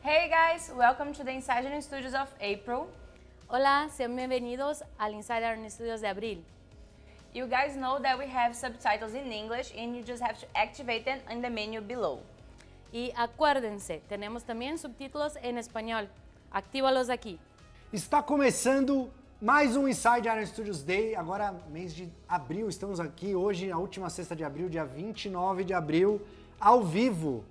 Hey guys, welcome to the Insider Studios of April. Hola, sean bienvenidos al Insider Studios de Abril. You guys know that we have subtitles in English and you just have to activate them in the menu below. Y acuérdense, tenemos también subtítulos en español. Actívalos aqui. Está começando mais um Inside Iron Studios Day, agora mês de abril, estamos aqui hoje, a última sexta de abril, dia 29 de abril, ao vivo.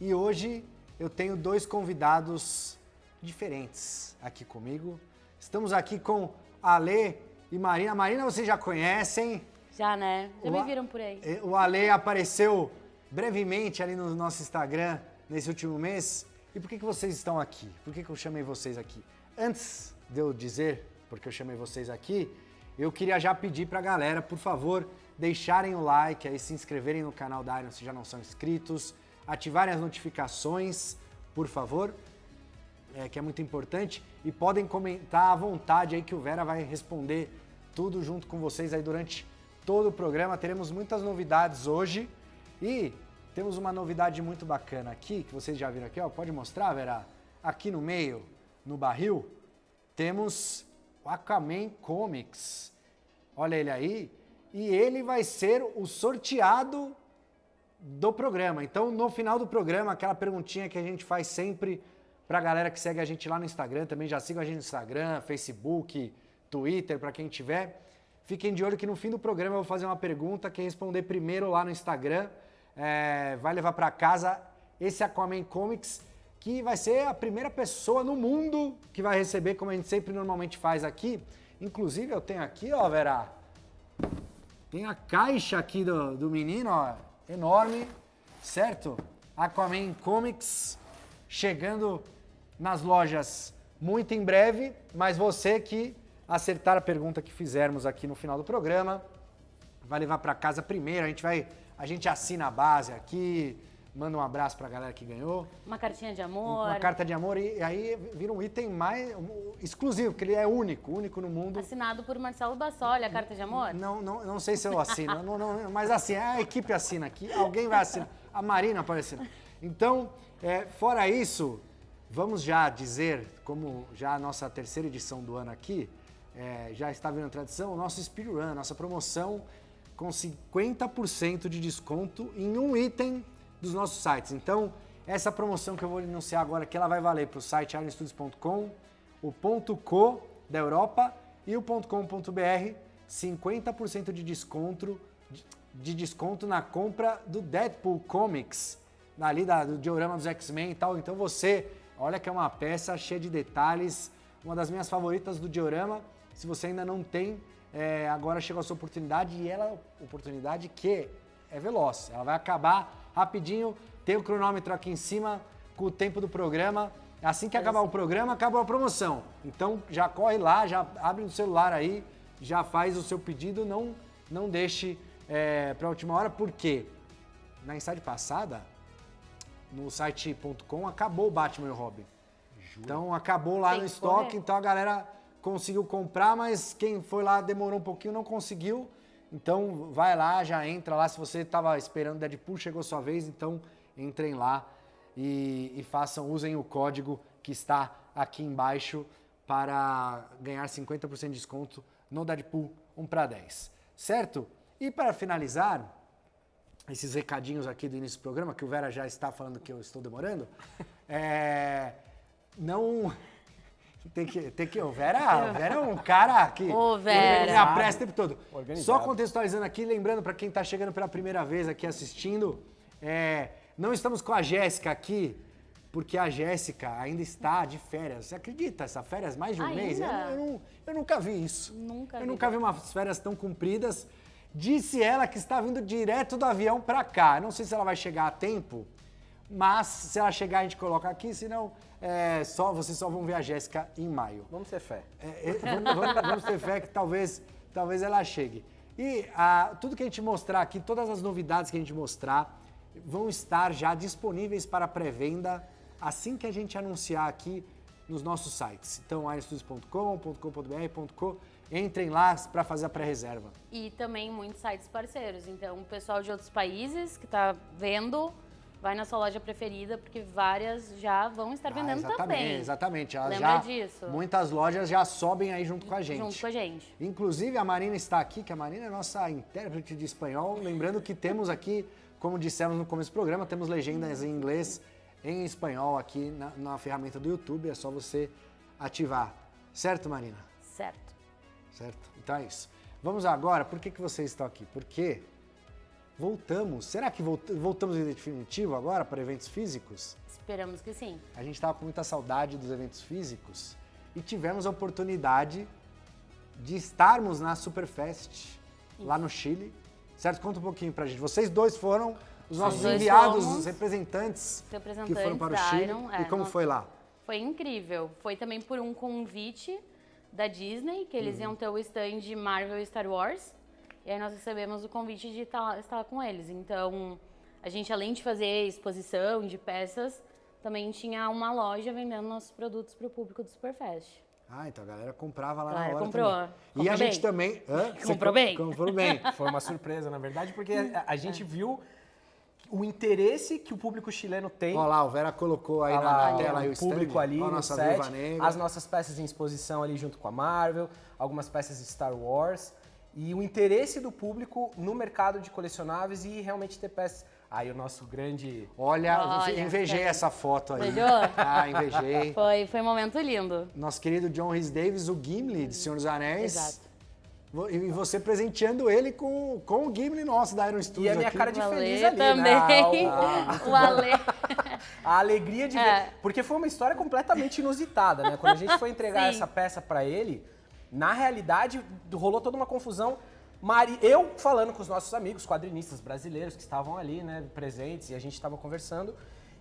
E hoje eu tenho dois convidados diferentes aqui comigo. Estamos aqui com a Ale e Marina. Marina vocês já conhecem. Já, né? Já me viram por aí. O Ale apareceu brevemente ali no nosso Instagram nesse último mês. E por que vocês estão aqui? Por que eu chamei vocês aqui? Antes de eu dizer porque eu chamei vocês aqui, eu queria já pedir pra galera, por favor, deixarem o like, aí se inscreverem no canal da Iron se já não são inscritos, ativarem as notificações, por favor, que é muito importante, e podem comentar à vontade aí que o Vera vai responder tudo junto com vocês aí durante todo o programa. Teremos muitas novidades hoje e temos uma novidade muito bacana aqui, que vocês já viram aqui, ó, pode mostrar, Vera? Aqui no meio, no barril, temos o Aquaman Comics. Olha ele aí. E ele vai ser o sorteado do programa. Então, no final do programa, aquela perguntinha que a gente faz sempre pra galera que segue a gente lá no Instagram, também já sigam a gente no Instagram, Facebook, Twitter, pra quem tiver. Fiquem de olho que no fim do programa eu vou fazer uma pergunta, quem responder primeiro lá no Instagram vai levar pra casa esse Aquaman Comics, que vai ser a primeira pessoa no mundo que vai receber, como a gente sempre normalmente faz aqui. Inclusive, eu tenho aqui, ó, Vera, tem a caixa aqui do menino, ó, enorme, certo? Aquaman Comics, chegando nas lojas muito em breve, mas você que acertar a pergunta que fizermos aqui no final do programa, vai levar para casa primeiro, a gente assina a base aqui, manda um abraço pra galera que ganhou. Uma cartinha de amor. Uma carta de amor e aí vira um item mais exclusivo, porque ele é único no mundo. Assinado por Marcelo Bassoli, a carta de amor? Não sei se eu assino, mas assim, a equipe assina aqui, alguém vai assinar, a Marina pode assinar. Então, fora isso, vamos já dizer, como já a nossa terceira edição do ano aqui, já está virando tradição, o nosso Speedrun, nossa promoção com 50% de desconto em um item dos nossos sites. Então, essa promoção que eu vou anunciar agora aqui, ela vai valer para o site ironstudios.com, o .co da Europa e o .com.br, 50% de desconto na compra do Deadpool Comics, ali do diorama dos X-Men e tal. Então você, olha que é uma peça cheia de detalhes, uma das minhas favoritas do diorama. Se você ainda não tem, agora chegou a sua oportunidade, e oportunidade que é veloz, ela vai acabar rapidinho, tem o cronômetro aqui em cima com o tempo do programa. Assim que acabar o programa, acaba a promoção. Então já corre lá, já abre no celular aí, já faz o seu pedido, não deixe para a última hora, porque na Inside passada, no site.com, acabou o Batman e o Robin. Juro. Então acabou lá no estoque, então a galera conseguiu comprar, mas quem foi lá demorou um pouquinho, não conseguiu. Então vai lá, já entra lá, se você estava esperando Deadpool, chegou sua vez, então entrem lá e usem o código que está aqui embaixo para ganhar 50% de desconto no Deadpool 1 para 10, certo? E para finalizar, esses recadinhos aqui do início do programa, que o Vera já está falando que eu estou demorando, o Vera é um cara que me apressa o tempo todo. Organizado. Só contextualizando aqui, lembrando para quem está chegando pela primeira vez aqui assistindo, não estamos com a Jéssica aqui, porque a Jéssica ainda está de férias. Você acredita? Essa férias mais de um mês? Eu nunca vi isso. Eu nunca vi umas férias tão compridas. Disse ela que está vindo direto do avião para cá. Não sei se ela vai chegar a tempo, mas se ela chegar a gente coloca aqui, senão vocês só vão ver a Jéssica em maio. Vamos ter fé. Vamos ter fé que talvez ela chegue. E tudo que a gente mostrar aqui, todas as novidades que a gente mostrar, vão estar já disponíveis para pré-venda assim que a gente anunciar aqui nos nossos sites. Então, ironstudios.com, .com.br, .co, entrem lá para fazer a pré-reserva. E também muitos sites parceiros. Então, o pessoal de outros países que está vendo vai na sua loja preferida, porque várias já vão estar vendendo também. Exatamente. Elas Lembra disso? Muitas lojas já sobem aí junto com a gente. Junto com a gente. Inclusive, a Marina está aqui, que a Marina é nossa intérprete de espanhol. Lembrando que temos aqui, como dissemos no começo do programa, temos legendas em inglês e em espanhol aqui na ferramenta do YouTube. É só você ativar. Certo, Marina? Certo. Certo? Então é isso. Vamos agora, por que vocês estão aqui? Porque voltamos. Será que voltamos em definitivo agora para eventos físicos? Esperamos que sim. A gente estava com muita saudade dos eventos físicos e tivemos a oportunidade de estarmos na Superfest, lá no Chile. Certo? Conta um pouquinho pra gente. Vocês dois foram os nossos dois enviados, fomos os representantes que representantes foram para o da Chile. Iron, E como foi lá? Foi incrível. Foi também por um convite da Disney, que eles iam ter o stand de Marvel e Star Wars. E aí nós recebemos o convite de estar com eles. Então, a gente, além de fazer exposição de peças, também tinha uma loja vendendo nossos produtos para o público do Superfest. Ah, então a galera comprava lá A na galera hora comprou. também. E Comprou a gente bem. também... Hã? Você Comprou bem. Comprou bem. Foi uma surpresa, na verdade, porque a gente viu o interesse que o público chileno tem. Olha lá, o Vera colocou aí Olha na lá, tela aí o o público stand. ali Olha a no nossa set, Viúva Negra. as nossas peças em exposição ali junto com a Marvel, algumas peças de Star Wars e o interesse do público no mercado de colecionáveis e realmente ter peças. Aí o nosso grande... Olha, Olha, invejei sério. essa foto aí. Beijou? Ah, invejei. Foi um momento lindo. Nosso querido John Rhys Davis, o Gimli de Senhor dos Anéis. Exato. E você presenteando ele com o Gimli nosso da Iron Studios E a minha aqui. cara de O Ale feliz ali, também. né? O Ale. A alegria de ver. Porque foi uma história completamente inusitada, né? Quando a gente foi entregar Sim. essa peça pra ele, na realidade, rolou toda uma confusão. Eu falando com os nossos amigos, quadrinistas brasileiros que estavam ali, né, presentes, e a gente estava conversando.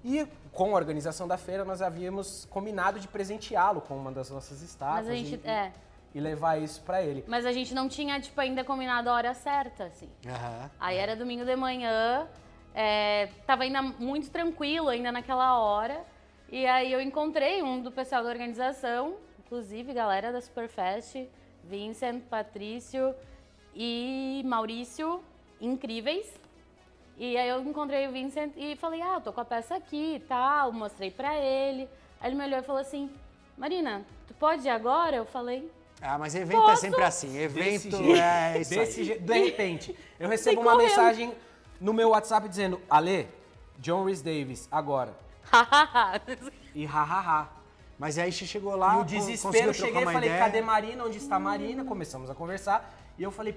E com a organização da feira, nós havíamos combinado de presenteá-lo com uma das nossas estátuas. Mas a gente... E levar isso pra ele. Mas a gente não tinha, tipo, ainda combinado a hora certa, assim. Aham. Aí era domingo de manhã, tava ainda muito tranquilo ainda naquela hora. E aí eu encontrei um do pessoal da organização, inclusive galera da Superfest, Vincent, Patrício e Maurício, incríveis. E aí eu encontrei o Vincent e falei, eu tô com a peça aqui e tal, mostrei pra ele. Aí ele me olhou e falou assim, Marina, tu pode ir agora? Eu falei... Ah, mas evento é Posso? sempre assim. Evento Desse jeito, é isso desse aí. jeito. De repente, eu recebo Tem uma correndo. mensagem no meu WhatsApp dizendo, Ale, John Rhys Davis, agora. E hahaha. Mas aí você chegou lá, E o desespero, conseguiu cheguei trocar e uma falei, ideia. cadê Marina? Onde está Marina? Começamos a conversar. E eu falei,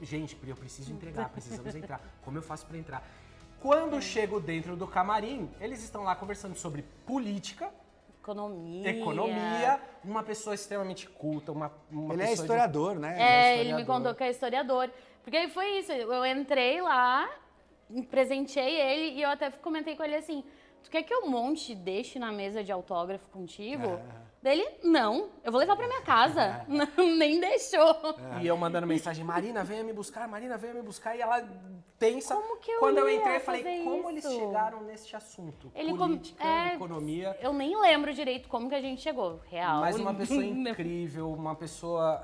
gente, eu preciso entregar, precisamos entrar. Como eu faço pra entrar? Quando eu chego dentro do camarim, eles estão lá conversando sobre política, economia, uma pessoa extremamente culta, uma Ele é pessoa historiador, né? Ele me contou que é historiador. Porque aí foi isso, eu entrei lá, presenteei ele e eu até comentei com ele assim, tu quer que eu monte e deixe na mesa de autógrafo contigo? Dele, não, eu vou levar pra minha casa. Não, nem deixou. E eu mandando mensagem, Marina, venha me buscar, Marina, venha me buscar. E ela tensa. Como que eu Quando eu ia entrei, eu falei, fazer como eles isso? chegaram neste assunto? Ele Política, economia. Eu nem lembro direito como que a gente chegou, real. Mas uma pessoa incrível, uma pessoa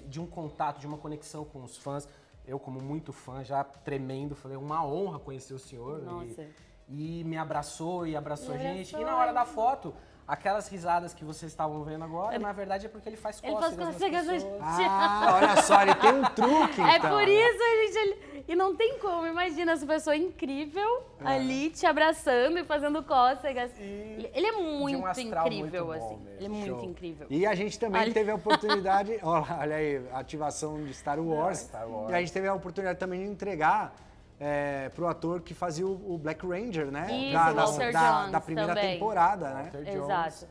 de um contato, de uma conexão com os fãs. Eu, como muito fã, já tremendo, falei, uma honra conhecer o senhor. Nossa. E me abraçou e abraçou a Me gente. abraçou, E na hora da foto, aquelas risadas que vocês estavam vendo agora, na verdade é porque ele faz Ele faz cócegas nas cócegas nas pessoas. Ah, olha só, ele tem um truque, É então. por isso, gente. E não tem como, imagina essa pessoa incrível ali te abraçando e fazendo cócegas. Ele é muito astral incrível, muito bom assim. mesmo. Ele é muito Show. incrível. E a gente também Olha. teve a oportunidade, olha aí, a ativação de Star Wars. Star Wars. E a gente teve a oportunidade também de entregar pro ator que fazia o Black Ranger, né? Isso, da, Walter da Jones primeira também. temporada, né? Walter Jones. Exato.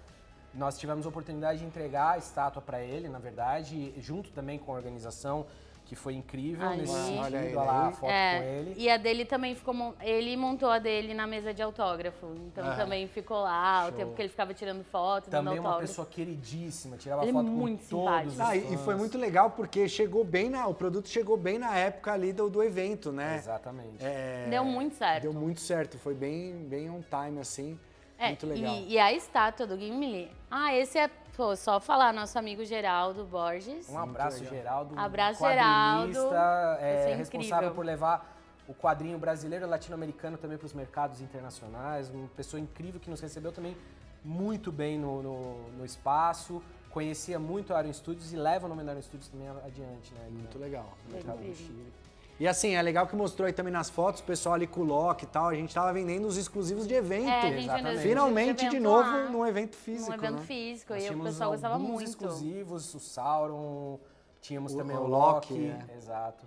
Nós tivemos a oportunidade de entregar a estátua para ele, na verdade, junto também com a organização, que foi incrível Ali. nesse sentido. Olha ele Olha lá a aí. foto com ele. E a dele também ficou. Ele montou a dele na mesa de autógrafo. Então também ficou lá, o tempo que ele ficava tirando foto, dando Também uma autógrafo. pessoa queridíssima, tirava Ele é foto com muito todos simpático. os Ah, fãs. e foi muito legal porque chegou bem o produto chegou bem na época ali do evento, né? Exatamente. Deu muito certo. Deu muito certo, foi bem on time, assim. Muito legal. E a estátua do Gimli. Esse é, só falar, nosso amigo Geraldo Borges. Um abraço, Geraldo. Abraço, quadrinista, Geraldo. Você é responsável incrível. por levar o quadrinho brasileiro e latino-americano também para os mercados internacionais. Uma pessoa incrível que nos recebeu também muito bem no espaço. Conhecia muito a Arion Studios e leva o nome da Arion Studios também adiante, né? Muito legal. No mercado do Chile. E assim, é legal que mostrou aí também nas fotos, o pessoal ali com o Loki e tal, a gente tava vendendo os exclusivos de evento. É, a gente Exatamente. vendeu Finalmente, de evento novo, lá, num evento físico, num evento né? físico, Nós e o tínhamos pessoal gostava alguns muito. exclusivos, o Sauron, tínhamos O- também o o Loki, Loki. é. Exato.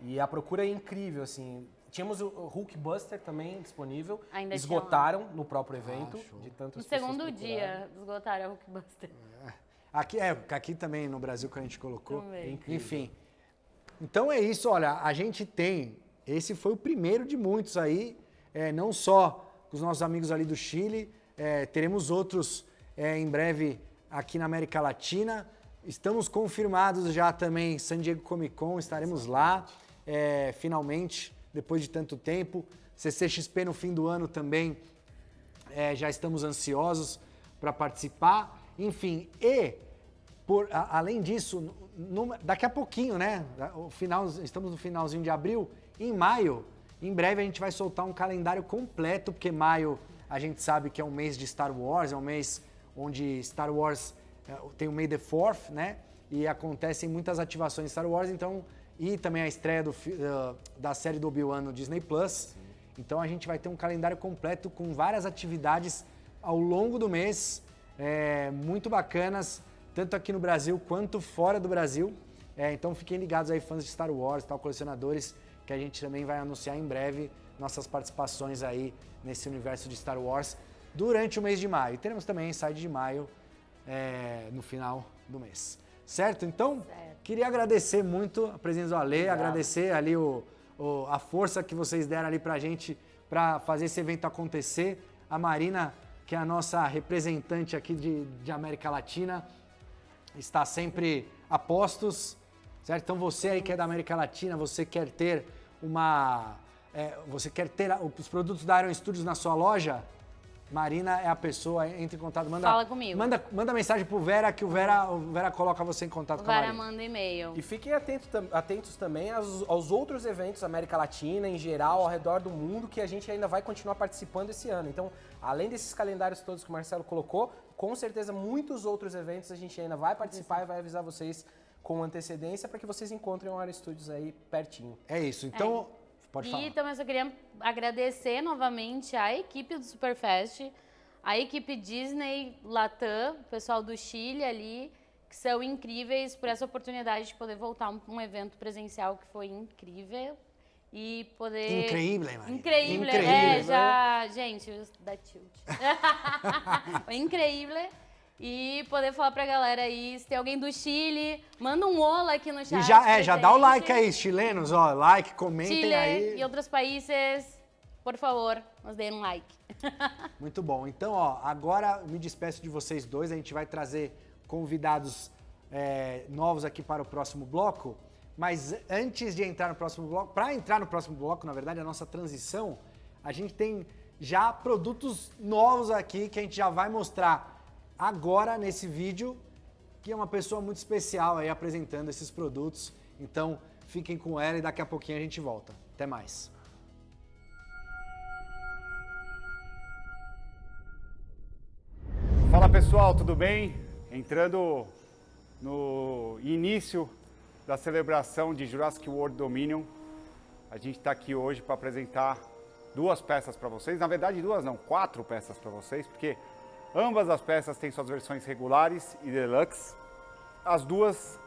E a procura é incrível, assim. Tínhamos o Hulkbuster também disponível. Ainda tinha esgotaram no próprio evento, show. de tantas No pessoas segundo procurarem. dia, esgotaram a Hulkbuster. Aqui também no Brasil que a gente colocou. Também. Incrível. Enfim. Então é isso, olha, a gente tem. Esse foi o primeiro de muitos aí, não só com os nossos amigos ali do Chile, teremos outros em breve aqui na América Latina. Estamos confirmados já também San Diego Comic Con, estaremos lá finalmente, depois de tanto tempo. CCXP no fim do ano também, já estamos ansiosos para participar. Enfim, além disso, daqui a pouquinho, né? Estamos no finalzinho de abril. Em maio, em breve a gente vai soltar um calendário completo, porque maio a gente sabe que é um mês de Star Wars, é um mês onde Star Wars tem o May the 4th, né? E acontecem muitas ativações de Star Wars, então, e também a estreia da série do Obi-Wan no Disney Plus. Então a gente vai ter um calendário completo com várias atividades ao longo do mês, muito bacanas, tanto aqui no Brasil quanto fora do Brasil. Então fiquem ligados aí, fãs de Star Wars, tal, colecionadores, que a gente também vai anunciar em breve nossas participações aí nesse universo de Star Wars durante o mês de maio. E teremos também Inside de maio no final do mês. Certo? Então, queria agradecer muito a presença do Ale, agradecer ali a força que vocês deram ali pra gente para fazer esse evento acontecer. A Marina, que é a nossa representante aqui de América Latina, está sempre a postos, certo? Então você aí que é da América Latina, você quer ter os produtos da Arion Studios na sua loja, Marina é a pessoa, entre em contato, Fala comigo. Manda mensagem pro Vera, que o Vera coloca você em contato O com a Vera Marina. manda e-mail. E fiquem atentos também aos outros eventos América Latina, em geral, ao redor do mundo, que a gente ainda vai continuar participando esse ano. Então, além desses calendários todos que o Marcelo colocou, com certeza muitos outros eventos a gente ainda vai participar e vai avisar vocês com antecedência para que vocês encontrem o Arion Studios aí pertinho. É isso, então, pode falar. E também eu só queria agradecer novamente a equipe do Superfest, a equipe Disney Latam, o pessoal do Chile ali, que são incríveis por essa oportunidade de poder voltar um evento presencial que foi incrível. E poder... Increíble, Marina. Increíble, Increíble. gente, dá tilt. Foi incrível. E poder falar pra galera aí, se tem alguém do Chile, manda um olá aqui no chat. E já dá o like aí, chilenos, ó, like, comentem Chile aí. e outros países, por favor, nos deem um like. Muito bom. Então, ó, agora me despeço de vocês dois. A gente vai trazer convidados novos aqui para o próximo bloco. Mas antes de entrar no próximo bloco, para entrar no próximo bloco, na verdade, a nossa transição, a gente tem já produtos novos aqui que a gente já vai mostrar agora nesse vídeo, que é uma pessoa muito especial aí apresentando esses produtos. Então, fiquem com ela e daqui a pouquinho a gente volta. Até mais. Fala pessoal, tudo bem? Entrando no início da celebração de Jurassic World Dominion, a gente está aqui hoje para apresentar duas peças para vocês. Na verdade, duas não, 4 peças para vocês, porque ambas as peças têm suas versões regulares e deluxe. As duas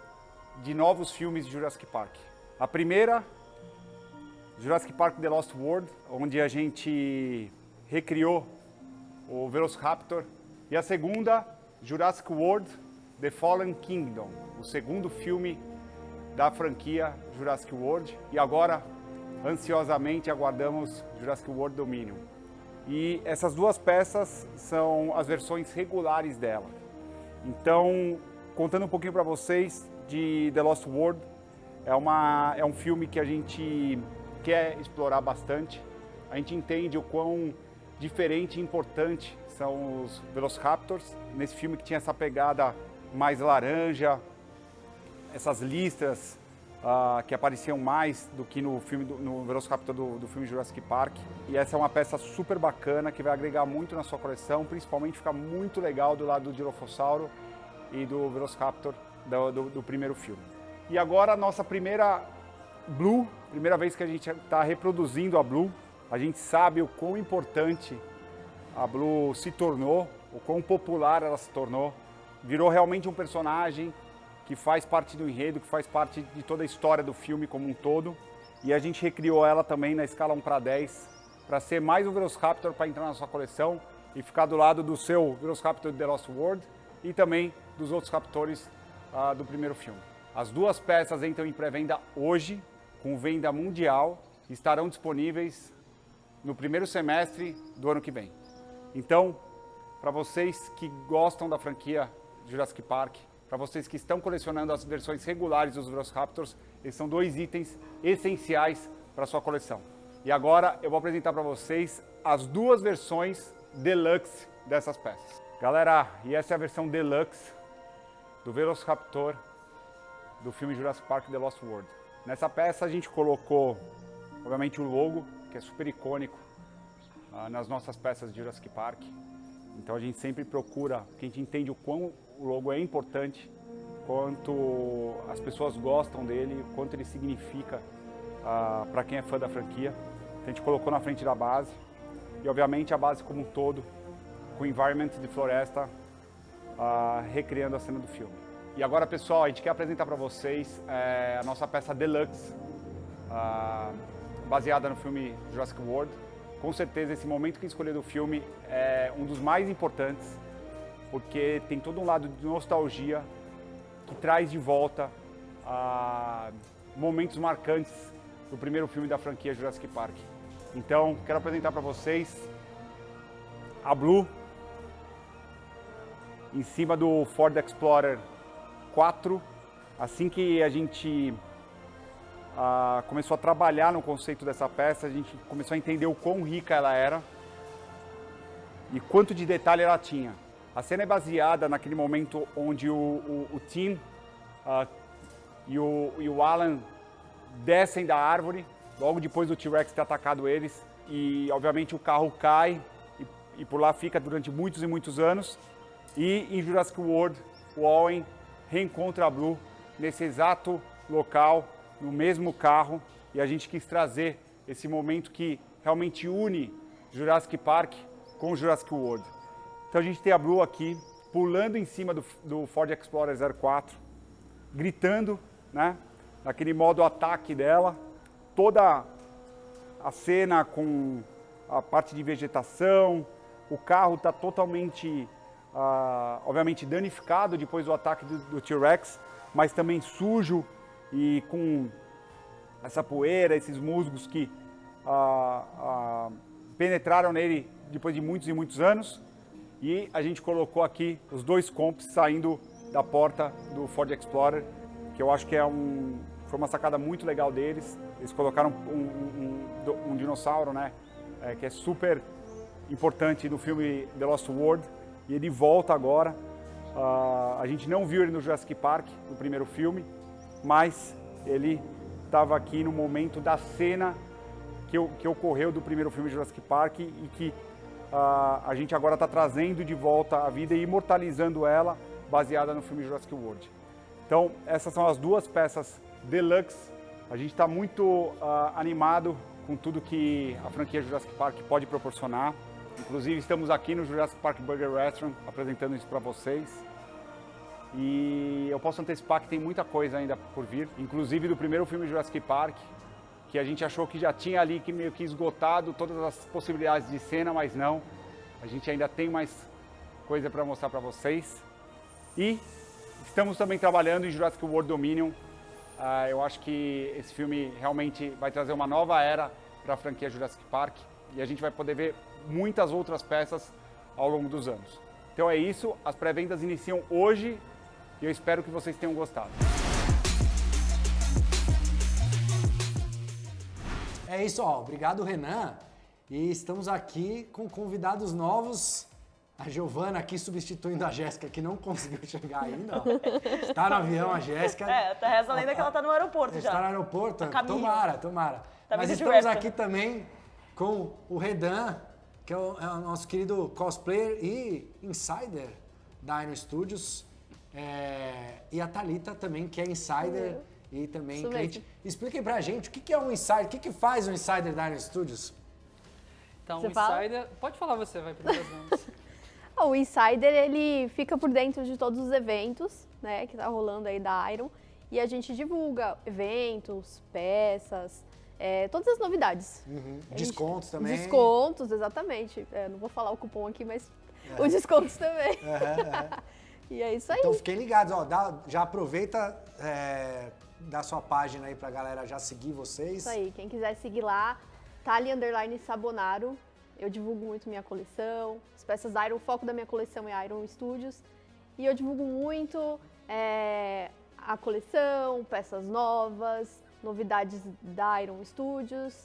de novos filmes de Jurassic Park. A primeira, Jurassic Park The Lost World, onde a gente recriou o Velociraptor. E a segunda, Jurassic World The Fallen Kingdom, o segundo filme da franquia Jurassic World. E agora, ansiosamente, aguardamos Jurassic World Dominion. E essas duas peças são as versões regulares dela. Então, contando um pouquinho para vocês de The Lost World, é um filme que a gente quer explorar bastante. A gente entende o quão diferente e importante são os Velociraptors. Nesse filme que tinha essa pegada mais laranja, essas listras que apareciam mais do que no filme no Velociraptor do filme Jurassic Park. E essa é uma peça super bacana que vai agregar muito na sua coleção, principalmente fica muito legal do lado do Dilophosauro e do Velociraptor do primeiro filme. E agora a nossa primeira Blue, primeira vez que a gente está reproduzindo a Blue. A gente sabe o quão importante a Blue se tornou, o quão popular ela se tornou. Virou realmente um personagem que faz parte do enredo, que faz parte de toda a história do filme como um todo. E a gente recriou ela também na escala 1:10, para ser mais um Velociraptor para entrar na sua coleção e ficar do lado do seu Velociraptor The Lost World e também dos outros Raptors do primeiro filme. As duas peças entram em pré-venda hoje, com venda mundial, e estarão disponíveis no primeiro semestre do ano que vem. Então, para vocês que gostam da franquia Jurassic Park, para vocês que estão colecionando as versões regulares dos Velociraptors, esses são dois itens essenciais para a sua coleção. E agora eu vou apresentar para vocês as duas versões Deluxe dessas peças. Galera, e essa é a versão Deluxe do Velociraptor do filme Jurassic Park The Lost World. Nessa peça a gente colocou, obviamente, o logo, que é super icônico nas nossas peças de Jurassic Park. Então a gente sempre procura, porque a gente entende o quão o logo é importante, quanto as pessoas gostam dele, o quanto ele significa para quem é fã da franquia. Então, a gente colocou na frente da base e obviamente a base como um todo, com o environment de floresta, recriando a cena do filme. E agora, pessoal, a gente quer apresentar para vocês a nossa peça Deluxe, baseada no filme Jurassic World. Com certeza esse momento que escolhi do filme é um dos mais importantes, porque tem todo um lado de nostalgia que traz de volta momentos marcantes do primeiro filme da franquia Jurassic Park. Então, quero apresentar para vocês a Blue em cima do Ford Explorer 4. Assim que a gente começou a trabalhar no conceito dessa peça, a gente começou a entender o quão rica ela era e quanto de detalhe ela tinha. A cena é baseada naquele momento onde o Tim e o Alan descem da árvore, logo depois do T-Rex ter atacado eles, e obviamente o carro cai e por lá fica durante muitos e muitos anos. E em Jurassic World, o Owen reencontra a Blue nesse exato local, no mesmo carro, e a gente quis trazer esse momento que realmente une Jurassic Park com Jurassic World. Então a gente tem a Blue aqui, pulando em cima do Ford Explorer 04, gritando, né, naquele modo ataque dela, toda a cena com a parte de vegetação, o carro está totalmente, obviamente, danificado depois do ataque do T-Rex, mas também sujo e com essa poeira, esses musgos que penetraram nele depois de muitos e muitos anos. E a gente colocou aqui os dois comps saindo da porta do Ford Explorer, que eu acho que foi uma sacada muito legal deles. Eles colocaram um dinossauro, né, que é super importante no filme The Lost World, e ele volta agora. A gente não viu ele no Jurassic Park, no primeiro filme, mas ele estava aqui no momento da cena que ocorreu do primeiro filme Jurassic Park e que a gente agora está trazendo de volta à vida e imortalizando ela, baseada no filme Jurassic World. Então, essas são as duas peças Deluxe. A gente está muito animado com tudo que a franquia Jurassic Park pode proporcionar. Inclusive, estamos aqui no Jurassic Park Burger Restaurant apresentando isso para vocês. E eu posso antecipar que tem muita coisa ainda por vir, inclusive do primeiro filme Jurassic Park, que a gente achou que já tinha ali que meio que esgotado todas as possibilidades de cena, mas não. A gente ainda tem mais coisa para mostrar para vocês. E estamos também trabalhando em Jurassic World Dominion. Eu acho que esse filme realmente vai trazer uma nova era para a franquia Jurassic Park e a gente vai poder ver muitas outras peças ao longo dos anos. Então é isso, as pré-vendas iniciam hoje e eu espero que vocês tenham gostado. É isso, ó. Obrigado, Renan. E estamos aqui com convidados novos. A Giovana aqui substituindo a Jéssica, que não conseguiu chegar ainda. Ó. Está no avião a Jéssica. Reza a lenda que ela tá no aeroporto já. Está no aeroporto? caminho. Tomara. Tá Mas vindo de estamos Raptor. aqui também com o Redan, que é o nosso querido cosplayer e insider da Iron Studios. E a Thalita também, que é insider e também Isso cliente. mesmo. Expliquem pra gente o que é um insider, o que faz um insider da Iron Studios? Então, Você o fala? Insider... Pode falar você, vai primeiro. O Insider, ele fica por dentro de todos os eventos, né, que tá rolando aí da Iron. E a gente divulga eventos, peças, todas as novidades. Descontos também. Descontos, exatamente. Não vou falar o cupom aqui, mas os descontos também. E é isso aí. Então fiquem ligados, ó, já aproveita, dá sua página aí pra galera já seguir vocês. Isso aí. Quem quiser seguir lá, Thali_Sabonaro. Eu divulgo muito minha coleção, as peças da Iron, o foco da minha coleção é Iron Studios. E eu divulgo muito a coleção, peças novas, novidades da Iron Studios.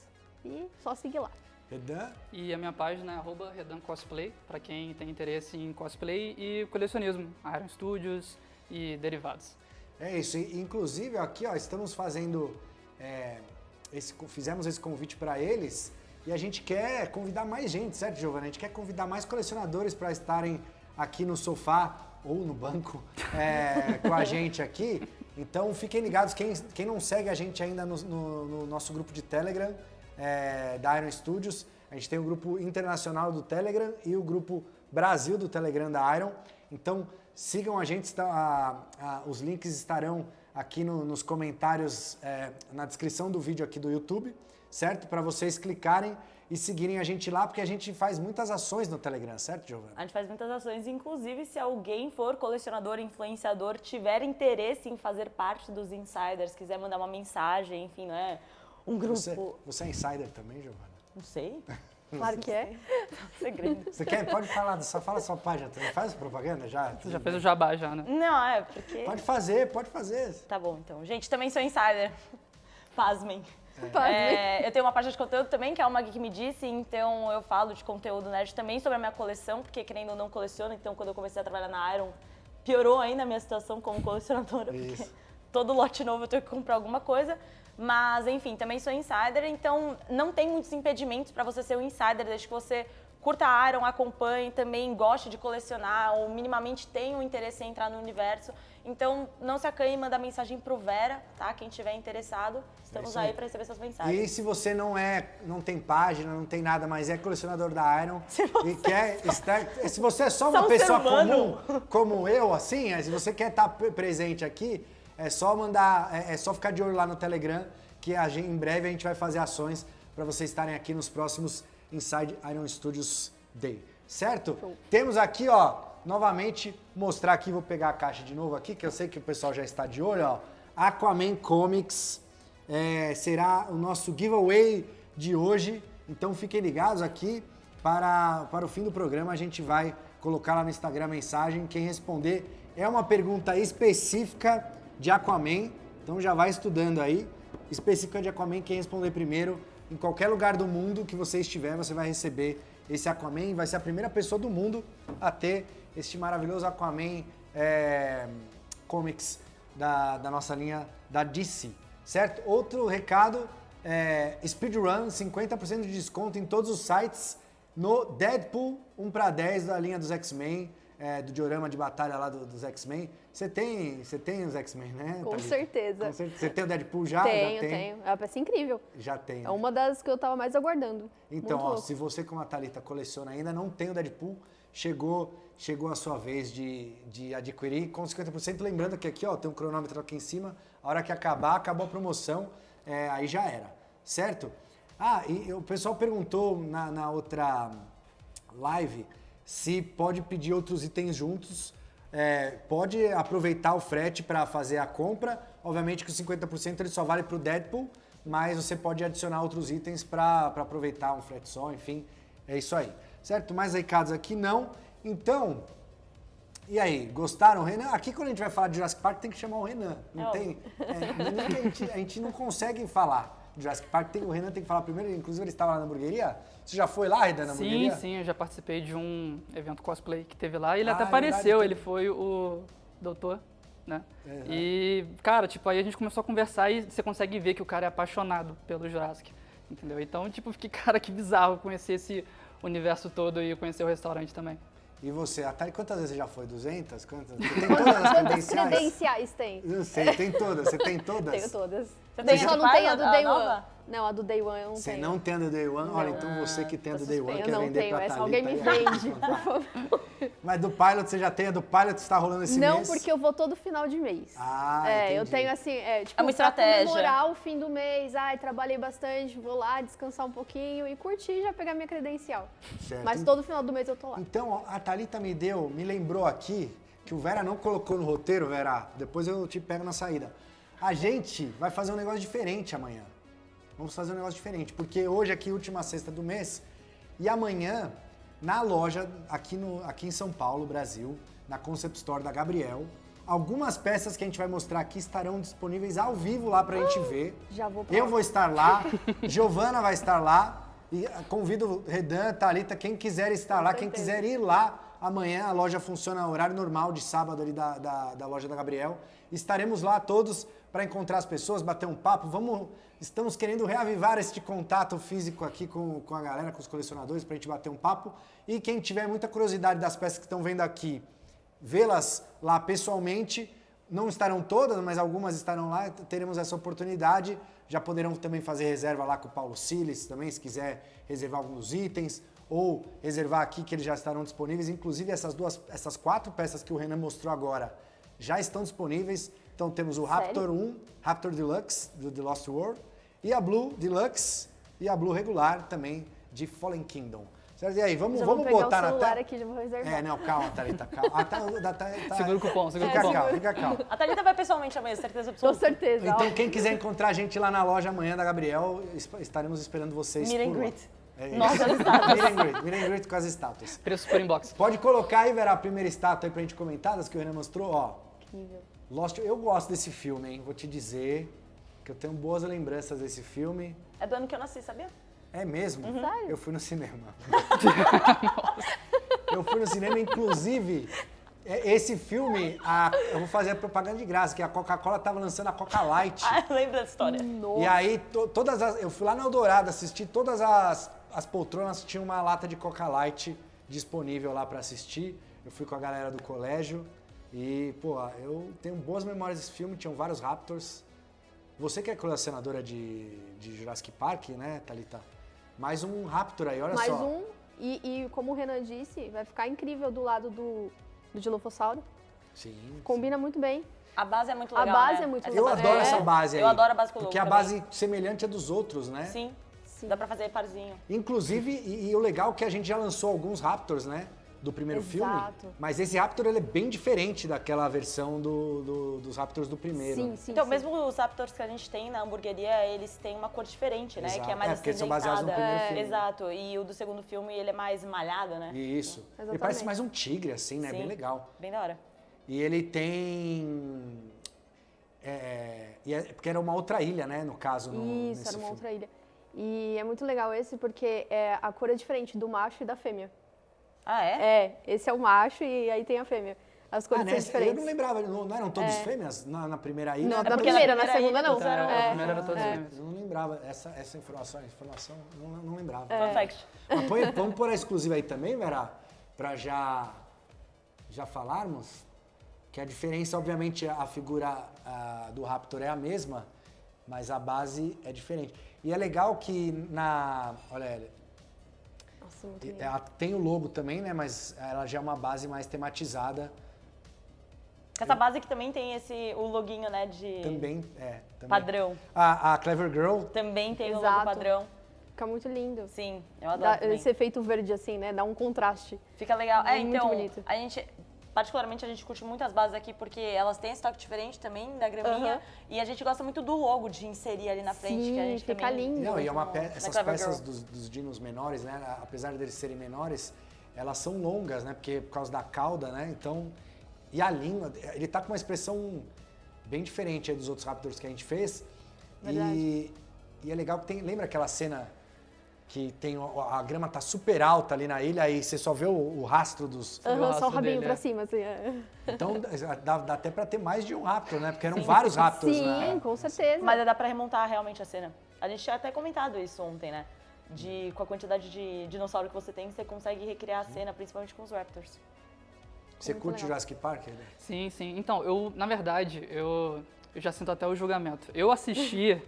E só seguir lá. Redan? E a minha página é @RedanCosplay, para quem tem interesse em cosplay e colecionismo, Iron Studios e derivados. É isso, e, inclusive aqui ó, estamos fazendo, fizemos esse convite para eles e a gente quer convidar mais gente, certo, Giovana? A gente quer convidar mais colecionadores para estarem aqui no sofá ou no banco com a gente aqui. Então fiquem ligados, quem não segue a gente ainda no nosso grupo de Telegram da Iron Studios, a gente tem o grupo internacional do Telegram e o grupo Brasil do Telegram da Iron. Então sigam a gente, os links estarão aqui nos comentários, na descrição do vídeo aqui do YouTube, certo? Para vocês clicarem e seguirem a gente lá, porque a gente faz muitas ações no Telegram, certo, Giovana? A gente faz muitas ações, inclusive se alguém for colecionador, influenciador, tiver interesse em fazer parte dos insiders, quiser mandar uma mensagem, enfim, não é um grupo... Você é insider também, Giovana? Não sei, Claro que é. segredo. Você quer? Pode falar, só fala a sua página também. Faz propaganda já? Você já fez o jabá já, né? Não, porque... Pode fazer. Tá bom, então. Gente, também sou insider. Pasmem. Pasmem. Eu tenho uma página de conteúdo também, que é uma Geek Me Disse, então eu falo de conteúdo nerd também sobre a minha coleção, porque querendo ou não coleciono, então quando eu comecei a trabalhar na Iron, piorou ainda a minha situação como colecionadora, porque Isso. todo lote novo eu tenho que comprar alguma coisa. Mas, enfim, também sou insider, então não tem muitos impedimentos para você ser um insider, desde que você curta a Iron, acompanhe, também goste de colecionar ou minimamente tenha um interesse em entrar no universo. Então, não se acanhe, manda mensagem pro Vera, tá? Quem tiver interessado, estamos isso aí. aí para receber suas mensagens. E se você não tem página, não tem nada, mas é colecionador da Iron e quer estar... Se você é só uma Só um pessoa ser humano. comum, como eu, assim, se você quer estar presente aqui, é só mandar, é só ficar de olho lá no Telegram, que em breve a gente vai fazer ações para vocês estarem aqui nos próximos Inside Iron Studios Day, certo? Temos aqui, ó, novamente, mostrar aqui, vou pegar a caixa de novo aqui, que eu sei que o pessoal já está de olho, ó. Aquaman Comics será o nosso giveaway de hoje, então fiquem ligados aqui, para o fim do programa a gente vai colocar lá no Instagram a mensagem, quem responder é uma pergunta específica de Aquaman, então já vai estudando aí, específica de Aquaman, quem responder primeiro, em qualquer lugar do mundo que você estiver, você vai receber esse Aquaman, vai ser a primeira pessoa do mundo a ter este maravilhoso Aquaman Comics da nossa linha da DC, certo? Outro recado, Speedrun, 50% de desconto em todos os sites no Deadpool 1/10 da linha dos X-Men, do diorama de batalha lá dos X-Men. Você tem os X-Men, né? Com Thalita? certeza. Com certeza. Você tem o Deadpool já? Tenho, Já tem? tenho. É uma peça incrível. Já tem. É uma das que eu tava mais aguardando. Então, Muito ó, louco. se você como a Thalita coleciona ainda, não tem o Deadpool, chegou a sua vez de adquirir com 50%. Lembrando que aqui, ó, tem um cronômetro aqui em cima, a hora que acabou a promoção, aí já era, certo? Ah, e o pessoal perguntou na outra live se pode pedir outros itens juntos, pode aproveitar o frete para fazer a compra, obviamente que os 50% ele só vale para o Deadpool, mas você pode adicionar outros itens para aproveitar um frete só, enfim, é isso aí, certo? Mais recados aqui não, então, e aí, gostaram, Renan? Aqui quando a gente vai falar de Jurassic Park tem que chamar o Renan, não tem? A gente não consegue falar do Jurassic Park. O Renan tem que falar primeiro, inclusive ele estava lá na hamburgueria. Você já foi lá, Renan, na hamburgueria? Sim, eu já participei de um evento cosplay que teve lá. E ele Ah, até é verdade, apareceu, tem- ele foi o doutor, né? Uhum. E, cara, tipo, aí a gente começou a conversar e você consegue ver que o cara é apaixonado pelo Jurassic, entendeu? Então, tipo, fiquei, cara, que bizarro conhecer esse universo todo e conhecer o restaurante também. E você, Atari, quantas vezes você já foi? 200? Quantas? Você tem todas as Quantas credenciais? credenciais tem? Não sei, tem todas. Você tem todas? Tenho todas. Você tem Só a não tem a do Pilot, Day a One. nova? Não, a do Day One eu não Você tenho. não tem a do Day One? Olha, então você que tem a do Day One Eu quer não vender tenho pra essa. Thalita. Alguém me aí, ó. vende, por favor. Mas do Pilot você já tem? A do Pilot está rolando esse Não, mês? porque eu vou todo final de mês. Ah, eu entendi. tenho assim, tipo, É uma pra estratégia. comemorar o fim do mês. Ai, trabalhei bastante, vou lá descansar um pouquinho e curtir e já pegar minha credencial. Certo. Mas todo final do mês eu tô lá. Então, ó, a Thalita me lembrou aqui, que o Vera não colocou no roteiro, Vera. Depois eu te pego na saída. A gente vai fazer um negócio diferente amanhã. Vamos fazer um negócio diferente, porque hoje aqui, última sexta do mês, e amanhã, na loja, aqui em São Paulo, Brasil, na Concept Store da Gabriel, algumas peças que a gente vai mostrar aqui estarão disponíveis ao vivo lá pra gente ver. Já vou pra Eu lá. vou estar lá, Giovana vai estar lá, e convido Redan, Thalita, quem quiser estar lá, quem quiser ir lá amanhã, a loja funciona no horário normal de sábado ali da loja da Gabriel. Estaremos lá todos para encontrar as pessoas, bater um papo. Estamos querendo reavivar este contato físico aqui com a galera, com os colecionadores, para a gente bater um papo. E quem tiver muita curiosidade das peças que estão vendo aqui, vê-las lá pessoalmente. Não estarão todas, mas algumas estarão lá. Teremos essa oportunidade. Já poderão também fazer reserva lá com o Paulo Siles também, se quiser reservar alguns itens. Ou reservar aqui, que eles já estarão disponíveis. Inclusive, essas 4 peças que o Renan mostrou agora já estão disponíveis. Então, temos o Raptor 1, Raptor Deluxe, do The Lost World, e a Blue Deluxe, e a Blue regular também, de Fallen Kingdom. Certo? E aí, vamos Já vou pegar botar o na celular tela? aqui, já vou reservar. É, não, calma, Thalita, calma. Segura o cupom, segura o Fica cupom. calma, fica calma. A Thalita vai pessoalmente amanhã, certeza Com absoluta. certeza. Então, ó. quem quiser encontrar a gente lá na loja amanhã da Gabriel, estaremos esperando vocês Meet and por lá. greet. É isso. Nossa, as estátuas. Meet and greet com as estátuas. Preço por inbox. Pode colocar aí, Vera, a primeira estátua aí pra gente comentar, das que o Renan mostrou, ó. Incrível. Lost, eu gosto desse filme, hein? Vou te dizer que eu tenho boas lembranças desse filme. É do ano que eu nasci, sabia? É mesmo? Sério? Eu fui no cinema. Eu fui no cinema, inclusive, esse filme, eu vou fazer a propaganda de graça, que a Coca-Cola tava lançando a Coca Light. Ah, eu lembro dessa história. E aí, eu fui lá no Eldorado, assisti todas as poltronas, tinha uma lata de Coca Light disponível lá pra assistir. Eu fui com a galera do colégio e, pô, eu tenho boas memórias desse filme, tinham vários Raptors. Você que é colecionadora de Jurassic Park, né, Thalita? Mais um Raptor aí, olha Mais só. um, e como o Renan disse, vai ficar incrível do lado do Dilophosauro. Sim. Combina muito bem. A base é muito A legal, base né? é muito Essa Eu legal. base adoro É. essa base aí. Eu adoro a base com o porque logo a também. base semelhante é dos outros, né? Sim. Sim. Dá pra fazer parzinho. Inclusive, e o legal é que a gente já lançou alguns Raptors, né? Do primeiro filme. Exato. Mas esse Raptor ele é bem diferente daquela versão dos Raptors do primeiro. Sim, sim. Então, sim. mesmo os Raptors que a gente tem na hamburgueria, eles têm uma cor diferente, né? Exato. Que é mais porque eles são baseados no acinzentada. primeiro filme. Exato. E o do segundo filme, ele é mais malhado, né? Isso. Ele Exatamente. parece mais um tigre, assim, né? Sim. Bem legal. Bem da hora. E ele tem... porque era uma outra ilha, né? No caso, Isso, nesse era uma filme. outra ilha. E é muito legal esse porque a cor é diferente do macho e da fêmea. Ah, é? Esse é o macho e aí tem a fêmea. As cores Ah, são né? Eu diferentes. não lembrava, não eram todos fêmeas na primeira ilha? Não, Era na porque primeira, na na primeira segunda ilha não. todos eram- A primeira era todos Eu não lembrava essa informação não lembrava. Fun fact. Mas vamos pôr a exclusiva aí também, Vera, pra já falarmos que a diferença, obviamente, a figura do Raptor é a mesma, mas a base é diferente. E é legal que olha ela, Nossa, muito lindo. ela tem o logo também, né, mas ela já é uma base mais tematizada. Essa base que também tem o loguinho, né, de Também. padrão. A Clever Girl, Também tem o logo Exato. padrão. Fica muito lindo. Sim, eu adoro Dá também. esse efeito verde assim, né? Dá um contraste. Fica legal. É muito Então, bonito. a gente... Particularmente, a gente curte muito as bases aqui porque elas têm estoque diferente também da graminha. Aham. E a gente gosta muito do logo de inserir ali na frente. Sim, que a gente fica também... lindo. Não, e Da essas Clever peças Girl. dos dinos menores, né? Apesar deles serem menores, elas são longas, né? Porque por causa da cauda, né? Então, e a língua, ele tá com uma expressão bem diferente aí dos outros Raptors que a gente fez. Verdade. é legal que tem... Lembra aquela cena que tem a grama tá super alta ali na ilha e você só vê o rastro dos... Aham, só rastro o rabinho dele, pra é. cima, assim. É. Então dá até pra ter mais de um raptor, né? Porque eram vários raptors, Sim, né? com certeza. Mas dá pra remontar realmente a cena. A gente tinha até comentado isso ontem, né? Com a quantidade de dinossauro que você tem, você consegue recriar a cena, principalmente com os Raptors. Você Muito curte legal. Jurassic Park? Né? Sim, sim. Então, na verdade, eu já sinto até o julgamento. Eu assisti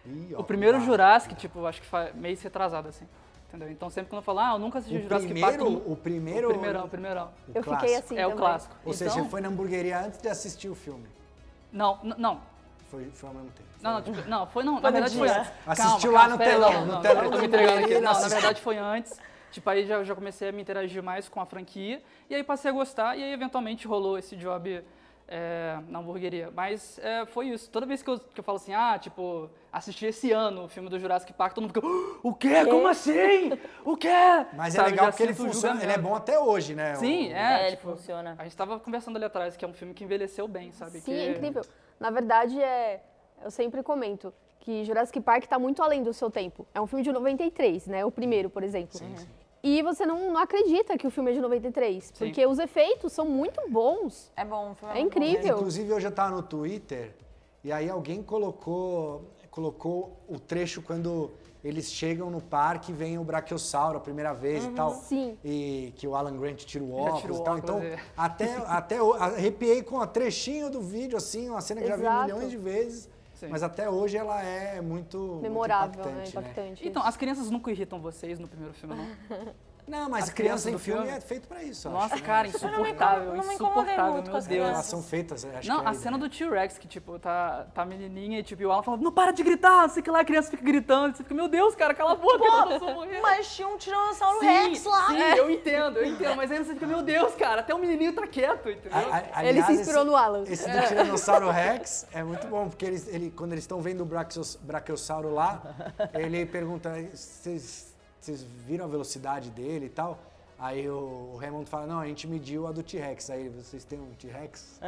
Ih, ó, o primeiro cuidado. Jurassic, tipo, acho que mês retrasado, assim. Entendeu? Então sempre quando eu falo, eu nunca assisti Jurassic Park. O primeiro... O primeirão. Eu clássico. fiquei assim É o também. clássico. Ou Então, seja, você foi na hamburgueria antes de assistir o filme. Não. Foi ao mesmo tempo. Na no verdade foi dia. antes. Assistiu Calma, lá no pera, telão, não, no não, telão eu tô da me entregando aqui. hamburgueria, Não, na assistiu. verdade foi antes. Tipo, aí já comecei a me interagir mais com a franquia. E aí passei a gostar e aí eventualmente rolou esse job na hamburgueria. Mas foi isso. Toda vez que eu falo assim, tipo, assisti esse ano o filme do Jurassic Park, todo mundo fica, o quê? Como assim? O quê? Mas Sabe, é legal já porque ele sinto o funciona, ele é julgamento. bom até hoje, né? Sim, ele tipo, funciona. A gente tava conversando ali atrás, que é um filme que envelheceu bem, sabe? Sim, que... é incrível. Na verdade, eu sempre comento que Jurassic Park está muito além do seu tempo. É um filme de 93, né? O primeiro, por exemplo. E você não acredita que o filme é de 93, porque os efeitos são muito bons. É bom, o filme É muito bom. incrível. Inclusive, hoje eu tava no Twitter e aí alguém colocou o trecho quando eles chegam no parque e vem o Brachiosauro a primeira vez e tal. Sim. E que o Alan Grant tira o Já óculos tira o e tal. óculos, Então, até eu arrepiei com o trechinho do vídeo, assim, uma cena que já vi Exato. milhões de vezes. Sim. Mas até hoje ela é muito Memorável, muito né? impactante, né? Impactante. Então, as crianças nunca irritam vocês no primeiro filme, não? Não, mas As criança crianças em do filme filme é feito pra isso, eu Nossa, acho, né? cara, insuportável, não me incomodei insuportável, muito com meu as Deus. Elas são feitas, acho Não, que é a cena ideia. do T-Rex, que, tipo, tá a menininha e, tipo, e o Alan fala, não para de gritar, não sei o que lá, a criança fica gritando, você fica, meu Deus, cara, cala a boca, eu tô morrendo. Mas tinha um Tiranossauro Sim, Rex lá. sim, eu entendo, mas aí você fica, meu Deus, cara, até o menininho tá quieto, entendeu? Ele se inspirou no Alan. Esse do Tiranossauro Rex é muito bom, porque quando eles estão vendo o Brachiosauro lá, ele pergunta, vocês viram a velocidade dele e tal? Aí o Hammond fala, não, a gente mediu a do T-Rex. Aí, vocês têm um T-Rex?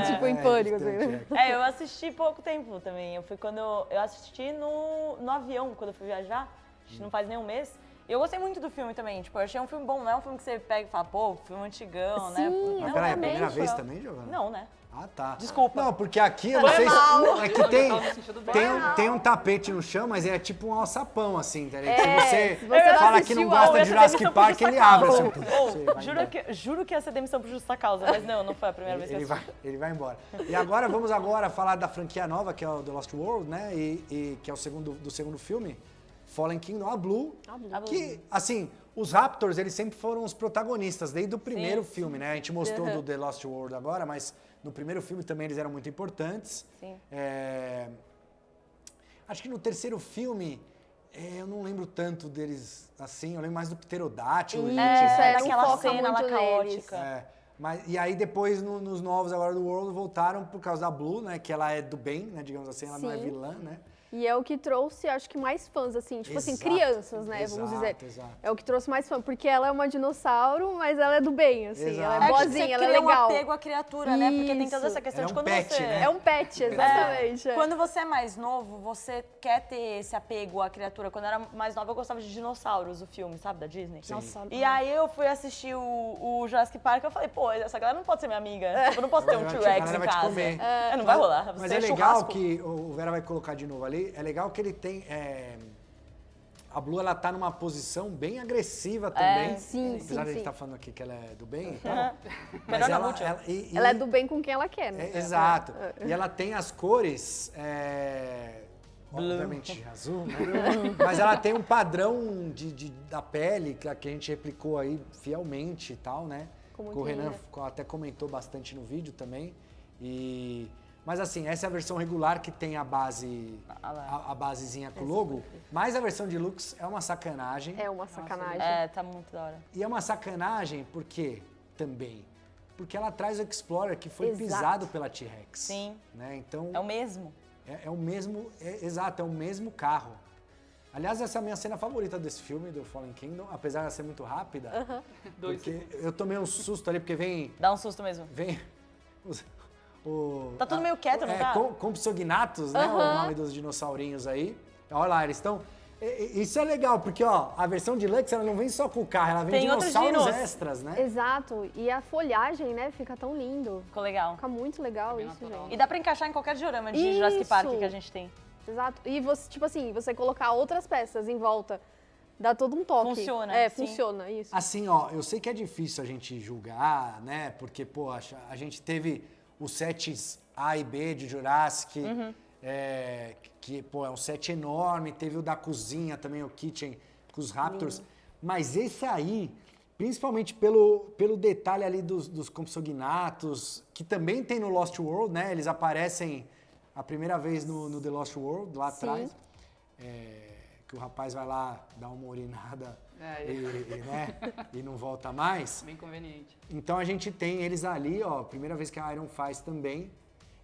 Tipo, em pânico, eles têm um assim. T-Rex. Eu assisti pouco tempo também. Eu assisti no avião quando eu fui viajar. Acho que não faz nem um mês. E eu gostei muito do filme também. Tipo, eu achei um filme bom. Não é um filme que você pega e fala, pô, filme antigão, né? Sim, Mas Não, peraí, é a também, primeira vez João. também, Giovana? Não, né? Ah, tá. Desculpa. Não, porque aqui, eu não sei se... É que tem um tapete no chão, mas é tipo um alçapão, assim, tá ligado? Se você se você não fala que não assistiu gosta Ou de ia ser Jurassic demissão por Park, justa ele abre, causa. assim. Você vai embora. Juro que ia ser demissão por justa causa, mas não foi a primeira vez que eu assisti. Ele vai embora. E agora, vamos falar da franquia nova, que é o The Lost World, né? E que é o segundo filme, Fallen Kingdom, a Blue. Que, assim, os Raptors, eles sempre foram os protagonistas, desde o primeiro filme, né? A gente mostrou do The Lost World agora, mas no primeiro filme também eles eram muito importantes. Sim. Acho que no terceiro filme, eu não lembro tanto deles assim, eu lembro mais do Pterodátilo. Isso, É, não daquela foca cena lá muito neles. caótica. E aí depois, nos novos agora do World, voltaram por causa da Blue, né? Que ela é do bem, né? Digamos assim, ela não é Sim. vilã, né? E é o que trouxe, acho que, mais fãs, assim, tipo assim, Exato, crianças, né, vamos dizer. exato. É o que trouxe mais fãs, porque ela é uma dinossauro, mas ela é do bem, assim, Exato. ela É é que Você boazinha, ela é cria um legal. apego à criatura, né? Porque tem toda Isso. essa questão Ela de é um quando pet, você... né? É um pet, exatamente. Quando você é mais novo, você quer ter esse apego à criatura. Quando eu era mais nova, eu gostava de dinossauros, o filme, sabe, da Disney. Nossa, E aí eu fui assistir o Jurassic Park e eu falei, pô, essa galera não pode ser minha amiga. Eu não posso ter um A T-Rex galera em vai te casa. comer. Não vai rolar. Mas Você é legal churrasco. que o Vera vai colocar de novo ali. É legal que ele tem. A Blue, ela tá numa posição bem agressiva também. sim, Apesar sim, de a gente sim. estar falando aqui que ela é do bem e tal. Mas Melhor na ela, Multi. Ela é do bem com quem ela quer, né? Exato. E ela tem as cores. Obviamente azul, né? Mas ela tem um padrão da pele que a gente replicou aí fielmente e tal, né? Como Que o que Renan é. até comentou bastante no vídeo também. Mas assim, essa é a versão regular que tem a base, a basezinha com o logo. Mas a versão Deluxe é uma sacanagem. É uma sacanagem. Tá muito da hora. E é uma sacanagem por quê? Também. Porque ela traz o Explorer que foi Exato. pisado pela T-Rex. Sim. Né? Então, É o mesmo. é o mesmo, exato, é o mesmo carro. Aliás, essa é a minha cena favorita desse filme, do Fallen Kingdom, apesar de ela ser muito rápida. Porque eu tomei um susto ali, porque vem Dá um susto mesmo. o... Tá tudo meio quieto, não tá? Compsognathus, né? O nome dos dinossaurinhos aí. Olha lá, eles estão... Isso é legal, porque ó, a versão Deluxe ela não vem só com o carro, ela vem Tem outros dinossauros dinos. extras, né? Exato. E a folhagem, né, fica tão lindo. Ficou legal. Fica muito legal isso, natural. gente. E dá pra encaixar em qualquer diorama de Jurassic Park Isso. que a gente tem. Exato. E você, tipo assim, você colocar outras peças em volta, dá todo um toque. Funciona, É, sim. funciona, isso. Assim, ó, eu sei que é difícil a gente julgar, né? Porque, pô, a gente teve os sets A e B de Jurassic, que, pô, é um set enorme. Teve o da cozinha também, o Kitchen, com os Raptors. Mas esse aí, principalmente pelo detalhe ali dos Compsognathus, que também tem no Lost World, né? Eles aparecem a primeira vez no The Lost World, lá atrás. Que o rapaz vai lá dar uma urinada né? E não volta mais. Bem conveniente. Então a gente tem eles ali, ó, primeira vez que a Iron faz também.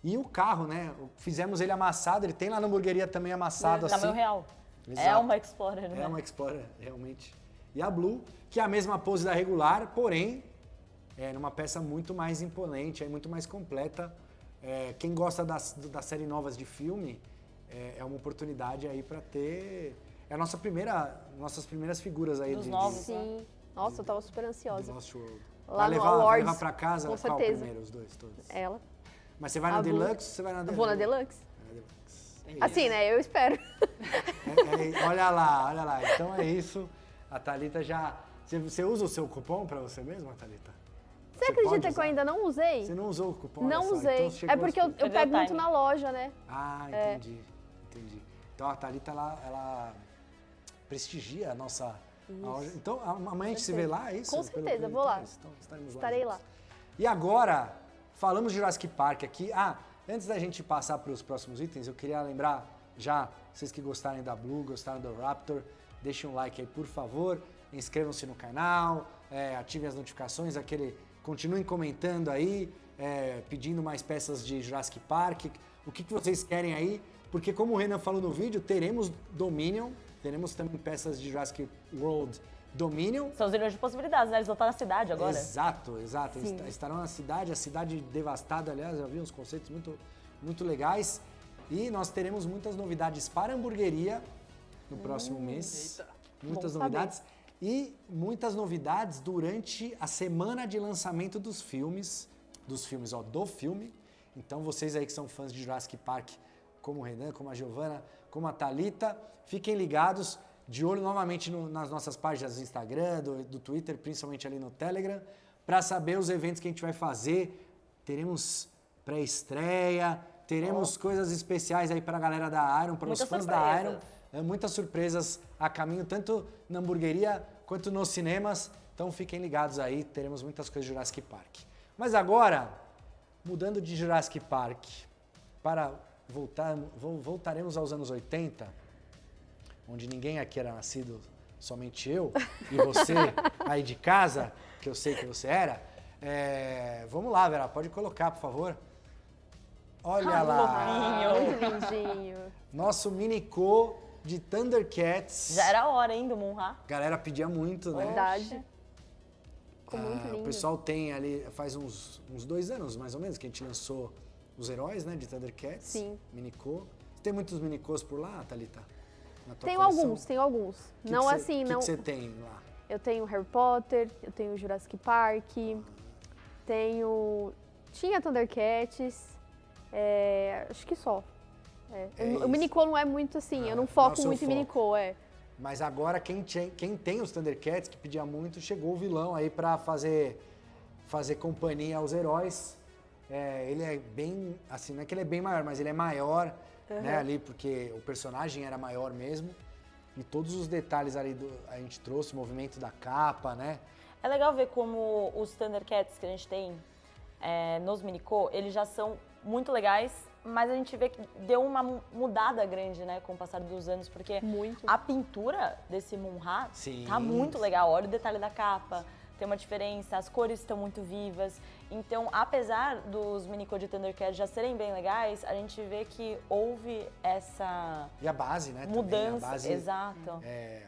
E o carro, né? Fizemos ele amassado, ele tem lá na hamburgueria também amassado assim. Tamanho real. Exato. É uma Explorer, né? É uma Explorer, realmente. E a Blue, que é a mesma pose da regular, porém, numa peça muito mais imponente, muito mais completa. Quem gosta da série Novas de filme, é uma oportunidade aí para ter... É a nossas primeiras figuras aí Dos de novos, Sim. Nossa, eu tava super de ansiosa. Lost World. Lá Vai no levar Awards, pra casa com qual certeza. primeiro, os dois, todos? Ela. Mas você vai A na Blue. Deluxe ou você vai na Eu Deluxe? vou na Deluxe. Vai na Deluxe. É Assim, isso. né? Eu espero. Olha lá. Então é isso. A Thalita já... Você usa o seu cupom pra você mesma, Thalita? Você pode acredita que eu usar? ainda não usei? Você não usou o cupom? Não olha só, usei. então chegou É porque eu aos- pego Perdeu o muito timing. na loja, né? Ah, entendi. Então a Thalita, ela prestigia a nossa... a loja. Então amanhã a gente se vê lá, é isso? Com certeza, vou lá. Então, estaremos Estarei juntos. lá. E agora, falamos de Jurassic Park aqui. Antes da gente passar para os próximos itens, eu queria lembrar já, vocês que gostarem da Blue, gostaram do Raptor, deixem um like aí, por favor. Inscrevam-se no canal, ativem as notificações, continuem comentando aí, pedindo mais peças de Jurassic Park. O que vocês querem aí? Porque como o Renan falou no vídeo, teremos Dominion, teremos também peças de Jurassic World Dominion. São os milhões de possibilidades, né? Eles vão estar na cidade agora. Exato. Sim. Estarão na cidade, a cidade devastada, aliás, eu vi uns conceitos muito, muito legais. E nós teremos muitas novidades para a hamburgueria no próximo mês. Muitas Bom novidades. E muitas novidades durante a semana de lançamento do filme. Então vocês aí que são fãs de Jurassic Park, como o Renan, como a Giovana, como a Thalita, fiquem ligados, de olho novamente nas nossas páginas do Instagram, do Twitter, principalmente ali no Telegram, para saber os eventos que a gente vai fazer. Teremos pré-estreia, teremos coisas especiais aí para a galera da Iron, para os Muitas fãs da surpresas. Iron. Muitas surpresas a caminho, tanto na hamburgueria quanto nos cinemas. Então fiquem ligados aí, teremos muitas coisas de Jurassic Park. Mas agora, mudando de Jurassic Park, voltaremos aos anos 80, onde ninguém aqui era nascido, somente eu e você aí de casa, que eu sei que você era. Vamos lá, Vera, pode colocar, por favor. Olha lá, Muito lindinho. nosso Minico de Thundercats. Já era hora, hein, do Munra. A galera pedia muito, né? Verdade. Ficou muito O lindo. pessoal tem ali, faz uns 2 anos mais ou menos, que a gente lançou os heróis, né, de Thundercats. Sim. Minico. Tem muitos Minicos por lá, Thalita? Na tua Tenho coleção? tenho alguns. Que Não que cê- assim, que não. que você tem lá? Eu tenho Harry Potter, eu tenho Jurassic Park, tenho. Tinha Thundercats, acho que só. É O isso. Minico não é muito assim, eu não não é o foco seu muito em foco. Minico, Mas agora quem tem os Thundercats, que pedia muito, chegou o vilão aí pra fazer companhia aos heróis. Ele é bem, assim, não é que ele é bem maior, mas ele é maior, né, ali, porque o personagem era maior mesmo. E todos os detalhes ali a gente trouxe, o movimento da capa, né? É legal ver como os Thundercats que a gente tem nos Minico, eles já são muito legais, mas a gente vê que deu uma mudada grande, né, com o passar dos anos, porque Muito. a pintura desse Munra Sim. tá muito legal. Olha o detalhe da capa, tem uma diferença, as cores estão muito vivas. Então, apesar dos Minico de Thundercats já serem bem legais, a gente vê que houve essa E a base, né? também, mudança. a base, Exato.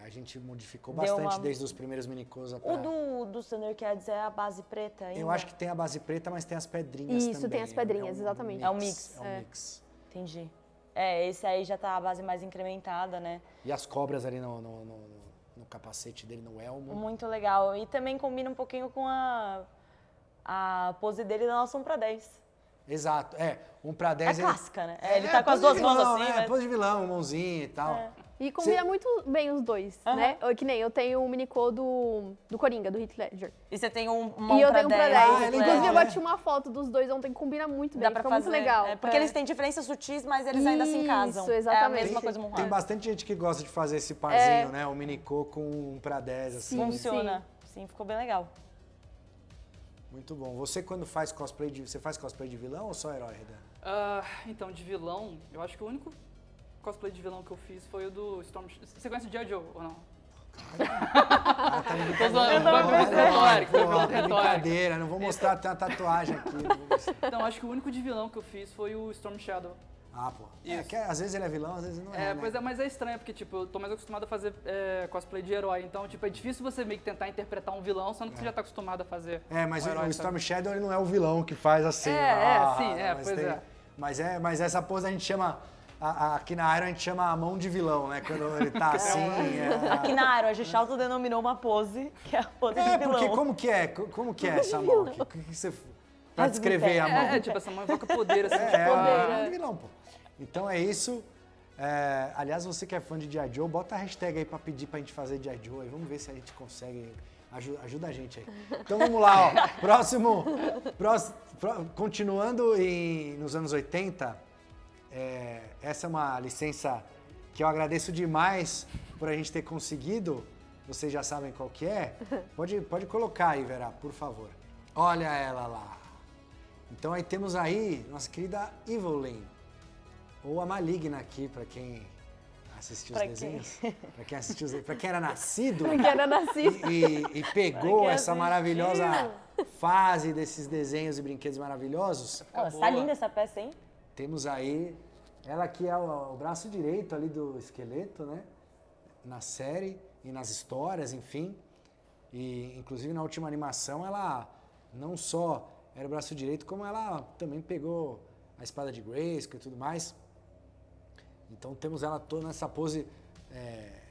a gente modificou Deu bastante uma- desde os primeiros Minicos até... O dos Thundercats é a base preta ainda? Eu acho que tem a base preta, mas tem as pedrinhas Isso, também. tem as pedrinhas, exatamente. É um mix. É um mix. Entendi. Esse aí já tá a base mais incrementada, né? E as cobras ali no capacete dele, no elmo. Muito legal. E também combina um pouquinho com a pose dele da nossa 1 para 10. Exato, 1 para 10. É clássica, né? Ele tá com as duas mãos assim, né? Pose de vilão, mãozinha e tal. E combina muito bem os dois, né? Que nem eu tenho o Minicô do Coringa, do Heath Ledger. E você tem um E eu tenho um pra 10. é legal, Inclusive, eu né? bati uma foto dos dois ontem, combina muito bem, Dá pra ficou fazer. muito legal. Porque eles têm diferenças sutis, mas eles ainda se casam. Isso, exatamente. É a mesma coisa Tem Monroe. bastante gente que gosta de fazer esse parzinho, né? O Minicô com 1 para 10, assim. Funciona. Sim, ficou bem legal. Muito bom. Você quando faz cosplay você faz cosplay de vilão ou só herói, Redan? Então, de vilão, eu acho que o único cosplay de vilão que eu fiz foi o do Storm... Você conhece o G.I. Joe ou não? Tô zoando, foi pergunta retórica, foi pergunta retórica. Brincadeira, não vou mostrar, tem uma tatuagem aqui. não vou mostrar. Então, acho que o único de vilão que eu fiz foi o Storm Shadow. Ah, pô. Isso. Que às vezes ele é vilão, às vezes não é, né? Pois é, mas é estranho, porque, tipo, eu tô mais acostumado a fazer cosplay de herói. Então, tipo, é difícil você meio que tentar interpretar um vilão, sendo que você já tá acostumado a fazer Mas um herói, o sabe? Storm Shadow ele não é o vilão que faz assim. Pois Mas essa pose a gente chama, aqui na Iron a gente chama a mão de vilão, né? Quando ele tá assim. Aqui na Aero, a gente autodenominou uma pose, que é a pose de vilão. Porque como que é essa mão? O que você... Pra descrever a mão. Tipo, essa mão evoca poder, assim, tipo, É mão de vilão, pô. Então é isso. Aliás, você que é fã de G.I. Joe, bota a hashtag aí pra pedir pra gente fazer G.I. Joe aí. Vamos ver se a gente consegue. Ajuda a gente aí. Então vamos lá, ó. Próximo, continuando nos anos 80, essa é uma licença que eu agradeço demais por a gente ter conseguido. Vocês já sabem qual que é. Pode colocar aí, Vera, por favor. Olha ela lá. Então aí temos aí nossa querida Evelyn, ou a Maligna aqui, para quem assistiu os desenhos. Para quem era nascido. Pra quem era nascido. E pegou essa maravilhosa fase desses desenhos e brinquedos maravilhosos. Tá linda essa peça, hein? Temos aí ela que é o braço direito ali do esqueleto, né? Na série e nas histórias, enfim. E inclusive na última animação ela não só era o braço direito, como ela também pegou a espada de Grayskull e tudo mais. Então temos ela toda nessa pose,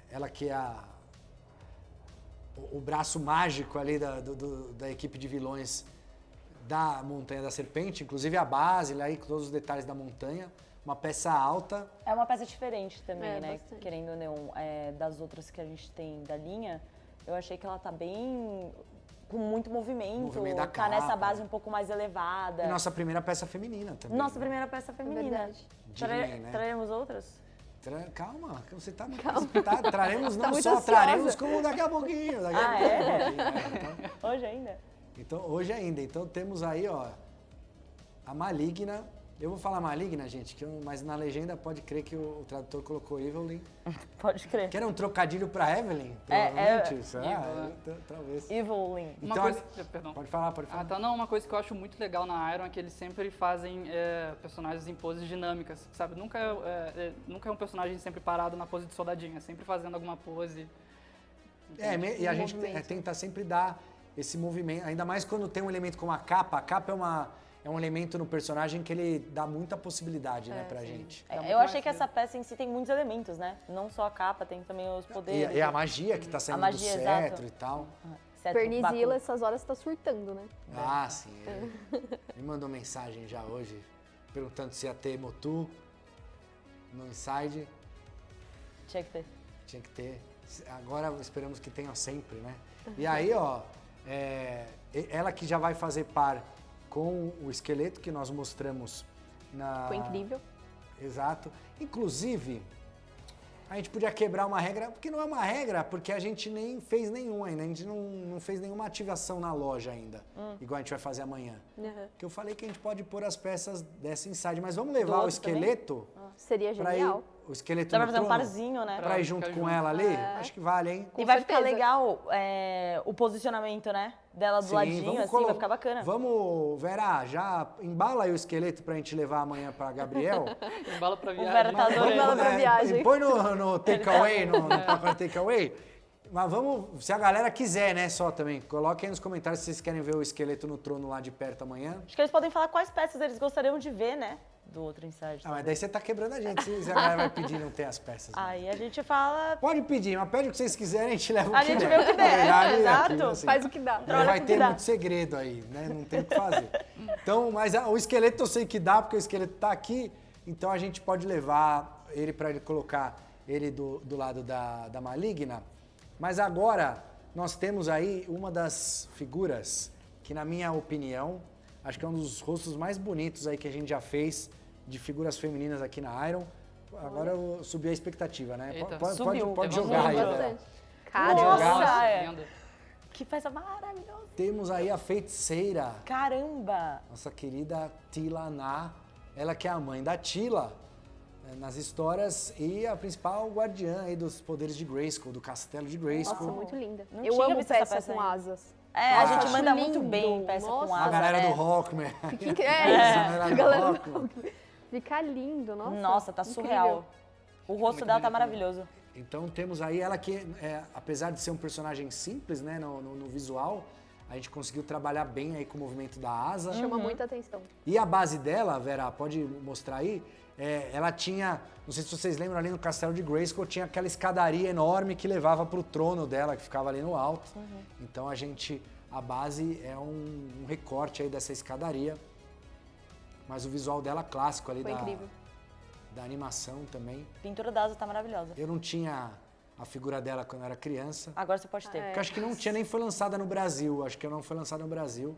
ela que é o braço mágico ali da equipe de vilões da Montanha da Serpente, inclusive a base, aí com todos os detalhes da montanha, uma peça alta. É uma peça diferente também, né? Bastante. Querendo ou não, das outras que a gente tem da linha, eu achei que ela tá bem... com muito movimento, Da tá capa. nessa base um pouco mais elevada. E nossa primeira peça feminina também. Nossa né? primeira peça feminina. verdade. Disney, né? Traremos outras? Calma, você tá muito precipitado. Traremos não muito só, ansiosa. traremos como daqui a pouquinho. Hoje ainda? Então, hoje ainda. Então temos aí, ó, a Maligna. Eu vou falar Maligna, gente, mas na legenda pode crer que o tradutor colocou Evelyn. Pode crer. Que era um trocadilho pra Evelyn, É, provavelmente. Talvez. Evelyn. Uma Então, coisa... Perdão. Pode falar. Tá, não, uma coisa que eu acho muito legal na Iron é que eles sempre fazem personagens em poses dinâmicas, sabe? Nunca é um personagem sempre parado na pose de soldadinho, é sempre fazendo alguma pose. E a gente tenta sempre dar esse movimento, ainda mais quando tem um elemento como a capa. A capa é um elemento no personagem que ele dá muita possibilidade, né, pra gente. Eu achei que essa peça em si tem muitos elementos, né? Não só a capa, tem também os poderes. E a magia que tá saindo magia, do cetro exato. e tal. Pernizila, essas horas tá surtando, né? Ah, sim. Ele me mandou mensagem já hoje, perguntando se ia ter Motu no Inside. Tinha que ter. Tinha que ter. Agora esperamos que tenha sempre, né? E aí, ó, ela que já vai fazer par com o esqueleto que nós mostramos na... Foi incrível. Exato. Inclusive, a gente podia quebrar uma regra, porque não é uma regra, porque a gente nem fez nenhum ainda, a gente não fez nenhuma ativação na loja ainda, igual a gente vai fazer amanhã. Que eu falei que a gente pode pôr as peças dessa Inside, mas vamos levar o outro esqueleto Seria pra ir, genial. o esqueleto Dá pra no fazer um trono, parzinho, né? pra ir junto com ela ali? Acho que vale, hein? E vai certeza. ficar legal o posicionamento, né? Dela do ladinho, assim, vai ficar bacana. Vamos, Vera, já embala aí o esqueleto pra gente levar amanhã pra Gabriel. Embala pra O viagem. Vera tá Embala adorando. pra viagem. E põe no takeaway, no pacote takeaway. Mas vamos, se a galera quiser, né, só também, coloquem aí nos comentários se vocês querem ver o esqueleto no trono lá de perto amanhã. Acho que eles podem falar quais peças eles gostariam de ver, né? do outro insider. Ah, mas daí você tá quebrando a gente. Se a galera vai pedir não ter as peças. Né? Aí a gente fala... Pode pedir, mas pede o que vocês quiserem, a gente leva o A que gente der. vê o que der, Na verdade, exato. aqui, assim, Faz o que dá. não Trabalha vai com o ter que dá. muito segredo aí, né? Não tem o que fazer. Então, mas o esqueleto eu sei que dá, porque o esqueleto tá aqui, então a gente pode levar ele para ele colocar ele do lado da Maligna. Mas agora nós temos aí uma das figuras que, na minha opinião, acho que é um dos rostos mais bonitos aí que a gente já fez de figuras femininas aqui na Iron. Agora eu subi a expectativa, né? Eita, Pode subiu. jogar aí, Levou Vera. Bastante. Cara, Nossa, é. é. Que peça maravilhosa. Temos aí a feiticeira, Caramba. nossa querida Tilaná, ela que é a mãe da Tila nas histórias e a principal guardiã aí dos poderes de Grayskull, do castelo de Grayskull. Nossa, muito linda. Não Eu tinha amo visto essa peça peça com ainda. asas. É, a Nossa, gente acho manda lindo. muito bem peça Nossa. com A asa. galera né? do Rockman. A galera do Rockman. Fica lindo, nossa. Nossa, tá incrível. surreal. O rosto dela tá maravilhoso. Então temos aí ela que, apesar de ser um personagem simples, né, no visual, a gente conseguiu trabalhar bem aí com o movimento da asa. Chama muita atenção. E a base dela, Vera, pode mostrar aí, ela tinha, não sei se vocês lembram, ali no castelo de Grayskull tinha aquela escadaria enorme que levava para o trono dela, que ficava ali no alto. Então a base é um recorte aí dessa escadaria, mas o visual dela clássico ali Foi incrível. da animação também. A pintura da asa tá maravilhosa. Eu não tinha a figura dela quando eu era criança, Agora você pode ter. porque acho que não tinha nem foi lançada no Brasil, acho que não foi lançada no Brasil,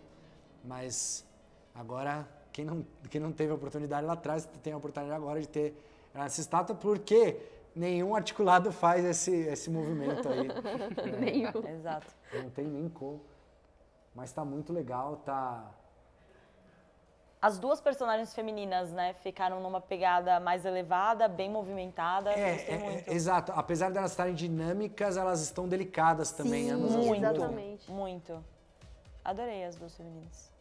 mas agora quem não teve a oportunidade lá atrás tem a oportunidade agora de ter essa estátua, porque nenhum articulado faz esse movimento aí. Nenhum. Exato. Não tem nem como. Mas tá muito legal, tá... As duas personagens femininas, né, ficaram numa pegada mais elevada, bem movimentada. Gostei muito. Exato. Apesar de elas estarem dinâmicas, elas estão delicadas também, Sim, ambas as duas. exatamente. Muito. Adorei as duas femininas.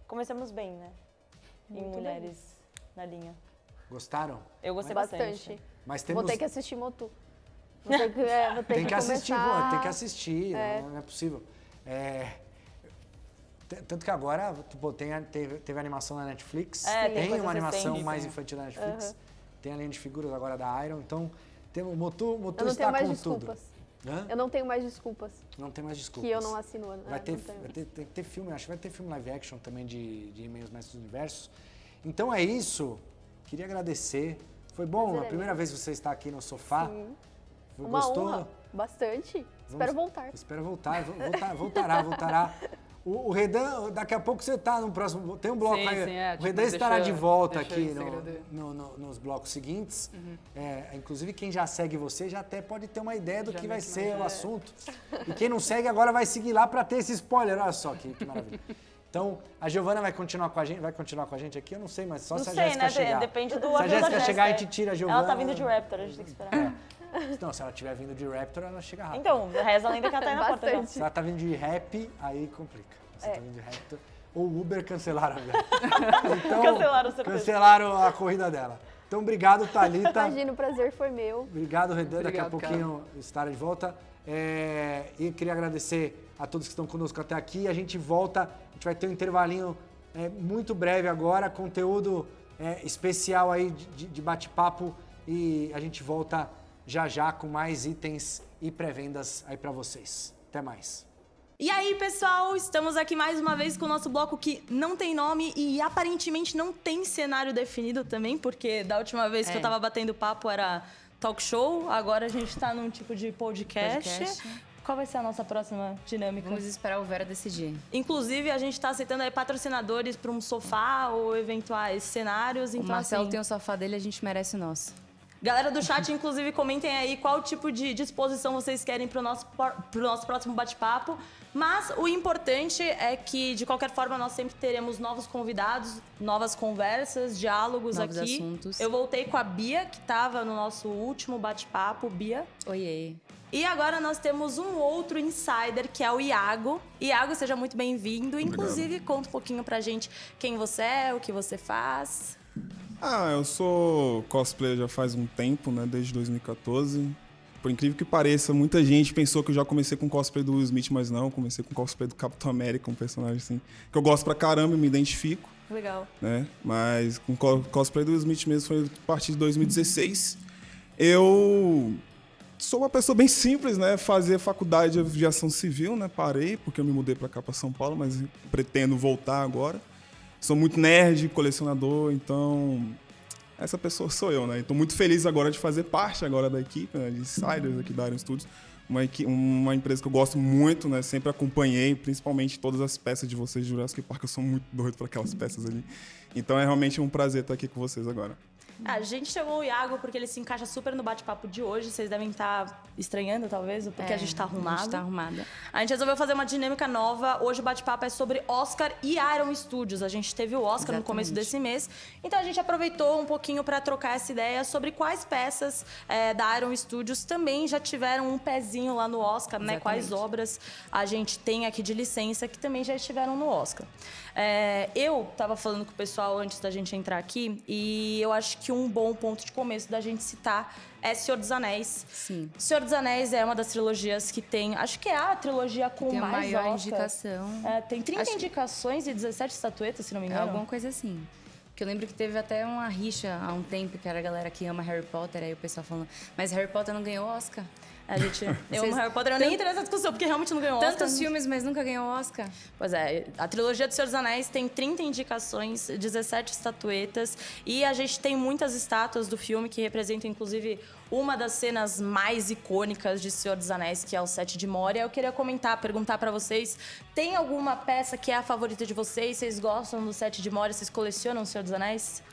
Começamos bem, né? Em mulheres na linha. Gostaram? Eu gostei Bastante. bastante. Mas temos... Vou ter que assistir Motu. Vou ter que, Tem que assistir, começar. pô, tem que assistir, não é possível. Tanto que agora, pô, teve animação na Netflix, tem tem coisas uma animação recentes, mais sim. infantil na Netflix, tem a linha de figuras agora da Iron, então temos Motu Eu não está tenho mais com desculpas. tudo. Hã? Eu não tenho mais desculpas Não tem mais desculpas. que eu não assino. Vai ter, não tenho. tem que ter filme, acho que vai ter filme live action também de E-mails Mestres do Universo. Então é isso, queria agradecer. Foi bom, Prazer a é primeira meu. vez que você está aqui no sofá. Sim. Foi Uma gostoso? honra. Bastante. Espero voltar. Espero voltar. Voltará. O Redan, daqui a pouco você está no próximo. Tem um bloco Sim, aí. sim, é, o tipo, Redan estará deixa- de volta deixa aqui esse segredo aí. nos blocos seguintes. Inclusive, quem já segue você já até pode ter uma ideia do Já que meio vai que ser o imagina. assunto. E quem não segue agora vai seguir lá para ter esse spoiler. Olha só que maravilha. Então, a Giovana vai continuar com a gente aqui? Eu não sei, mas só Não se a sei, Jéssica né? chegar. Depende do Se a avião da Jéssica chegar, a Jéssica. gente tira a Giovana. Ela tá vindo de Raptor, a gente tem que esperar. Não, se ela estiver vindo de Raptor, ela chega rápido. Então, reza a lenda que ela tá aí na porta já. Bastante. Se ela tá vindo de rap, aí complica. Se ela tá vindo de Raptor. Ou Uber cancelaram a viagem. Então, Cancelaram, certeza. cancelaram a corrida dela. Então, obrigado, Thalita. Imagina, o prazer foi meu. Obrigado, Redan. Daqui a Obrigado, pouquinho estará de volta. E queria agradecer a todos que estão conosco até aqui. A gente volta, a gente vai ter um intervalinho muito breve agora, conteúdo especial aí de bate-papo. E a gente volta já com mais itens e pré-vendas aí para vocês. Até mais. E aí, pessoal, estamos aqui mais uma vez com o nosso bloco que não tem nome e aparentemente não tem cenário definido também, porque da última vez que eu tava batendo papo era talk show, agora a gente tá num tipo de podcast. Qual vai ser a nossa próxima dinâmica? Vamos esperar o Vera decidir. Inclusive, a gente tá aceitando aí patrocinadores para um sofá ou eventuais cenários. O Então, Marcelo assim, tem o sofá dele, a gente merece o nosso. galera do chat, inclusive, comentem aí qual tipo de disposição vocês querem pro nosso próximo bate-papo. Mas o importante é que, de qualquer forma, nós sempre teremos novos convidados, novas conversas, diálogos Novos aqui. assuntos. Eu voltei com a Bia, que estava no nosso último bate-papo. Bia. Oiê. E agora nós temos um outro insider, que é o Iago. Iago, seja muito bem-vindo. Inclusive, conta um pouquinho pra gente quem você é, o que você faz. Eu sou cosplayer já faz um tempo, né? Desde 2014. Por incrível que pareça, muita gente pensou que eu já comecei com cosplay do Will Smith, mas não. Comecei com cosplay do Capitão América, um personagem assim que eu gosto pra caramba e me identifico. Legal. Né? Mas com cosplay do Will Smith mesmo foi a partir de 2016. Eu sou uma pessoa bem simples, né? Fazia faculdade de aviação civil, né? Parei porque eu me mudei para cá, para São Paulo, mas pretendo voltar agora. Sou muito nerd, colecionador, então essa pessoa sou eu, né? Estou muito feliz agora de fazer parte agora da equipe, né? De Insiders aqui da Iron Studios. Uma empresa que eu gosto muito, né? Sempre acompanhei, principalmente todas as peças de vocês de Jurassic Park. Eu sou muito doido por aquelas peças ali. Então é realmente um prazer estar aqui com vocês agora. A gente chamou o Iago porque ele se encaixa super no bate-papo de hoje. Vocês devem estar estranhando, talvez, porque a gente tá arrumado. A gente tá arrumada. A gente resolveu fazer uma dinâmica nova. Hoje o bate-papo é sobre Oscar e Iron Studios. A gente teve o Oscar no começo desse mês. Então a gente aproveitou um pouquinho para trocar essa ideia sobre quais peças da Iron Studios também já tiveram um pezinho lá no Oscar, né? Quais obras a gente tem aqui de licença que também já estiveram no Oscar. Eu tava falando com o pessoal antes da gente entrar aqui e eu acho que um bom ponto de começo da gente citar é Senhor dos Anéis. Sim. Senhor dos Anéis é uma das trilogias que tem... Acho que é a trilogia com Tem a mais maior Oscar. indicação. Tem 30 indicações e 17 estatuetas, se não me engano. Alguma coisa assim. Porque eu lembro que teve até uma rixa há um tempo, que era a galera que ama Harry Potter, aí o pessoal falando, mas Harry Potter não ganhou Oscar? Eu amo Harry Potter, eu nem entrei nessa discussão, porque realmente não ganhou Oscar. Tantos filmes, mas nunca ganhou Oscar. Pois é, a trilogia do Senhor dos Anéis tem 30 indicações, 17 estatuetas, e a gente tem muitas estátuas do filme que representam, inclusive, uma das cenas mais icônicas de Senhor dos Anéis, que é o Sete de Moria. Eu queria perguntar pra vocês, tem alguma peça que é a favorita de vocês? Vocês gostam do Sete de Moria? Vocês colecionam o Senhor dos Anéis?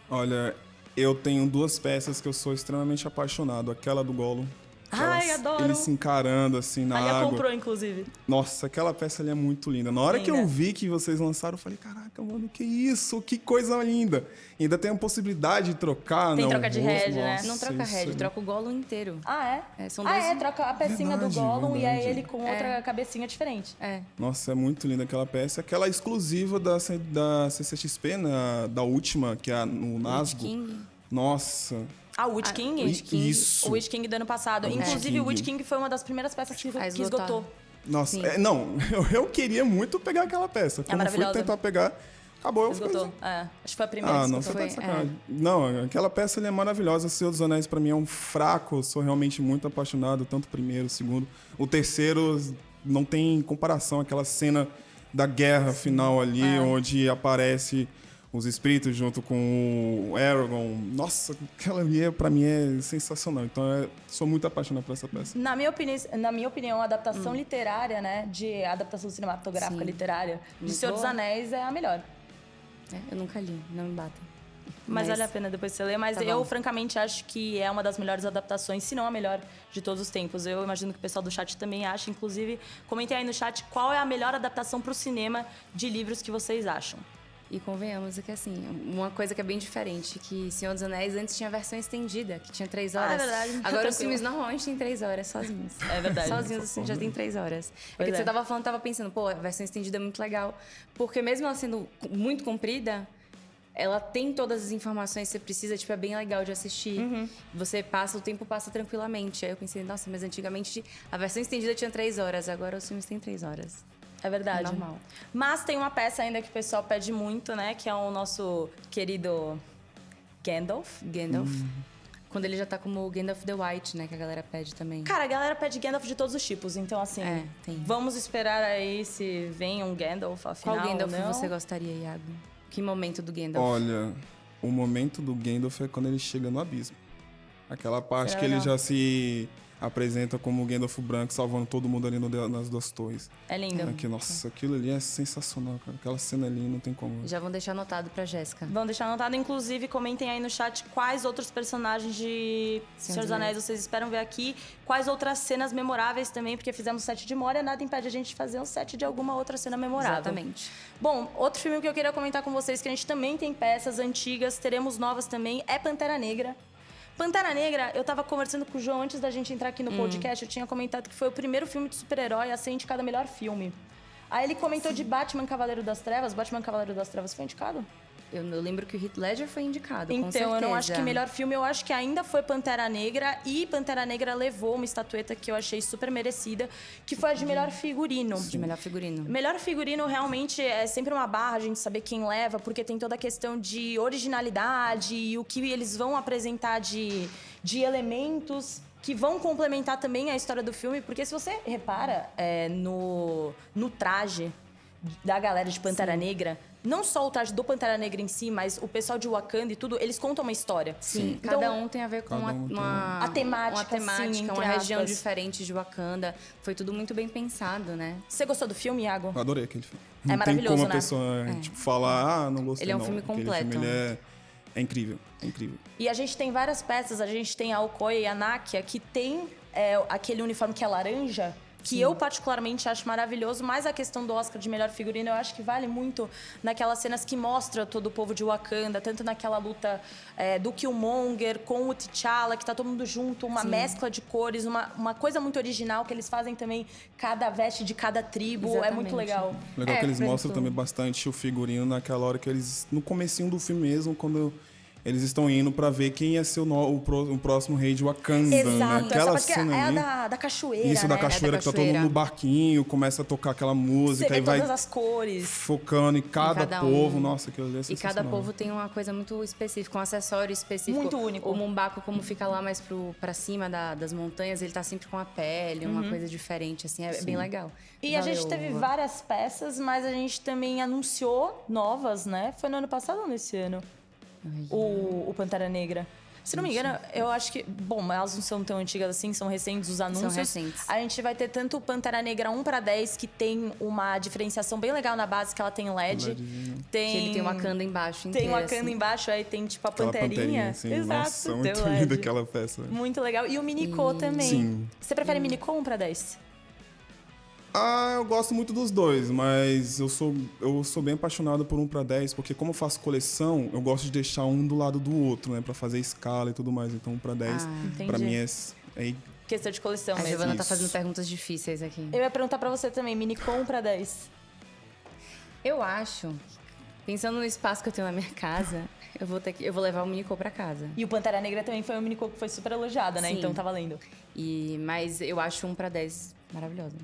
Olha, eu tenho duas peças que eu sou extremamente apaixonado. Aquela do Gollum. Ai, adoro. Eles se encarando assim na A água. comprou, inclusive. Nossa, aquela peça ali é muito linda. Na hora que eu vi que vocês lançaram, eu falei, caraca, mano, que isso? Que coisa linda. E ainda tem a possibilidade de trocar, Tem né? troca de head, né? Não troca head, troca o Gollum inteiro. Ah, é? São dois... troca a pecinha Verdade, do Gollum e é verdade. ele com outra cabecinha diferente. Nossa, é muito linda aquela peça. Aquela exclusiva da CCXP, da última, que é no Nazgûl. King. Nossa... O Witch King? Isso. O Witch King do ano passado. Witch Inclusive, o King. Witch King foi uma das primeiras peças que esgotou. Nossa, não, eu queria muito pegar aquela peça. Quando eu fui maravilhosa. tentar pegar, acabou. Esgotou. Acho que foi a primeira que não, esgotou. você tá de sacanagem. Não, aquela peça ali é maravilhosa. Senhor dos Anéis, pra mim, é um fraco. Eu sou realmente muito apaixonado, tanto o primeiro, o segundo. O terceiro não tem comparação. Aquela cena da guerra final ali, onde aparece os espíritos junto com o Aragorn. Nossa, aquela ali, pra mim, é sensacional. Então, sou muito apaixonado por essa peça. Na minha opinião, a adaptação literária, né? De adaptação cinematográfica literária de Senhor dos Anéis é a melhor. Eu nunca li, não me batem. Mas vale a pena depois você ler. Mas Tá eu, bom. francamente, acho que é uma das melhores adaptações, se não a melhor de todos os tempos. Eu imagino que o pessoal do chat também acha. Inclusive, comentem aí no chat qual é a melhor adaptação pro cinema de livros que vocês acham. E convenhamos que, assim, uma coisa que é bem diferente, que Senhor dos Anéis antes tinha a versão estendida, que tinha 3 horas. É verdade. Agora Tranquilo. os filmes normalmente têm 3 horas sozinhos. É verdade. Sozinhos, assim, já tem 3 horas. Pois Que é. você tava falando, tava pensando, pô, a versão estendida é muito legal. Porque mesmo ela sendo muito comprida, ela tem todas as informações que você precisa, tipo, é bem legal de assistir. Você passa, o tempo passa tranquilamente. Aí eu pensei, nossa, mas antigamente a versão estendida tinha 3 horas, agora os filmes têm 3 horas. É verdade. É normal. Mas tem uma peça ainda que o pessoal pede muito, né? Que é o nosso querido Gandalf. Quando ele já tá como o Gandalf the White, né? Que a galera pede também. Cara, a galera pede Gandalf de todos os tipos. Então, assim, tem. vamos esperar aí se vem um Gandalf, afinal Qual Gandalf ou não. você gostaria, Iago? Que momento do Gandalf? Olha, o momento do Gandalf é quando ele chega no abismo. Aquela parte Será que ele legal? já se apresenta como o Gandalf branco, salvando todo mundo ali nas duas torres. É lindo. Nossa, aquilo ali é sensacional, cara. Aquela cena ali não tem como. Já vão deixar anotado pra Jéssica. Vão deixar anotado. Inclusive, comentem aí no chat quais outros personagens de Senhor dos Anéis vocês esperam ver aqui. Quais outras cenas memoráveis também, porque fizemos 7 de Moria, nada impede a gente de fazer um 7 de alguma outra cena memorável. Exatamente. Bom, outro filme que eu queria comentar com vocês, que a gente também tem peças antigas, teremos novas também, é Pantera Negra. Pantera Negra, eu tava conversando com o João antes da gente entrar aqui no podcast, eu tinha comentado que foi o primeiro filme de super-herói a ser indicado a melhor filme. Aí ele comentou de Batman Cavaleiro das Trevas. Batman Cavaleiro das Trevas foi indicado? Eu lembro que o Heath Ledger foi indicado, com Então, certeza. eu não acho que melhor filme, eu acho que ainda foi Pantera Negra. E Pantera Negra levou uma estatueta que eu achei super merecida, que foi a de melhor figurino. De melhor figurino. Melhor figurino realmente é sempre uma barra a gente saber quem leva, porque tem toda a questão de originalidade e o que eles vão apresentar de elementos que vão complementar também a história do filme. Porque se você repara no traje da galera de Pantera Negra, não só o traje do Pantera Negra em si, mas o pessoal de Wakanda e tudo, eles contam uma história. Sim, Então, cada um tem a ver com a temática, assim, uma entre região aspas. diferente de Wakanda. Foi tudo muito bem pensado, né? Você gostou do filme, Iago? Eu adorei aquele filme. É Não tem maravilhoso, como a né? pessoa falar, não gostei. Ele é um não. filme Aquele completo. filme, ele é incrível, é incrível. E a gente tem várias peças, a gente tem a Okoye e a Nakia, que tem aquele uniforme que é laranja, que eu particularmente acho maravilhoso, mas a questão do Oscar de melhor figurino eu acho que vale muito naquelas cenas que mostra todo o povo de Wakanda, tanto naquela luta do Killmonger com o T'Challa, que tá todo mundo junto, uma mescla de cores, uma coisa muito original que eles fazem também, cada veste de cada tribo, é Exatamente. muito legal. Legal que eles por mostram exemplo, também bastante o figurino naquela hora que eles... No comecinho do filme mesmo, quando eles estão indo pra ver quem ia ser o próximo rei de Wakanda, Exato, né? essa Aquela parte que cena é ali. da cachoeira, Isso, da né? cachoeira, que tá todo mundo no barquinho, começa a tocar aquela Você música, vê aí vai todas as cores. focando em cada cada povo. um. Nossa, aquilo ali é E sensacional. cada povo tem uma coisa muito específica, um acessório específico. Muito único. O Mumbaco, como fica lá mais pra cima das montanhas, ele tá sempre com a pele, uma coisa diferente, assim, é bem legal. E a gente Valeu, teve Uva. várias peças, mas a gente também anunciou novas, né? Foi no ano passado ou nesse ano? O Pantera Negra. Se não me engano, eu acho que... Bom, elas não são tão antigas assim, são recentes os anúncios. recentes. A gente vai ter tanto o Pantera Negra 1/10, que tem uma diferenciação bem legal na base, que ela tem LED. Tem... Que ele tem uma Wakanda embaixo Tem inteira, uma Wakanda assim. embaixo, aí tem tipo a Aquela panterinha. assim, Exato, nossa, tem muito o LED. linda aquela peça. Muito legal. E o Minicô também. Sim. Você prefere Minicô 1/10? Ah, eu gosto muito dos dois, mas eu sou bem apaixonado por 1/10, porque como eu faço coleção, eu gosto de deixar um do lado do outro, né? Pra fazer escala e tudo mais. Então 1/10, entendi. pra mim, é Questão de coleção A mesmo. Giovana tá Isso. fazendo perguntas difíceis aqui. Eu ia perguntar pra você também, Minicô 1/10. Eu acho, pensando no espaço que eu tenho na minha casa, eu vou levar o Minicô pra casa. E o Pantera Negra também foi um Minicô que foi super elogiada, né? Sim. Então tá valendo. Mas eu acho 1/10 maravilhoso.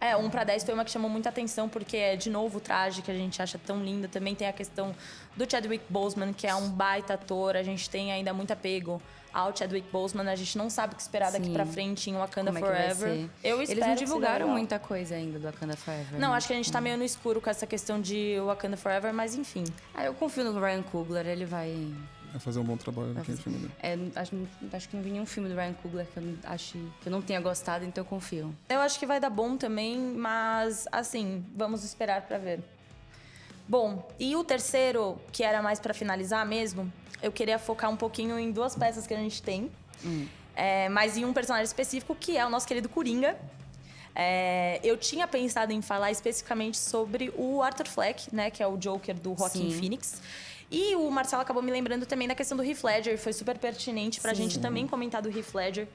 1/10 foi uma que chamou muita atenção, porque é, de novo, o traje que a gente acha tão lindo. Também tem a questão do Chadwick Boseman, que é um baita ator. A gente tem ainda muito apego ao Chadwick Boseman. A gente não sabe o que esperar daqui Sim. pra frente em Wakanda Como é que vai Forever. ser? Eu espero Eles não que seja divulgaram legal. muita coisa ainda do Wakanda Forever. Não, né? acho que a gente tá meio no escuro com essa questão de Wakanda Forever, mas enfim. Eu confio no Ryan Coogler, ele vai... Vai fazer um bom trabalho naquele filme dele. Acho que não vi nenhum filme do Ryan Coogler que eu não tenha gostado, então eu confio. Eu acho que vai dar bom também, mas assim, vamos esperar pra ver. Bom, e o terceiro, que era mais pra finalizar mesmo, eu queria focar um pouquinho em duas peças que a gente tem. Mas em um personagem específico, que é o nosso querido Coringa. Eu tinha pensado em falar especificamente sobre o Arthur Fleck, né? Que é o Joker do Joaquin Sim. Phoenix. E o Marcelo acabou me lembrando também da questão do Heath Ledger. Foi super pertinente pra gente também comentar do Heath Ledger.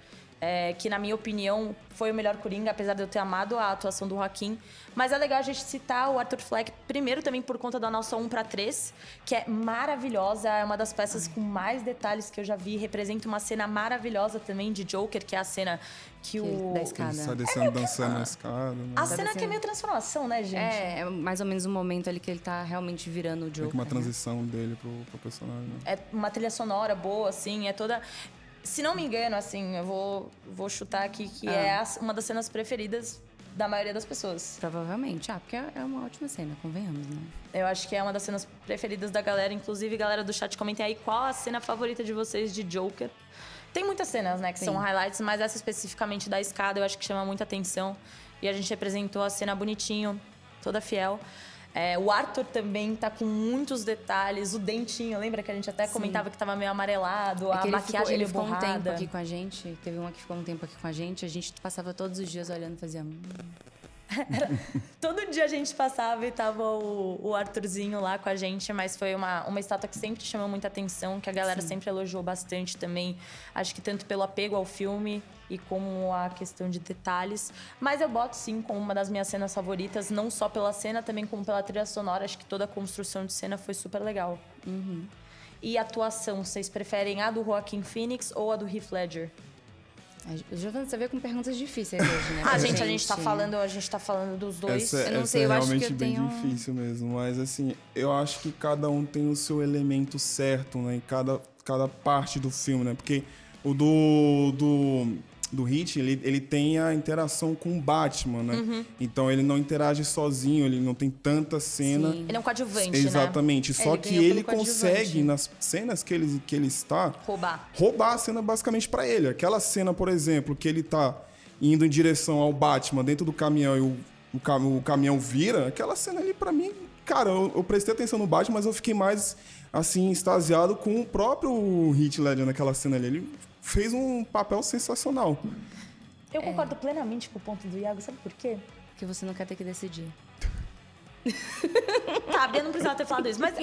Que, na minha opinião, foi o melhor Coringa, apesar de eu ter amado a atuação do Joaquin. Mas é legal a gente citar o Arthur Fleck, primeiro também por conta da nossa 1/3, que é maravilhosa, é uma das peças com mais detalhes que eu já vi, representa uma cena maravilhosa também de Joker, que é a cena que o... Da escada. Ele sai descendo, dançando na escada. Né? A cena que é meio transformação, né, gente? É mais ou menos o momento ali que ele tá realmente virando o É Joker. uma né? transição dele pro personagem. Né? É uma trilha sonora boa, assim, é toda... Se não me engano, assim, eu vou chutar aqui que é uma das cenas preferidas da maioria das pessoas. Provavelmente. Porque é uma ótima cena, convenhamos, né? Eu acho que é uma das cenas preferidas da galera. Inclusive, galera do chat, comentem aí qual a cena favorita de vocês de Joker. Tem muitas cenas, né, que são highlights, mas essa especificamente da escada eu acho que chama muita atenção. E a gente representou a cena bonitinho, toda fiel. O Arthur também tá com muitos detalhes. O dentinho, lembra que a gente até comentava que tava meio amarelado, a que maquiagem ele meio ficou um borrada. tempo aqui com a gente. Teve uma que ficou um tempo aqui com a gente passava todos os dias olhando e fazia... Todo dia a gente passava e tava o Arthurzinho lá com a gente, mas foi uma estátua que sempre chamou muita atenção, que a galera sempre elogiou bastante também. Acho que tanto pelo apego ao filme e como a questão de detalhes. Mas eu boto sim como uma das minhas cenas favoritas, não só pela cena, também como pela trilha sonora. Acho que toda a construção de cena foi super legal. E atuação, vocês preferem a do Joaquin Phoenix ou a do Heath Ledger? Giovana, você veio com perguntas difíceis hoje, né? A gente tá falando dos dois. Essa, Eu não essa sei, é eu acho realmente que eu bem tenho- difícil mesmo. Mas assim, eu acho que cada um tem o seu elemento certo, né? Em cada parte do filme, né? Porque o do Hit, ele tem a interação com o Batman, né? Então ele não interage sozinho, ele não tem tanta cena. Sim. Ele é um coadjuvante, Exatamente. Só Ele que ganhou ele pelo consegue, coadjuvante. nas cenas que ele está, Roubar. a cena basicamente pra ele. Aquela cena, por exemplo, que ele tá indo em direção ao Batman dentro do caminhão e o caminhão vira, aquela cena ali pra mim, cara, eu prestei atenção no Batman, mas eu fiquei mais, assim, extasiado com o próprio Heath Ledger naquela cena ali. Ele fez um papel sensacional. Eu concordo plenamente com o ponto do Iago, sabe por quê? Que você não quer ter que decidir. Tá, a Bia não precisava ter falado isso, mas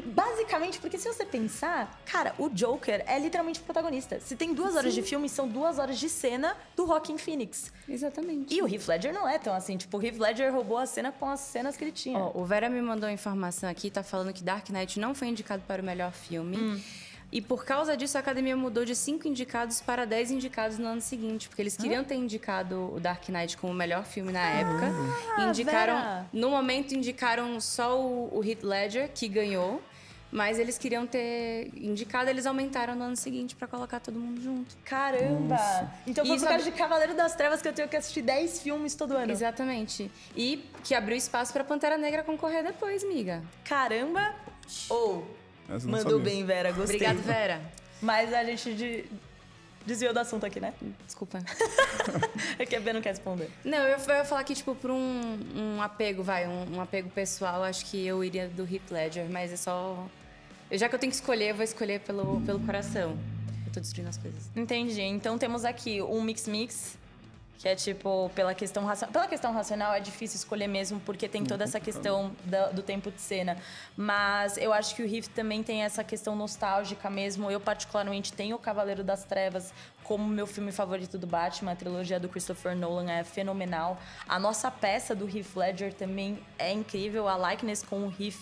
basicamente, porque se você pensar, cara, o Joker é literalmente o protagonista. Se tem 2 horas de filme, são 2 horas de cena do Joaquin Phoenix. Exatamente. E o Heath Ledger não é tão assim. Tipo, o Heath Ledger roubou a cena com as cenas que ele tinha. Ó, o Vera me mandou informação aqui, tá falando que Dark Knight não foi indicado para o melhor filme. E por causa disso, a academia mudou de 5 indicados para 10 indicados no ano seguinte. Porque eles queriam ter indicado o Dark Knight como o melhor filme na época. E indicaram. Vera. No momento, indicaram só o Heath Ledger, que ganhou. Mas eles queriam ter indicado, eles aumentaram no ano seguinte para colocar todo mundo junto. Caramba! Então foi E por causa de Cavaleiro das Trevas que eu tenho que assistir 10 filmes todo ano. Exatamente. E que abriu espaço para Pantera Negra concorrer depois, miga. Caramba! Essa eu não Mandou sabia. bem, Vera, gostei. Obrigada, Vera. Mas a gente desviou do assunto aqui, né? Desculpa. É que a Bia não quer responder. Não, eu ia falar que, tipo, por um apego, um apego pessoal, acho que eu iria do Heath Ledger, mas é só... Já que eu tenho que escolher, eu vou escolher pelo coração. Eu tô destruindo as coisas. Entendi. Então temos aqui um mix-mix, que é tipo, pela questão racional. Pela questão racional é difícil escolher mesmo, porque tem toda essa questão do tempo de cena. Mas eu acho que o Heath também tem essa questão nostálgica mesmo. Eu, particularmente, tenho o Cavaleiro das Trevas como meu filme favorito do Batman. A trilogia do Christopher Nolan é fenomenal. A nossa peça do Heath Ledger também é incrível. A likeness com o Heath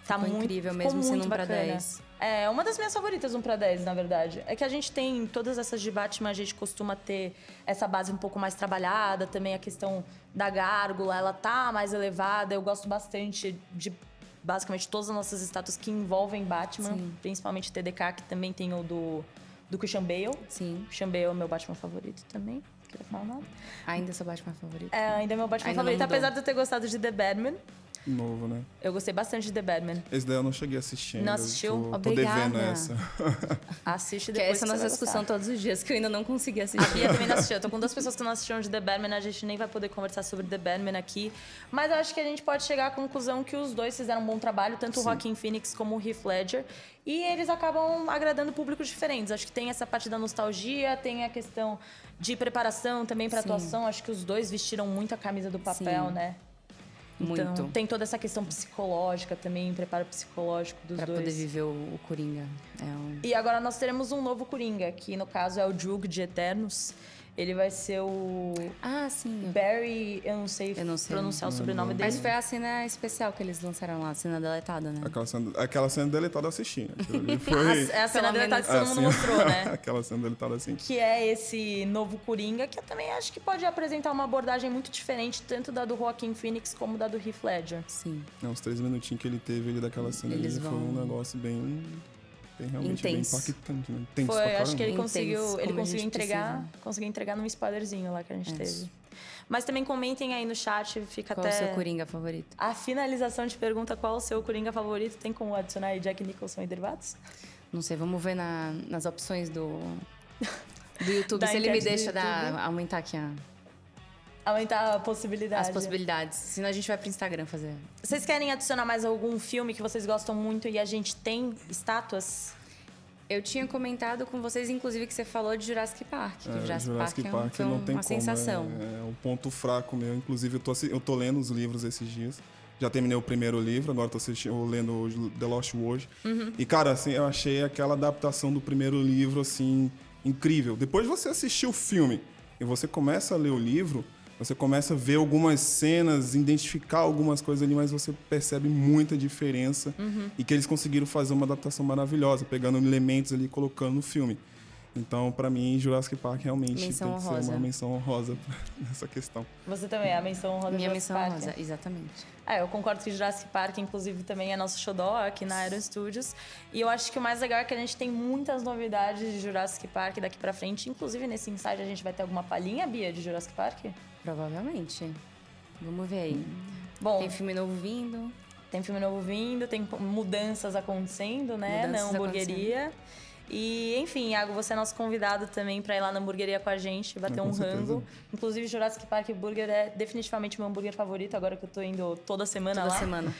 tá Ficou muito incrível ficou mesmo sendo muito 1 pra bacana. 10. É, uma das minhas favoritas, 1 pra 10, na verdade. É que a gente tem todas essas de Batman, a gente costuma ter essa base um pouco mais trabalhada, também a questão da gárgula, ela tá mais elevada. Eu gosto bastante de basicamente todas as nossas estátuas que envolvem Batman, principalmente TDK, que também tem o do Christian Bale. Sim. Christian Bale é o meu Batman favorito também, não queria falar nada. Ainda sou Batman favorito. É, ainda é meu Batman Ainda não favorito, mudou. apesar de eu ter gostado de The Batman. Novo, né? Eu gostei bastante de The Batman. Esse daí eu não cheguei a assistir ainda. Não assistiu? Tô devendo Obrigada. essa. Assiste Que é depois essa que nossa você vai discussão gostar. todos os dias, que eu ainda não consegui A assistir. Bia também não assistiu. Eu tô com 2 pessoas que não assistiram de The Batman, a gente nem vai poder conversar sobre The Batman aqui. Mas eu acho que a gente pode chegar à conclusão que os dois fizeram um bom trabalho, tanto o Joaquin Phoenix como o Heath Ledger. E eles acabam agradando públicos diferentes. Acho que tem essa parte da nostalgia, tem a questão de preparação também pra atuação. Acho que os dois vestiram muito a camisa do papel, Sim. né? Então, Muito. tem toda essa questão psicológica também, preparo psicológico dos Pra dois. poder viver o Coringa. E agora nós teremos um novo Coringa, que no caso é o Drug de Eternos. Ele vai ser o Ah, sim. Barry, eu não sei Eu não sei. pronunciar o sobrenome dele. Mas foi a cena especial que eles lançaram lá, a cena deletada, né? Aquela cena deletada eu assisti. Aquilo ali foi... É a cena Pelo deletada que todo mundo assim, mostrou, né? Aquela cena deletada assim. Que é esse novo Coringa, que eu também acho que pode apresentar uma abordagem muito diferente, tanto da do Joaquin Phoenix como da do Heath Ledger. Sim. Uns 3 minutinhos que ele teve ali daquela cena Eles ali, foi vão- um negócio bem realmente Intenso. bem impactante, né? Tenso Foi, pra acho que ele Intenso, conseguiu, como ele a conseguiu gente entregar num spoilerzinho lá que a gente Isso. teve. Mas também comentem aí no chat, fica Qual até... o seu Coringa favorito? A finalização de pergunta qual o seu Coringa favorito, tem como adicionar aí Jack Nicholson e derivados? Não sei, vamos ver nas opções do YouTube, Da se ele me enquete do deixa YouTube. aumentar aqui Aumentar a possibilidade. as possibilidades. Senão a gente vai pro Instagram fazer. Vocês querem adicionar mais algum filme que vocês gostam muito e a gente tem estátuas? Eu tinha comentado com vocês, inclusive, que você falou de Jurassic Park. Que Jurassic Park foi não tem uma como. sensação. É um ponto fraco meu. Inclusive, eu tô lendo os livros esses dias. Já terminei o primeiro livro, agora tô lendo The Lost World. E, cara, assim, eu achei aquela adaptação do primeiro livro, assim, incrível. Depois de você assistir o filme e você começa a ler o livro, você começa a ver algumas cenas, identificar algumas coisas ali, mas você percebe muita diferença e que eles conseguiram fazer uma adaptação maravilhosa, pegando elementos ali e colocando no filme. Então, pra mim, Jurassic Park realmente tem que ser uma menção honrosa nessa questão. Você também é a menção honrosa Minha de menção Jurassic Park? honrosa, exatamente. Eu concordo que Jurassic Park, inclusive, também é nosso xodó aqui na Iron Studios. E eu acho que o mais legal é que a gente tem muitas novidades de Jurassic Park daqui pra frente. Inclusive, nesse Inside, a gente vai ter alguma palhinha, Bia, de Jurassic Park? Provavelmente. Vamos ver aí. Bom, Tem filme novo vindo. Tem filme novo vindo, tem mudanças acontecendo, né, na hamburgueria. E, enfim, Iago, você é nosso convidado também para ir lá na hamburgueria com a gente, bater um rango. Inclusive, Jurassic Park Burger é definitivamente meu hambúrguer favorito, agora que eu tô indo toda semana lá. Toda semana.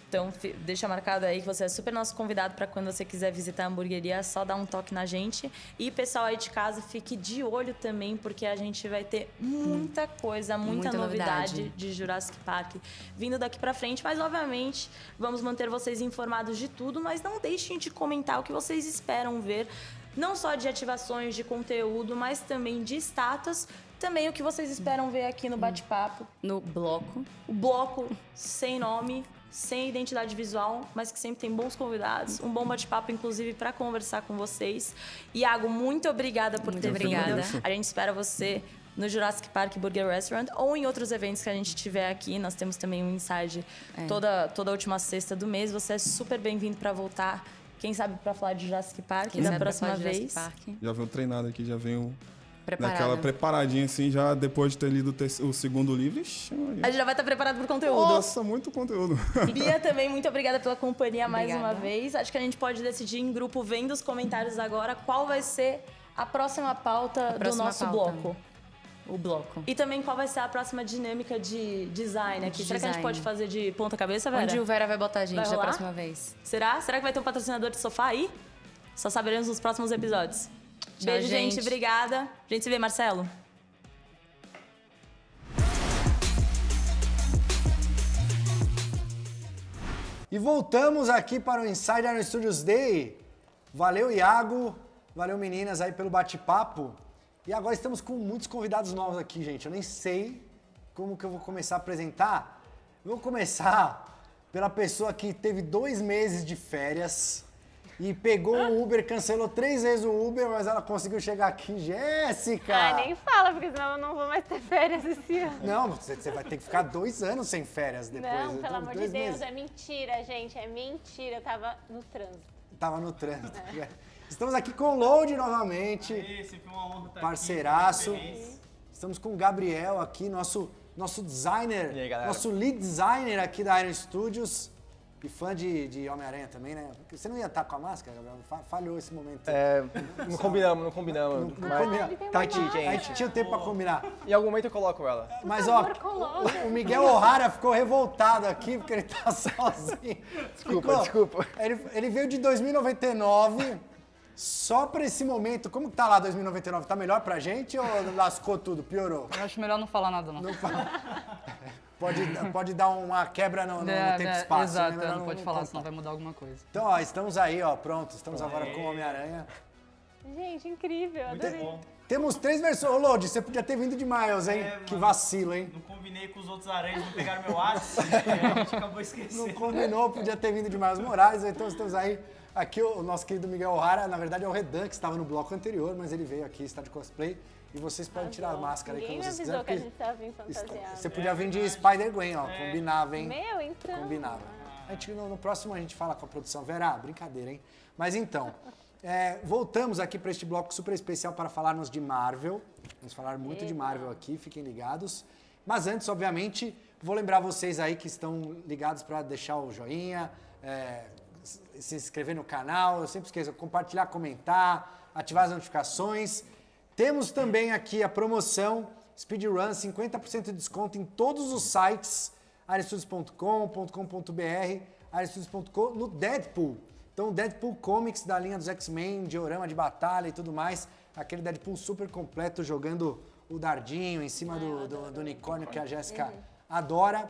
Então, deixa marcado aí que você é super nosso convidado para quando você quiser visitar a hamburgueria, é só dar um toque na gente. E, pessoal aí de casa, fique de olho também, porque a gente vai ter muita coisa, muita novidade de Jurassic Park vindo daqui para frente. Mas, obviamente, vamos manter vocês informados de tudo, mas não deixem de comentar o que vocês esperam ver, não só de ativações, de conteúdo, mas também de status. Também o que vocês esperam ver aqui no bate-papo. No bloco. O bloco sem nome, sem identidade visual, mas que sempre tem bons convidados, um bom bate-papo, inclusive, para conversar com vocês. Iago, muito obrigada por ter vindo. A gente espera você no Jurassic Park Burger Restaurant ou em outros eventos que a gente tiver aqui. Nós temos também um Inside toda a última sexta do mês. Você é super bem-vindo para voltar, quem sabe para falar de Jurassic Park da próxima vez. Já venho treinado aqui, já venho... Preparado. Naquela preparadinha, assim, já depois de ter lido o segundo livro. Ixi, a gente já vai estar preparado pro conteúdo. Nossa, muito conteúdo. Bia, também, muito obrigada pela companhia mais uma vez. Acho que a gente pode decidir em grupo, vendo os comentários agora, qual vai ser a próxima pauta do nosso bloco. O bloco. E também qual vai ser a próxima dinâmica de design aqui. Será que a gente pode fazer de ponta cabeça, Vera? Onde o Vera vai botar a gente da próxima vez? Será? Será que vai ter um patrocinador de sofá aí? Só saberemos nos próximos episódios. Beijo, gente. Obrigada. A gente se vê, Marcelo. E voltamos aqui para o Inside Iron Studios Day. Valeu, Iago. Valeu, meninas, aí pelo bate-papo. E agora estamos com muitos convidados novos aqui, gente. Eu nem sei como que eu vou começar a apresentar. Eu vou começar pela pessoa que teve 2 meses de férias e pegou o Uber, cancelou 3 vezes o Uber, mas ela conseguiu chegar aqui. Jéssica! Nem fala, porque senão eu não vou mais ter férias esse ano. Não, você vai ter que ficar 2 anos sem férias depois. Não, pelo amor de Deus, meses. é mentira, gente, é mentira. Eu tava no trânsito. Tava no trânsito. Estamos aqui com o Load novamente. Sempre uma honra estar parceiraço. aqui. Estamos com o Gabriel aqui, nosso designer, aí, nosso lead designer aqui da Iron Studios. E fã de Homem-Aranha também, né? Porque você não ia estar com a máscara, Gabriel? Falhou esse momento. Não combinamos. Não combinamos. Tá aqui, gente. A gente tinha tempo pra combinar. Em algum momento eu coloco ela. Mas, ó, o Miguel O'Hara ficou revoltado aqui porque ele tá sozinho. Desculpa. Ele veio de 2099 só pra esse momento. Como que tá lá 2099? Tá melhor pra gente ou lascou tudo? Piorou? Eu acho melhor não falar nada, não. Não fala. Pode dar uma quebra no tempo e espaço. Exato, né? não pode falar, senão vai mudar alguma coisa. Então, ó, estamos aí, ó, pronto. Estamos agora com o Homem-Aranha. Gente, incrível, adorei. Temos 3 versões. Ô, Lodi, você podia ter vindo de Miles, hein? Que vacilo, hein? Não combinei com os outros aranhas, não pegaram meu aço. A gente acabou esquecendo. Não combinou, podia ter vindo de Miles Morales. Então, estamos aí. Aqui o nosso querido Miguel O'Hara, na verdade é o Redan, que estava no bloco anterior, mas ele veio aqui, está de cosplay. E vocês podem tirar a máscara aí quando vocês quiserem. Ninguém me avisou que a gente estava vindo fantasiado. Você podia vir de Spider-Gwen, ó. Combinava, hein? Meu, então. Combinava. No próximo a gente fala com a produção. Vera, brincadeira, hein? Mas então, voltamos aqui para este bloco super especial para falarmos de Marvel. Vamos falar muito de Marvel aqui, fiquem ligados. Mas antes, obviamente, vou lembrar vocês aí que estão ligados para deixar o joinha, se inscrever no canal, eu sempre esqueço, compartilhar, comentar, ativar as notificações. Temos também aqui a promoção Speedrun, 50% de desconto em todos os sites, arestudios.com.br, arestudios.com no Deadpool. Então, o Deadpool Comics da linha dos X-Men, diorama de batalha e tudo mais. Aquele Deadpool super completo, jogando o dardinho em cima do unicórnio que a Jéssica adora.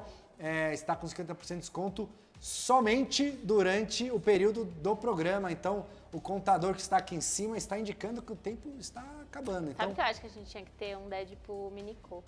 Está com 50% de desconto somente durante o período do programa. Então, o contador que está aqui em cima está indicando que o tempo está acabando. Então, Sabe que eu acho que a gente tinha que ter um Deadpool Minicô?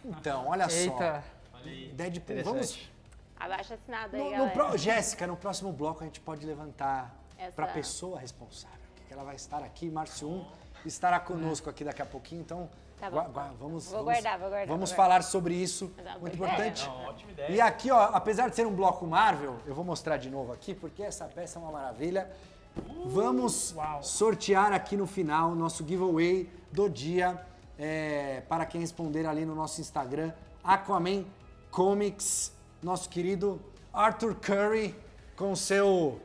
então olha Eita. só. Deadpool, vamos... Abaixo assinado aí, galera. Jéssica, no próximo bloco a gente pode levantar Essa- para a pessoa responsável, que ela vai estar aqui, Márcio 1, estará conosco aqui daqui a pouquinho, então Tá bom. vamos guardar. Vamos falar sobre isso, Mas é uma muito boa importante. Não, ótima ideia. E aqui, ó, apesar de ser um bloco Marvel, eu vou mostrar de novo aqui, porque essa peça é uma maravilha. Vamos sortear aqui no final o nosso giveaway do dia, para quem responder ali no nosso Instagram, Aquaman Comics, nosso querido Arthur Curry, com seu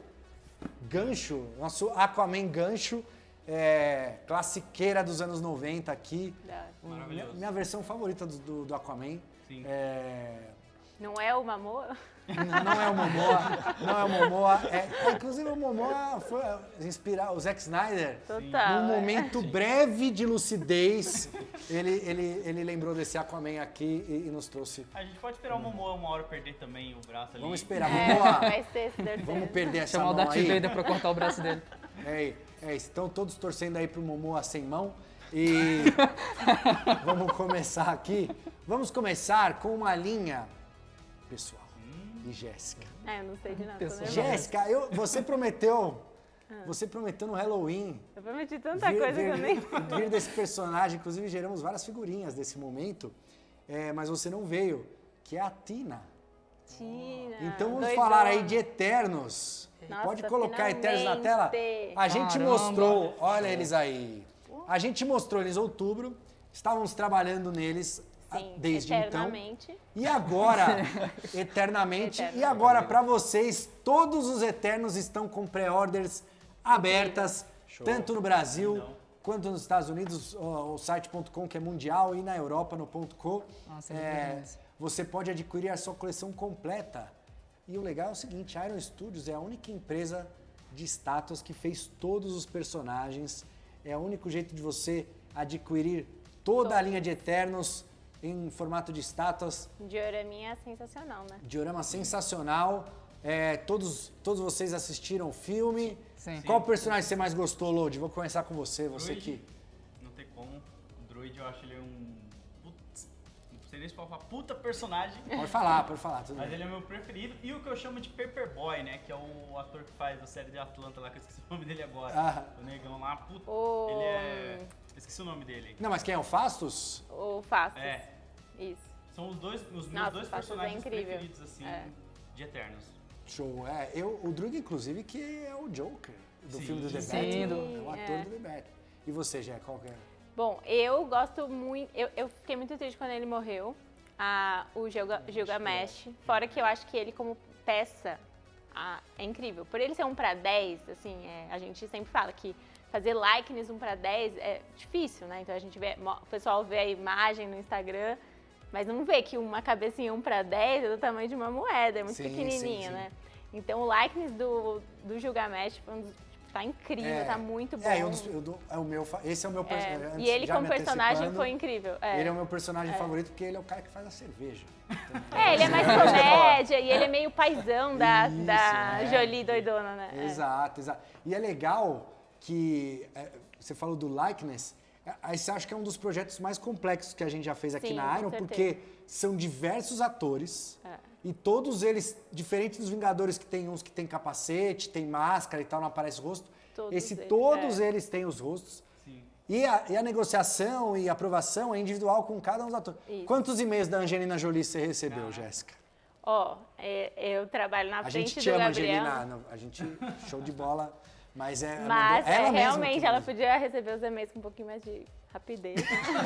gancho, nosso Aquaman gancho, classiqueira dos anos 90 aqui. Maravilhoso. Minha versão favorita do Aquaman. Sim. Não é o Mamoa? Não é o Momoa, não é o Momoa. Inclusive o Momoa foi inspirar o Zack Snyder. Total. Num momento breve de lucidez, ele lembrou desse Aquaman aqui e nos trouxe. A gente pode esperar o Momoa uma hora perder também o braço ali. Vamos esperar, Momoa. Vai ser, se der Vamos certo. perder essa Chamar o mão Darth aí. Vader pra cortar o braço dele. É isso. Então todos torcendo aí pro Momoa sem mão. E vamos começar aqui. Vamos começar com uma linha pessoal. E Jéssica. Eu não sei de nada. tô Pessoal. nervosa. Jéssica, você prometeu no Halloween Eu prometi tanta coisa que eu nem... vir desse personagem. Inclusive geramos várias figurinhas desse momento, mas você não veio, que é a Tina. Tina, Então vamos doidona. falar aí de Eternos. Nossa, Pode colocar Eternos na tela? finalmente. A gente Caramba. mostrou, olha eles aí. A gente mostrou eles em outubro, estávamos trabalhando neles Sim, desde então. eternamente. E agora, eternamente. E agora, para vocês, todos os Eternos estão com pré-orders abertas, tanto no Brasil quanto nos Estados Unidos, o site.com, que é mundial, e na Europa, no .co. Nossa, é Você pode adquirir a sua coleção completa. E o legal é o seguinte, a Iron Studios é a única empresa de estátuas que fez todos os personagens. É o único jeito de você adquirir toda a linha de Eternos em formato de estátuas. Dioraminha é sensacional, né? Diorama sensacional. Todos vocês assistiram o filme. Sim. Qual personagem você mais gostou, Lodi? Vou começar com você Druid. que... Não tem como. O Druid, eu acho ele Putz, não sei nem se pode falar puta personagem. Pode falar, tudo Mas bem. ele é meu preferido. E o que eu chamo de Paperboy, né? Que é o ator que faz a série de Atlanta lá, que eu esqueci o nome dele agora. Ah. O negão lá, puta. O- Ele é... Esqueci o nome dele. Não, mas quem é o Fastos? O Fastos. É. Isso. São os meus Nossa, dois o Fastos é personagens incrível. preferidos, assim, É. de Eternos. Show. O Drug, inclusive, que é o Joker do Sim. filme do The Sim, Batman. É o ator é. do The Batman. E você, Jé, qual que é? Bom, eu gosto muito... Eu fiquei muito triste quando ele morreu. O Gilgamesh. Fora que eu acho que ele, como peça, é incrível. Por ele ser 1 para 10, assim, a gente sempre fala que fazer likeness 1 para 10 é difícil, né? Então a gente vê, o pessoal vê a imagem no Instagram, mas não vê que uma cabecinha 1 para 10 é do tamanho de uma moeda, é muito Sim, pequenininho, sim, sim. né? Então o likeness do Gilgamesh foi um dos, tá incrível, tá muito bom. Esse é o meu personagem. E ele como personagem foi incrível. Ele é o meu personagem favorito porque ele é o cara que faz a cerveja. Ele é mais comédia e ele é meio paizão da Isso, Jolie doidona, né? Exato. E é legal que você falou do likeness. Esse acho que é um dos projetos mais complexos que a gente já fez aqui Sim, na com Iron, certeza. porque são diversos atores e todos eles, diferentes dos Vingadores, que tem uns que tem capacete, tem máscara e tal, não aparece o rosto. Todos eles têm os rostos. Sim. E a negociação e a aprovação é individual com cada um dos atores. Isso. Quantos e-mails da Angelina Jolie você recebeu, Jéssica? Eu trabalho na A frente gente do te ama, Gabriel. Angelina. A gente, show de bola. Mas Mas ela mesma realmente que ela mandou. podia receber os e-mails com um pouquinho mais de rapidez,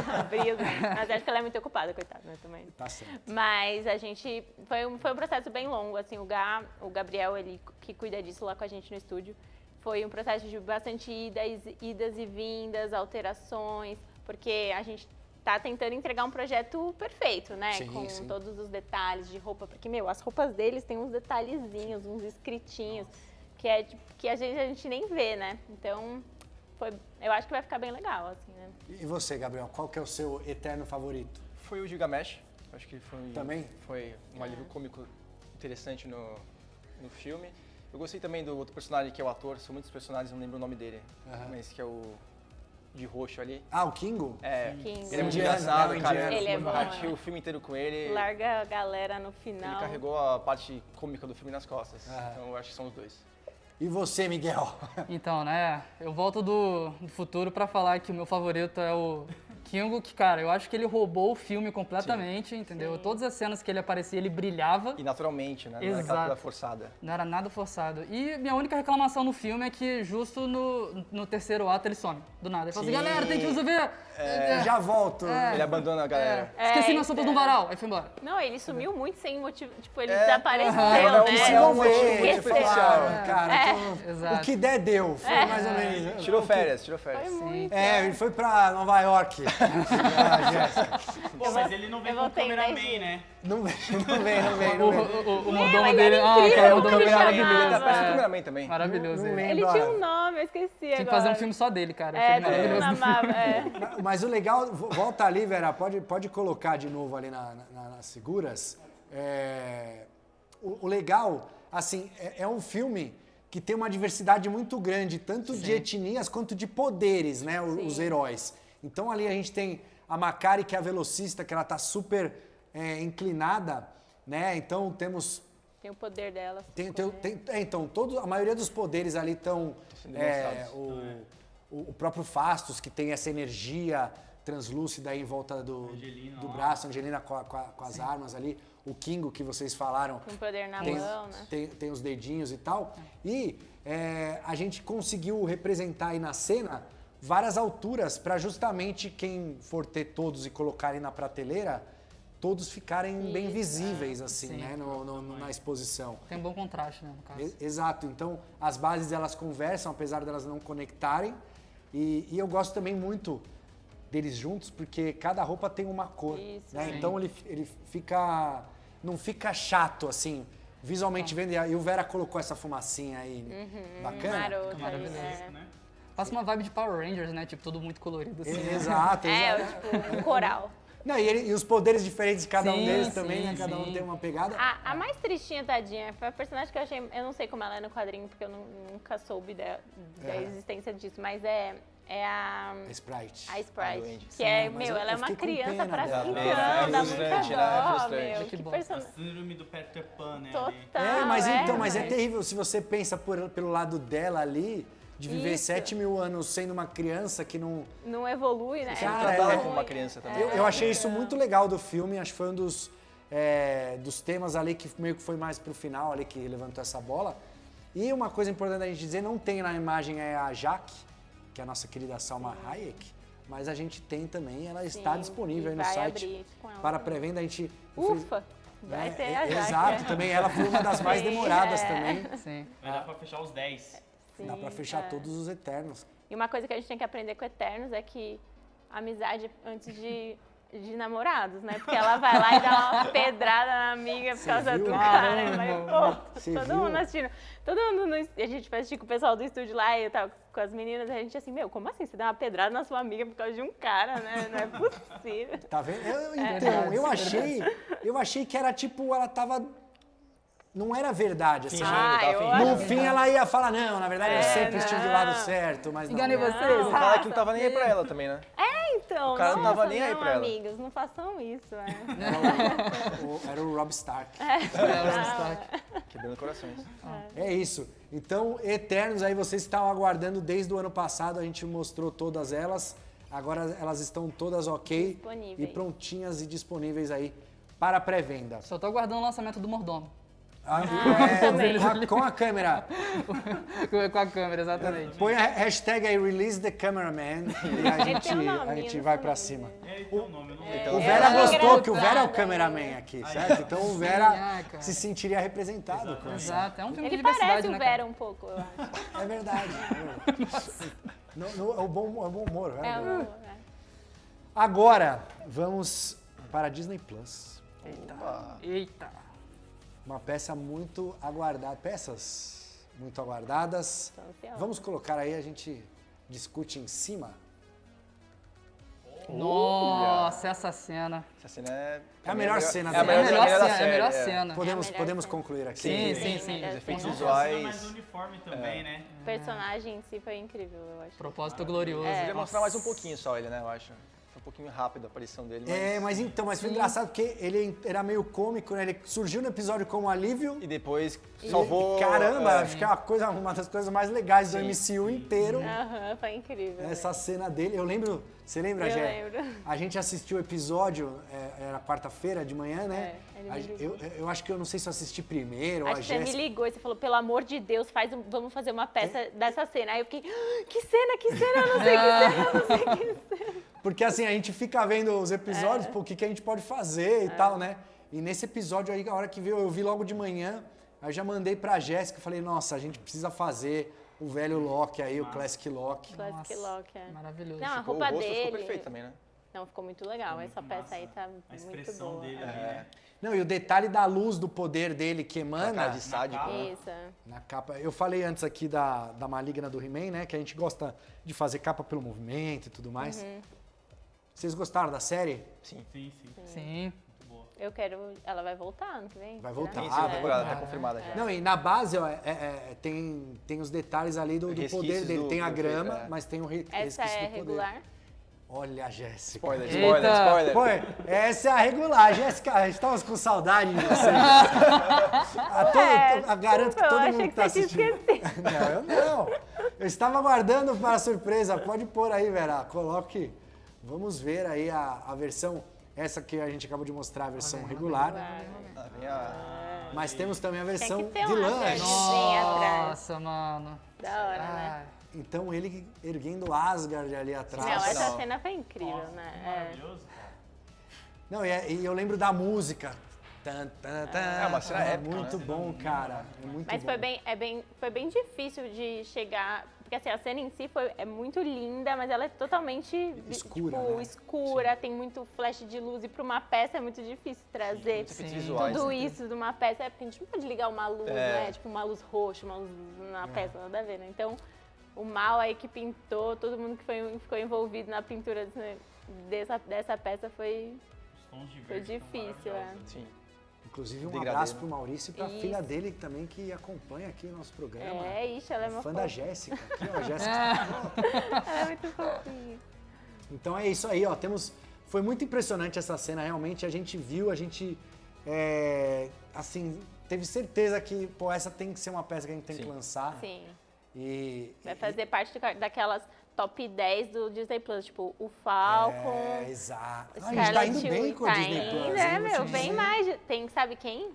abrir, mas acho que ela é muito ocupada, coitada, né, também. Tá certo. Mas a gente, foi um processo bem longo, assim, o Gabriel, ele que cuida disso lá com a gente no estúdio, foi um processo de bastante idas e vindas, alterações, porque a gente tá tentando entregar um projeto perfeito, né, Sim, com sim. todos os detalhes de roupa, porque, as roupas deles têm uns detalhezinhos, uns escritinhos, que é tipo, que a gente nem vê, né? Então, eu acho que vai ficar bem legal, assim, né? E você, Gabriel, qual que é o seu eterno favorito? Foi o Gilgamesh. Acho que Também? Foi um alívio cômico interessante no filme. Eu gostei também do outro personagem, que é o ator. São muitos personagens, não lembro o nome dele. Mas que é o de roxo ali. Ah, o Kingo? É. Kingo. Ele é muito engraçado, cara. Ele é Eu bom, rachei né? o filme inteiro com ele. Larga a galera no final. Ele carregou a parte cômica do filme nas costas. Então eu acho que são os dois. E você, Miguel? Então, né, eu volto do futuro pra falar que o meu favorito é o Kingo, que, cara, eu acho que ele roubou o filme completamente, entendeu? Todas as cenas que ele aparecia, ele brilhava. E naturalmente, né? Não era Exato. aquela coisa forçada. Não era nada forçado. E minha única reclamação no filme é que justo no terceiro ato ele some, do nada. Ele fala assim, galera, tem que resolver. Já volto. Ele abandona a galera. Esqueci minhas sopas no varal, aí foi embora. Não, ele sumiu muito sem motivo. Tipo, ele desapareceu, não, né? isso é um motivo muito Esqueceu. superficial. Cara, Exato. o que der, deu. Foi mais ou menos. Tirou férias. Foi muito. Ele foi pra Nova York. Pô, mas ele não vem eu com o voltei em 10 cameraman, né? Não vem. O mordomo ele dele, era cara, incrível, o mordomo dele é como maravilhoso. chamava? Ele aparece no É, cameraman também. maravilhoso. Não ele. lembro. Ele tinha um nome, eu esqueci Tinha que agora. fazer um filme só dele, cara. É, Foi todo mundo maravilhoso. amava. Mas o legal, volta ali, Vera, pode colocar de novo ali nas figuras. O legal, assim, é um filme que tem uma diversidade muito grande, tanto de etnias quanto de poderes, né? Os heróis. Então ali a gente tem a Makari, que é a velocista, que ela tá super inclinada, né? Então temos... Tem o poder dela. Então, a maioria dos poderes ali estão... o próprio Fastos, que tem essa energia translúcida aí em volta do braço, Angelina com as armas ali, o Kingo que vocês falaram. Com poder na mão, né? Tem os dedinhos e tal. E a gente conseguiu representar aí na cena várias alturas para justamente quem for ter todos e colocarem na prateleira, todos ficarem bem visíveis, assim, né, na exposição. Tem um bom contraste, né, no caso. Exato. Então, as bases, elas conversam, apesar delas não conectarem. E eu gosto também muito deles juntos, porque cada roupa tem uma cor. Isso, né? sim. Então, ele fica... Não fica chato, assim, visualmente vendo. E o Vera colocou essa fumacinha aí. Bacana? Maroto, Maravilhoso. né? Passa uma vibe de Power Rangers, né? Tipo, tudo muito colorido, assim. Exato. Tipo, um coral. Não, e os poderes diferentes de cada um Sim, deles também, sim, né? Cada um sim. tem uma pegada. A mais tristinha, tadinha, foi a personagem que eu achei... Eu não sei como ela é no quadrinho, porque eu nunca soube da existência disso, mas é a... A Sprite. A Sprite. Duende. Que é, mas meu, eu ela é uma fiquei com criança pena pra dela. 5 É anos, dá frustrante, muita né? É dó, frustrante. meu. Que Que bom. personagem... Síndrome do Peter Pan, né? Total. ali. Mas é terrível se você pensa pelo lado dela ali, de viver Isso. 7.000 anos sendo uma criança que não... Não evolui, né? Cara, Tratar ela é- como uma criança também. Eu achei isso muito legal do filme, acho que foi um dos temas ali que meio que foi mais pro final ali, que levantou essa bola. E uma coisa importante da gente dizer, não tem na imagem a Jaque, que é a nossa querida Salma Hayek, mas a gente tem também, ela está disponível aí no vai site abrir com ela para também. pré-venda. A gente... Ufa! Vai ter a Jaque. Exato, também ela foi uma das mais Sim, demoradas também. Sim. Vai dar pra fechar os 10. Sim, Dá pra fechar todos os Eternos. E uma coisa que a gente tem que aprender com Eternos é que amizade antes de namorados, né? Porque ela vai lá e dá uma pedrada na amiga por causa viu? do cara. Eu falei, pô, Você todo viu? mundo assistindo. Todo mundo, a gente foi assistir com o pessoal do estúdio lá e eu tava com as meninas, a gente assim, meu, como assim? Você dá uma pedrada na sua amiga por causa de um cara, né? Não é possível. Tá vendo? Então, eu achei que era tipo, ela tava... Não era verdade, assim. No fim ela ia falar, não, na verdade eu sempre estive do lado certo, mas não. Enganei vocês. O cara que não tava nem aí pra ela também, né? Então, O cara não nossa, tava nem aí não, pra ela. amigos, não façam isso, né? Era o Rob Stark. Quebrando corações. É isso. Então, Eternos, aí vocês estavam aguardando desde o ano passado, a gente mostrou todas elas. Agora elas estão todas ok Disponíveis. e prontinhas e disponíveis aí para pré-venda. Só tô aguardando o lançamento do mordomo. Com a câmera. Com a câmera, exatamente. Põe a hashtag aí, release the cameraman, e a gente vai pra cima. Ele tem um nome, eu não sei. O Vera gostou, que o Vera é o cameraman aqui, certo? Então o Vera cara. se sentiria representado com isso. Exato, é um filme Ele de diversidade, parece o né, cara? Vera um pouco, eu acho. É verdade. É o bom humor, É, né? né? Agora, vamos para a Disney Plus. Eita. Uma peça muito aguardada. Peças muito aguardadas. Tô ansiosa. Vamos colocar aí, a gente discute em cima. Nossa, essa cena. Essa cena é... É a melhor cena É a dela. melhor cena da É a série. melhor é. cena. Podemos concluir aqui. Sim, sim, sim. Os efeitos Sim. Uma cena mais visuais. uniforme também, né? O personagem em si foi incrível, eu acho. Propósito glorioso. Podia mostrar mais um pouquinho só ele, né, eu acho. Foi um pouquinho rápido a aparição dele, Mas foi engraçado porque ele era meio cômico, né? Ele surgiu no episódio como alívio. E depois salvou... Caramba, acho que é uma das coisas mais legais do MCU inteiro. Aham, foi incrível. Essa cena dele, eu lembro, você lembra, Eu Gé? lembro. A gente assistiu o episódio, era quarta-feira de manhã, né? Ele me ligou. Eu acho que eu não sei se eu assisti primeiro, Acho ou a que você me Jéssica. ligou e você falou, pelo amor de Deus, vamos fazer uma peça dessa cena. Aí eu fiquei, que cena, eu não sei que cena, eu não sei que cena. Porque assim, a gente fica vendo os episódios, pô, o que a gente pode fazer e tal, né? E nesse episódio aí, a hora que veio, eu vi logo de manhã, aí eu já mandei pra Jéssica, falei, nossa, a gente precisa fazer o velho Loki aí, o Classic Loki. Classic Loki, Maravilhoso. Não, a Ficou- roupa o rosto dele... ficou perfeito também, né? Não, ficou muito legal. Essa peça aí tá A muito expressão boa. dele ali, né? Não, e o detalhe da luz do poder dele que A cara emana de sádico. né? Isso. na capa. Eu falei antes aqui da Maligna do He-Man, né? Que a gente gosta de fazer capa pelo movimento e tudo mais. Vocês gostaram da série? Sim. Sim. Sim. Eu quero... Ela vai voltar ano que vem? Vai será? voltar. Tem Ah, segunda vai temporada, voltar. tá confirmada já. Não, e na base ó, tem os detalhes ali do Resquícios poder dele. do- Tem a do- grama, é. mas tem o Essa resquício é do poder. regular? Olha a Jéssica. Spoiler, Eita. spoiler, spoiler. Pô, essa é a regular. Jéssica, estamos com saudade de você. Garanto que desculpa, eu todo achei mundo que está você tinha assistindo. Não, eu não. Eu estava aguardando para a surpresa. Pode pôr aí, Vera. Coloque. Vamos ver aí a versão, essa que a gente acabou de mostrar, a versão regular. Ah, vem a- Mas temos também a Tem versão que ter de uma lã. cernezinha atrás. Nossa, mano. Da hora, né? Então ele erguendo Asgard ali atrás. Meu, essa não. cena foi incrível, né? Maravilhoso, cara. Não, e eu lembro da música. É uma cena épica, muito né? bom, cara. É muito Mas bom. foi bem difícil de chegar, porque assim, a cena em si é muito linda, mas ela é totalmente Escura, tipo, né? escura, tem muito flash de luz, e para uma peça é muito difícil trazer Muitos efeitos visuais. tudo né? isso de uma peça, porque a gente não pode ligar uma luz, né? Tipo uma luz roxa, uma luz na peça, nada a ver, né? Então, o mal aí que pintou, todo mundo que ficou envolvido na pintura dessa peça foi Os tons de verde estão difícil, maravilhosos. Sim. Inclusive, um Degradê, abraço né? pro Maurício e pra Isso. filha dele também, que acompanha aqui o nosso programa. ixi, ela é uma Fã fofa. da Jéssica. Aqui, ó, a Jéssica. Ela é muito fofinha. Então é isso aí, ó. Foi muito impressionante essa cena, realmente. A gente viu, assim, teve certeza que, pô, essa tem que ser uma peça que a gente tem que lançar. Sim. E Vai fazer parte daquelas top 10 do Disney Plus, tipo o Falcon. exato. A Scarlett gente tá indo bem Witch, com o tá Disney indo, Plus. né, hein, vou te meu? Bem dizer. mais. Tem, sabe quem?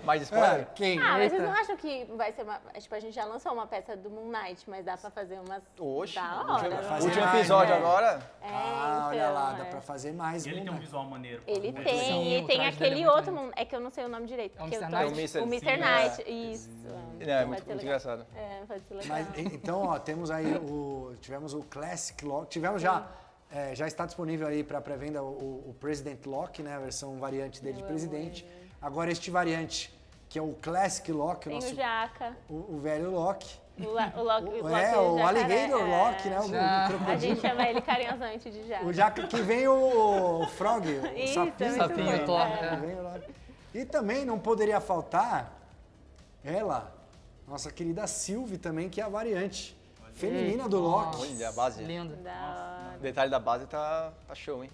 Mais spoiler? Quem? Ah, mas vocês não acham que vai ser uma. Tipo, a gente já lançou uma peça do Moon Knight, mas dá pra fazer umas. Oxe, Da o hora, último- né? fazer último mais, episódio né? agora. Ah, olha então, lá, dá é. pra fazer mais. E ele tem um né? visual maneiro. Ele Muito tem, legal. e o tem traje dele é aquele muito outro maneiro. Moon. É que eu não sei o nome direito. É o que eu Mr. tô- Knight? O O Mr. Mr. Knight, isso. É, Vai muito, ser muito legal. engraçado. É, vai ser legal. Mas, então, ó, temos aí tivemos o Classic Lock, tivemos já está disponível aí para pré-venda o President Lock, né, a versão variante dele de presidente. Agora este variante, que é o Classic Lock, Tem nosso, o Jaca, o velho Lock. o Loki. O jacaré, Alligator Lock, né, o A crocodilo. gente chama ele carinhosamente de Jaca. O Jaca que vem o Frog, o Isso, sapinho. é muito Sapinho, bom. Thor, É. Que vem o Loki. E também não poderia faltar ela, nossa querida Sylvie também, que é a variante feminina do Loki. Olha, a base. Lindo. Da hora. O detalhe da base tá show, hein?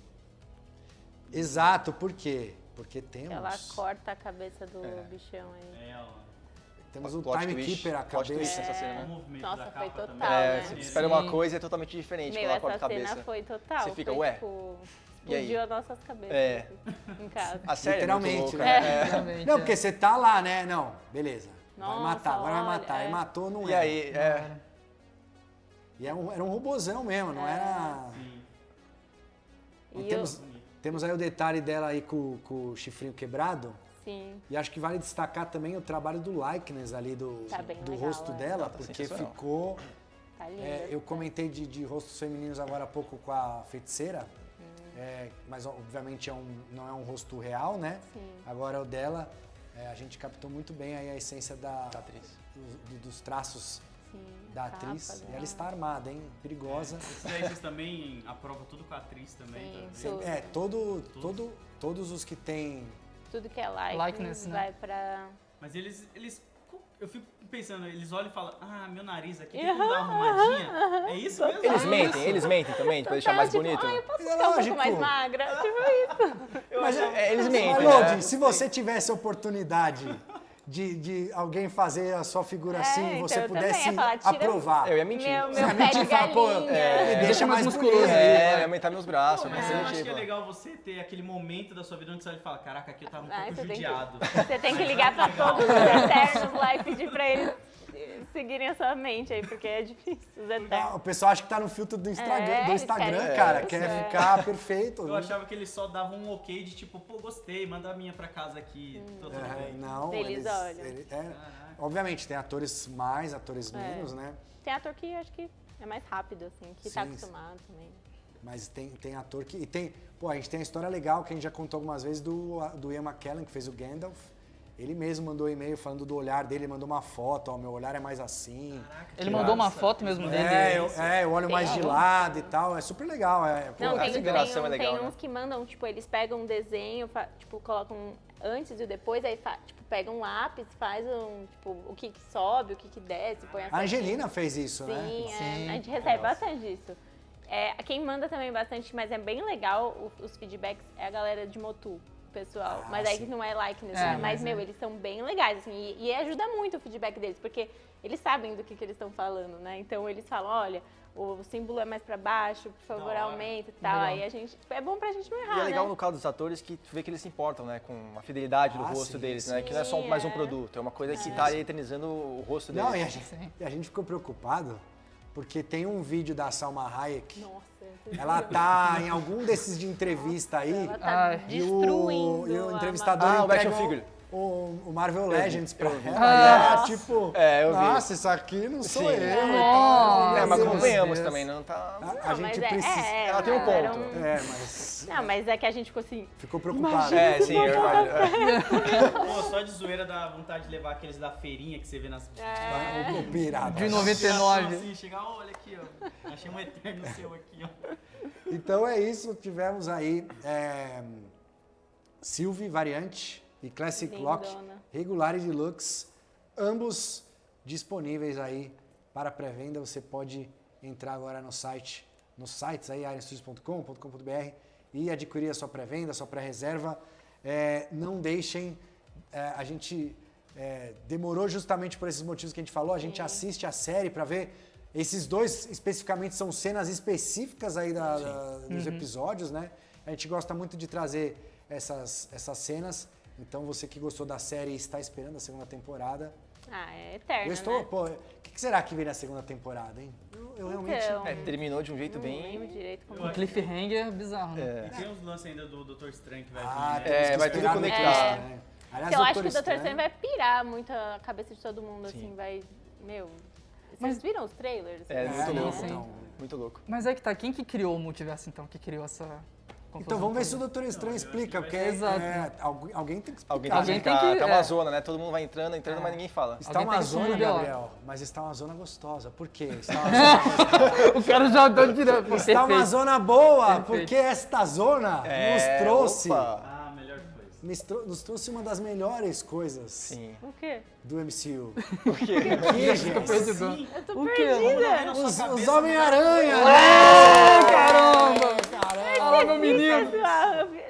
Exato, por quê? Porque Ela temos, corta a cabeça do bichão aí. É, ó. temos o Plot Time twist, Keeper, a plot twist cabeça. essa cena, O né? movimento Nossa, da foi capa total, também. né? Você espera uma coisa e é totalmente diferente Meu, quando ela corta a essa cabeça. cena foi total. Você fica, foi, ué? tipo, E aí? explodiu as nossas cabeças É. em casa. A série Literalmente, é muito louca, né? né? Realmente, Não, é. porque você tá lá, né? Não, beleza. Vai Nossa, matar, agora vai olha, matar. é. E matou, não E é. aí, E era um robozão mesmo, não era... Sim. E E temos aí o detalhe dela aí com o chifrinho quebrado. Sim. E acho que vale destacar também o trabalho do likeness ali do Tá bem do legal, rosto é. dela, Tá porque sensacional. ficou... Tá lindo. eu comentei de rostos femininos agora há pouco com a feiticeira, mas obviamente não é um rosto real, né? Sim. Agora o dela A gente captou muito bem aí a essência da atriz. Dos traços da atriz. capa E dela. ela está armada, hein? Perigosa. Esses aí vocês também aprovam tudo com a atriz também? Sim, tá? tudo. Todos os que têm... Tudo que é Likeness, né? vai pra... Mas eles... Eu fico pensando, eles olham e falam, meu nariz aqui tem que dar uma arrumadinha. É isso mesmo? Eles mentem também, pra deixar mais bonito. Eu posso ficar um pouco mais magra? Tipo isso. Mas eles mentem, Mas, né? Lodi, se você tivesse a oportunidade de alguém fazer a sua figura assim, então você eu pudesse também ia falar, tira aprovar. Eu ia mentir. Meu pé de Fala, pô, galinha. me deixa mais musculoso. bonito. eu ia aumentar meus braços. Mas coisa eu do acho que é tipo. legal você ter aquele momento da sua vida onde você olha e fala, caraca, aqui eu tava um pouco Você tem que- judiado. Você tem que ligar pra todos os eternos lá e pedir pra eles seguirem a sua mente aí, porque é difícil, os O eternos. pessoal acha que tá no filtro do Instagram, eles querem cara. isso, Quer ficar perfeito. Eu achava que eles só davam um ok de tipo, pô, gostei, manda a minha pra casa aqui, tô tudo bem. Não, Eles olham. obviamente, tem atores mais, atores menos, né? Tem ator que eu acho que é mais rápido, assim, que tá Sim. acostumado também. Mas tem ator que... E tem, pô, a gente tem a história legal que a gente já contou algumas vezes do Ian McKellen, que fez o Gandalf. Ele mesmo mandou um e-mail falando do olhar dele, ele mandou uma foto, ó, meu olhar é mais assim. Ele mandou uma foto mesmo dele. Eu olho mais de lado e tal, é super legal. Não, essa interação é legal, tem né? uns que mandam, tipo, eles pegam um desenho, tipo, colocam antes e o depois, aí, tipo, pegam um lápis, faz tipo, o que sobe, o que desce, põe A Angelina fez isso, né? Sim, a gente recebe bastante disso. Quem manda também bastante, mas é bem legal os feedbacks, é a galera de Motu, pessoal. Mas aí que não é likeness, né? Mas, eles são bem legais, assim, e ajuda muito o feedback deles, porque eles sabem do que eles estão falando, né? Então eles falam, olha, o símbolo é mais pra baixo, por favor, aumenta e tal. Aí a gente, é bom pra gente não errar, E é legal né? no caso dos atores que tu vê que eles se importam, né? Com a fidelidade do rosto deles, né? Que não é só mais um produto, é uma coisa que tá eternizando o rosto deles. Não, e a gente ficou preocupado porque tem um vídeo da Salma Hayek. Nossa. Ela tá em algum desses de entrevista aí. Ela tá destruindo. E o entrevistador o entrega action figure. o Marvel Legends pra ela. eu vi. Nossa, isso aqui não sou eu. Mas convenhamos também, não tá... A gente precisa... Ela tem um ponto. Mas... Não, mas é que a gente ficou assim... Ficou preocupado. Sim, eu imagino. Pô, só de zoeira dá vontade de levar aqueles da feirinha que você vê nas... O pirata. De 99. Assim, chegar, olha aqui, ó. Achei um eterno seu aqui, ó. Então é isso, tivemos aí Sylvie Variante e Classic Clock, regular e deluxe, ambos disponíveis aí para pré-venda. Você pode entrar agora nos sites aí, ironstudios.com.br e adquirir a sua pré-venda, a sua pré-reserva. Não deixem, a gente demorou justamente por esses motivos que a gente falou, a gente assiste a série para ver. Esses dois especificamente são cenas específicas aí dos episódios, né? A gente gosta muito de trazer essas cenas. Então você que gostou da série e está esperando a segunda temporada. É eterno, Eu estou, né? pô, o que será que vem na segunda temporada, hein? Eu realmente... terminou de um jeito Não bem... lembro direito como Um cliffhanger bizarro, né? E tem uns lances ainda do Doutor Estranho que vai vir, né? vai tudo conectar. Né? Aliás, eu acho que o Doutor Estranho vai pirar muito a cabeça de todo mundo, assim, vai... Vocês viram os trailers? Muito louco. Então, Muito louco. Mas é que tá, quem que criou o multiverso então? Que criou essa confusão então vamos ver se o toda? Doutor Estranho explica, porque Exato. alguém tem que explicar. Alguém tem que explicar. Tá uma zona, né? Todo mundo vai entrando, mas ninguém fala. Está Alguém uma tem que zona, subir, ó. Gabriel, mas está uma zona gostosa. Por quê? Está uma zona gostosa. O cara já tá tirando. Está uma zona boa, porque esta zona nos trouxe... Opa. Melhor coisa. Nos trouxe uma das melhores coisas Sim. O quê? do MCU. O quê? Que, gente? Eu tô O quê? perdida. Os Homem-Aranha, né? Caramba! Fala, meu menino.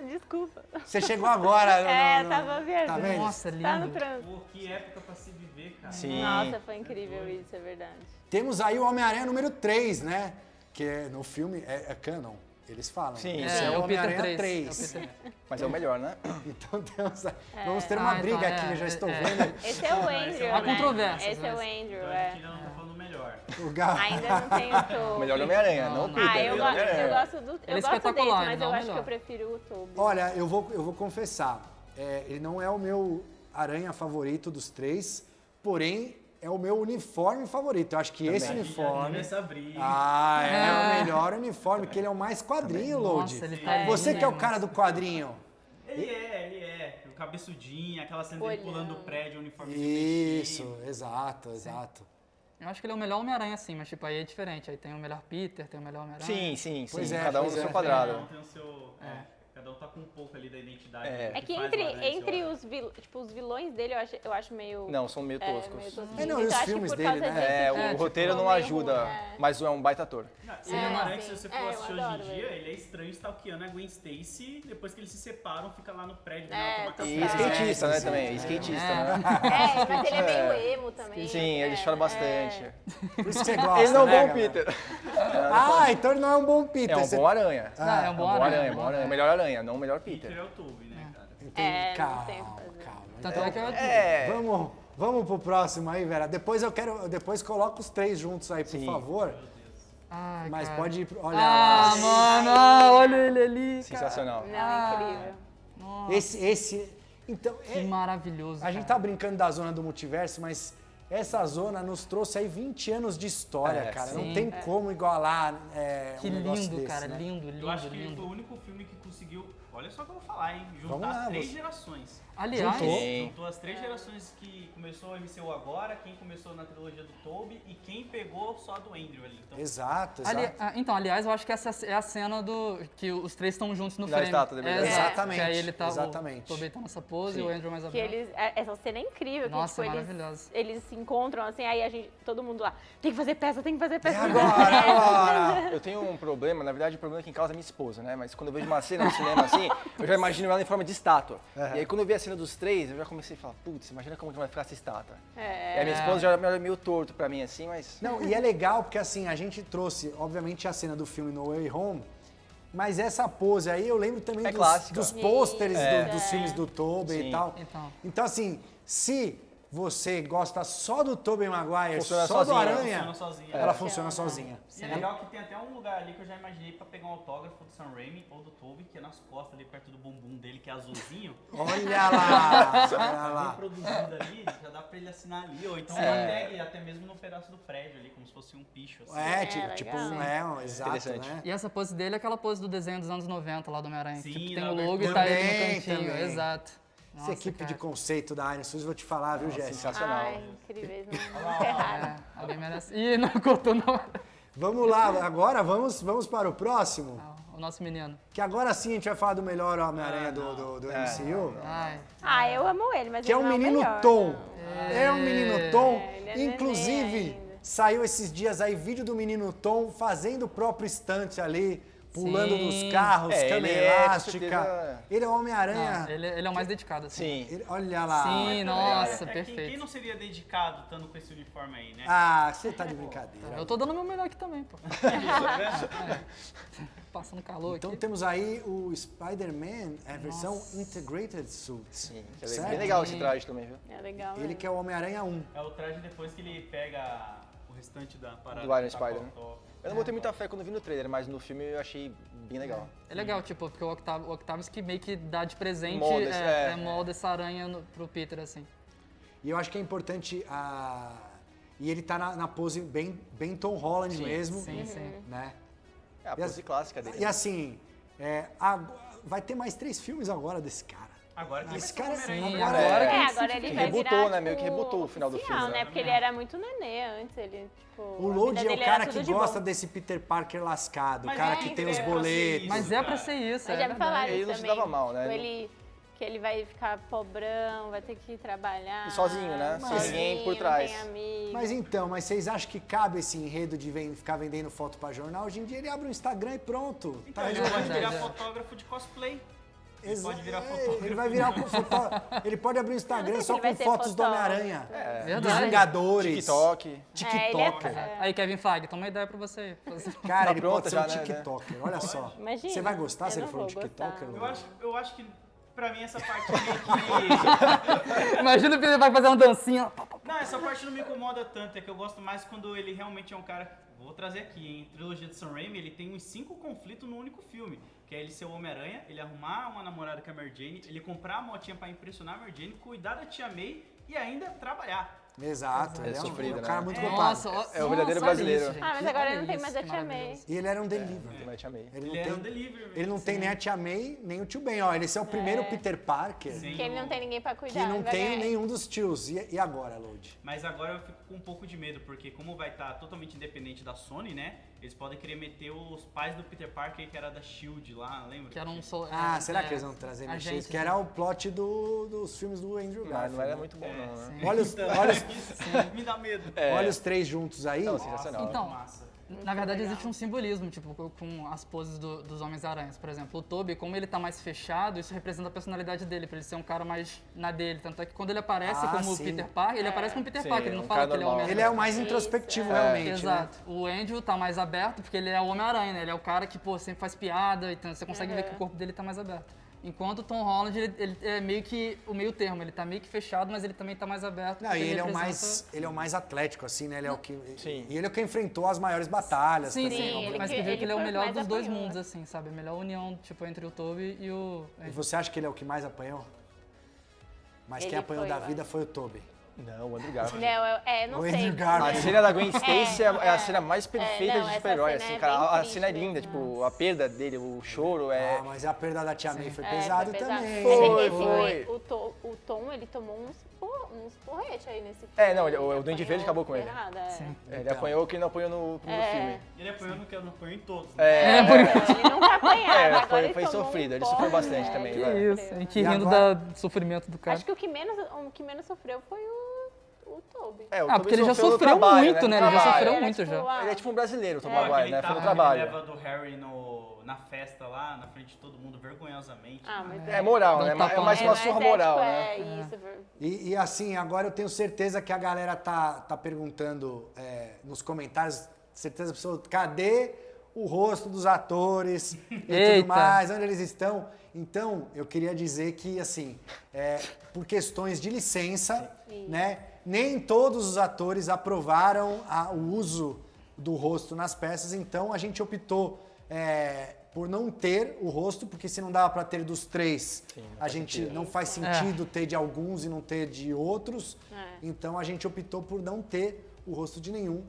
Desculpa. Você chegou agora. Tava viajando. Tá vendo? Nossa, lindo. Tá no trânsito. Pô, que época pra se viver, cara. Sim. Nossa, foi incrível isso, é verdade. Temos aí o Homem-Aranha número 3, né? Que no filme é canon. Eles falam. Sim, Esse sim. é o o Peter Homem-Aranha 3. 3. Mas é o melhor, né? Então temos, vamos ter uma briga então, aqui, eu já estou é. vendo. Esse é o Andrew, Há né? controvérsias, Esse é o mas- Andrew, Então, aqui não tá falando melhor. O Gal... Ainda não tem o Toby. O melhor do Homem-Aranha, não o Peter. Eu o Homem-Aranha. gosto Ele é desse, espetacular, mas não eu é o acho que melhor. eu prefiro o Toby. Olha, eu vou confessar, ele não é o meu aranha favorito dos três, porém é o meu uniforme favorito. Eu acho que esse uniforme... Essa briga. é o melhor uniforme, que ele é o mais quadrinho, Load. Nossa, ele tá Você lindo, que é o mas- cara do quadrinho. Ele é. O cabeçudinho, aquela cena dele pulando do prédio, o uniforme Isso, exato. Eu acho que ele é o melhor Homem-Aranha, assim, mas tipo, aí é diferente. Aí tem o melhor Peter, tem o melhor Homem-Aranha. Sim. Pois é, Cada um no pois seu é. quadrado. Cada um tem o seu... cada um tá com um pouco ali da identidade. É que faz entre, o Aranha entre ser o os vilões dele, eu acho meio... Não, são meio toscos. meio tosquinhos. É, não, e os Então, acho que filmes por dele, causa né? disso, O tipo, roteiro não meio ajuda, ruim, mas é um baita ator. Ele é um aranha que, sim. se você for Eu assistir hoje adoro em dia, ele. ele é estranho stalkeando a Gwen Stacy, depois que eles se separam, fica lá no prédio, E skatista, né, também. Skatista, né? mas ele é meio emo também. Sim, ele chora bastante. Por isso que você gosta, Ele não é um né, bom galera? Peter. Então ele não é um bom Peter. É um Você- bom aranha. Não, é um bom aranha. Bom aranha. Melhor aranha, não o melhor Peter Peter. é o Toby, né, cara? Entendi. não tem o que fazer. Calma. Tanto é que eu... Vamos pro próximo aí, Vera. Depois coloca os três juntos aí, por Sim. favor. Ai, Mas cara. pode ir. Olha Ah, lá. mano, olha ele ali, cara. Sensacional. Não, incrível. Nossa, Esse. Então, que maravilhoso, a gente tá brincando da zona do multiverso, mas essa zona nos trouxe aí 20 anos de história, cara. sim. Não tem como igualar Que um negócio lindo, desse, cara, né? lindo. Eu acho que ele foi o único filme que conseguiu, olha só o que eu vou falar, hein? Vamos Juntar lá, 3 você- gerações. Aliás, Juntou as 3 gerações que começou o MCU agora, quem começou na trilogia do Tobey e quem pegou só a do Andrew ali. Então, Exato. então, aliás, eu acho que essa é a cena que os três estão juntos no Da frame. estátua, da verdade. Exatamente, Que aí ele tá, exatamente. o Tobey tá nessa pose e o Andrew mais Que aberto. essa cena é incrível. Nossa, que, tipo, maravilhoso. eles se encontram, assim, aí todo mundo lá, tem que fazer peça, tem que fazer peça. É tem que fazer agora, peça." agora! Eu tenho um problema, na verdade o problema é quem causa é minha esposa, né? Mas quando eu vejo uma cena no cinema assim, eu já imagino ela em forma de estátua. E aí quando eu vi a cena dos três, eu já comecei a falar, putz, imagina como que vai ficar essa estátua. E a minha esposa já me olha meio torto pra mim assim, mas... Não, e é legal porque assim, a gente trouxe, obviamente, a cena do filme No Way Home, mas essa pose aí eu lembro também É clássica. dos pôsteres dos filmes do Tobey Sim. e tal. Então, assim, se você gosta só do Tobey Maguire, Funciona só do sozinha. Aranha, funciona sozinha. ela funciona sozinha. E é legal que tem até um lugar ali que eu já imaginei pra pegar um autógrafo do Sam Raimi ou do Tobey, que é nas costas ali, perto do bumbum dele, que é azulzinho. Olha lá! Olha Tá bem lá! produzido ali, já dá pra ele assinar ali. Ou então uma tag até mesmo no pedaço do prédio ali, como se fosse um picho. Assim. Tipo, exato, Interessante. né? E essa pose dele é aquela pose do desenho dos anos 90 lá do Homem-Aranha. Sim, Tipo, tem da o logo e abertura. tá ele no Também, cantinho. também. Exato. Essa Nossa, equipe de cara. conceito da Iron Studios, vou te falar, viu, Jéssica? Sensacional. Ai, incríveis, não ferraram. Alguém merece. Ih, não cortou não. Vamos lá, agora vamos para o próximo, O nosso menino. que agora sim a gente vai falar do melhor Homem-Aranha do MCU. Ai, Eu amo ele, mas Que é ele o não menino melhor, Tom. não. É o menino Tom. ele é neném Inclusive, ainda. saiu esses dias aí vídeo do menino Tom fazendo o próprio stunt ali, pulando Sim. nos carros, É, cama ele é, com elástica. certeza- Ele é o Homem-Aranha. ele é o mais dedicado, assim. Sim. Olha lá. Sim, nossa, Quem perfeito. não seria dedicado estando com esse uniforme aí, né? Ah, você tá de brincadeira. Eu tô dando o meu melhor aqui também, pô. Passando calor Então aqui. temos aí o Spider-Man, a versão Integrated Suit. Sim, que é Certo? bem legal esse traje também, viu? É legal. Ele que é o Homem-Aranha 1. É o traje depois que ele pega o restante da parada. Do Iron que tá Spider, né? com o top. Eu não botei muita fé quando vi no trailer, mas no filme eu achei bem legal. É legal, tipo, porque o Octavius que meio que dá de presente Molda molda essa aranha pro Peter, assim. E eu acho que é importante E ele tá na pose bem Tom Holland mesmo. Sim, sim. Né? É a pose clássica dele. E assim, vai ter mais 3 filmes agora desse cara. Agora que Esse ele cara vai é ser o sim, Homem-Aranha. Agora ele vai Rebutou, virar, né? Meio que tipo, rebutou o final do oficial, filme, né? né? Porque ele era muito nenê antes, ele, tipo... O a Lodi vida é o dele cara era que tudo de gosta bom. desse Peter Parker lascado, o Mas cara é, que tem é os pra ser boletos. isso. Mas é pra cara. ser isso, Mas é já me falaram Ele isso não se também. dava mal, né? Que ele vai ficar pobrão, vai ter que trabalhar. E sozinho, né? Sem ninguém por trás. Não tem amigo. Mas vocês acham que cabe esse enredo de ficar vendendo foto pra jornal? Hoje em dia ele abre um Instagram e pronto. Então, ele pode virar fotógrafo de cosplay. Ele pode virar fotógrafo. Ele vai virar ele pode abrir um Instagram sei só se ele vai com ser fotos do fotógrafo. Homem-Aranha. Dos Verdade. Vingadores. TikTok. TikToker. Aí, Kevin Feige, toma uma ideia pra você. Cara, Tá ele pronta pode ser já, um né? TikToker. Olha só. Imagina, Você vai gostar se eu ele não for um vou TikToker? gostar. Eu acho que, pra mim, essa parte meio que... Imagina o Peter vai fazer uma dancinha. Não, essa parte não me incomoda tanto. É que eu gosto mais quando ele realmente é um cara... Vou trazer aqui, hein? Trilogia de Sam Raimi, ele tem uns 5 conflitos no único filme. Que é ele ser o Homem-Aranha, ele arrumar uma namorada com a Mary Jane, ele comprar a motinha pra impressionar a Mary Jane, cuidar da tia May e ainda trabalhar. Exato, ele é sofrido, um cara né? muito culpado. Nossa, É o verdadeiro brasileiro. Isso, gente. Ah, mas agora Olha não tem isso, mais a que Tia May. maravilhoso. E ele era um delivery. Ele vai te amei. Ele não Ele tem, é um delivery. ele não tem nem a Tia May, nem o tio Ben. Ó, esse é o primeiro Peter Parker Sim. Que ele não tem ninguém pra cuidar. que não ele vai tem ganhar. nenhum dos tios. E agora, Load? Mas agora eu fico com um pouco de medo, porque como vai estar totalmente independente da Sony, né? Eles podem querer meter os pais do Peter Parker, que era da SHIELD lá, lembra? Que era um Será que eles vão trazer mexer? agente, Que era o plot dos filmes do Andrew Mas Garfield. não era né? muito bom, não, né? Olha os, Me dá medo. olha os três juntos aí. Não, sensacional. Então, Massa. na verdade existe um simbolismo, tipo, com as poses dos Homens-Aranhas. Por exemplo, o Tobey, como ele tá mais fechado, isso representa a personalidade dele, pra ele ser um cara mais na dele. Tanto é que quando ele aparece como sim. Peter Parker, ele aparece como Peter Sim, Parker, ele não um fala cara que ele é o normal. Homem-Aranha. Ele é o mais introspectivo, realmente, né? Exato. O Andrew tá mais aberto porque ele é o Homem-Aranha, né? Ele é o cara que, pô, sempre faz piada, então você consegue ver que o corpo dele tá mais aberto. Enquanto o Tom Holland, ele é meio que o meio termo, ele tá meio que fechado, mas ele também tá mais aberto. Não, porque e ele é representa- o mais atlético, assim, né? Ele é o que. Sim. E ele é o que enfrentou as maiores batalhas. Sim, também. sim, ele mas que- que vê ele que ele é o foi melhor mais dos dois apanhou, mundos, né? assim, sabe? A melhor união, tipo, entre o Tobey e o... E você acha que ele é o que mais apanhou? Mas quem Ele apanhou foi, da eu vida foi o Tobey. Não, o Andrew Garfield. Não O sei. Andrew Garfield. A cena da Gwen Stacy é a cena mais perfeita não, de essa super-herói, cena assim, é cara. bem A triste cena é linda, mesmo. tipo, a perda dele, o choro é... Ah, mas a perda da Tia May foi É, pesado foi pesado. também. Foi. O Tom, ele tomou uns porretes aí nesse filme. É, não, o Ele Duende Verde acabou com ele. ferrado, é. Sim. Ele apanhou o que ele não apanhou no primeiro filme. Ele apanhou no que eu não apanhou em todos. Né? Ele nunca apanhava, agora foi ele tomou sofrido, um ele sofreu porre, bastante também, ele vai. sofreu. Isso, a gente E rindo agora- do sofrimento do cara. Acho que o que menos sofreu foi o Tobey. É, o Ah, Tobey porque ele já sofreu no sofreu trabalho, muito, né? No Ele já trabalho. sofreu Era, muito tipo, já. Ele é tipo um brasileiro, o Tom É, Maguire, aquele né? Foi no tapa trabalho. que leva do Harry na festa lá, na frente de todo mundo, vergonhosamente. Ah, mas É moral, Dá um né? tapa É mais na uma mas surra é, moral, tipo, né? É isso. E assim, agora eu tenho certeza que a galera tá perguntando nos comentários, certeza absoluta, cadê o rosto dos atores e Eita. tudo mais, onde eles estão? Então, eu queria dizer que, assim, por questões de licença, né, nem todos os atores aprovaram o uso do rosto nas peças, então a gente optou por não ter o rosto, porque se não dava para ter dos três, a gente não faz sentido ter de alguns e não ter de outros, então a gente optou por não ter o rosto de nenhum.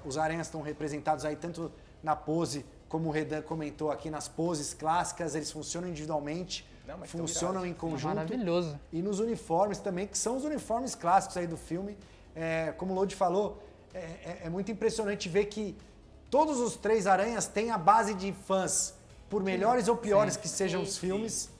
Os aranhas estão representados aí tanto na pose, como o Redan comentou aqui, nas poses clássicas, eles funcionam individualmente, Não, mas tão funcionam em conjunto. Maravilhoso. E nos uniformes também, que são os uniformes clássicos aí do filme. Como o Lodi falou, é muito impressionante ver que todos os três aranhas têm a base de fãs, por melhores ou piores que sejam os filmes,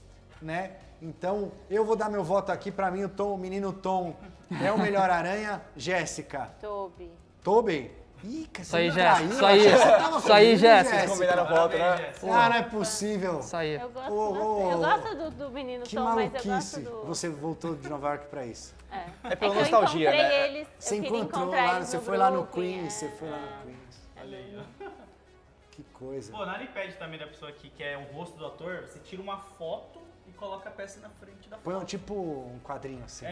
né? Então, eu vou dar meu voto aqui, pra mim o menino Tom é o melhor aranha. Jéssica. Tobey. Tobey? Ih, cara, Isso aí, você me Jéssica. traiu, Isso aí. achei que você tava Isso aí, comigo, Jéssica. Vocês combinaram a volta, né? Ah, não é possível. Isso aí. Eu gosto, Ô, eu gosto do menino Que Tom, mas eu maluquice. gosto do... Você voltou de Nova York pra isso. É pela que eu nostalgia, encontrei né? eles, Você eu queria encontrou encontrar lá, eles você no foi lá no Brooklyn, Queens, você foi lá no Queens. Olha aí, ó. Que coisa. Pô, nada impede também da pessoa que quer o rosto do ator, você tira uma foto e coloca a peça na frente da foto. Põe tipo um quadrinho assim.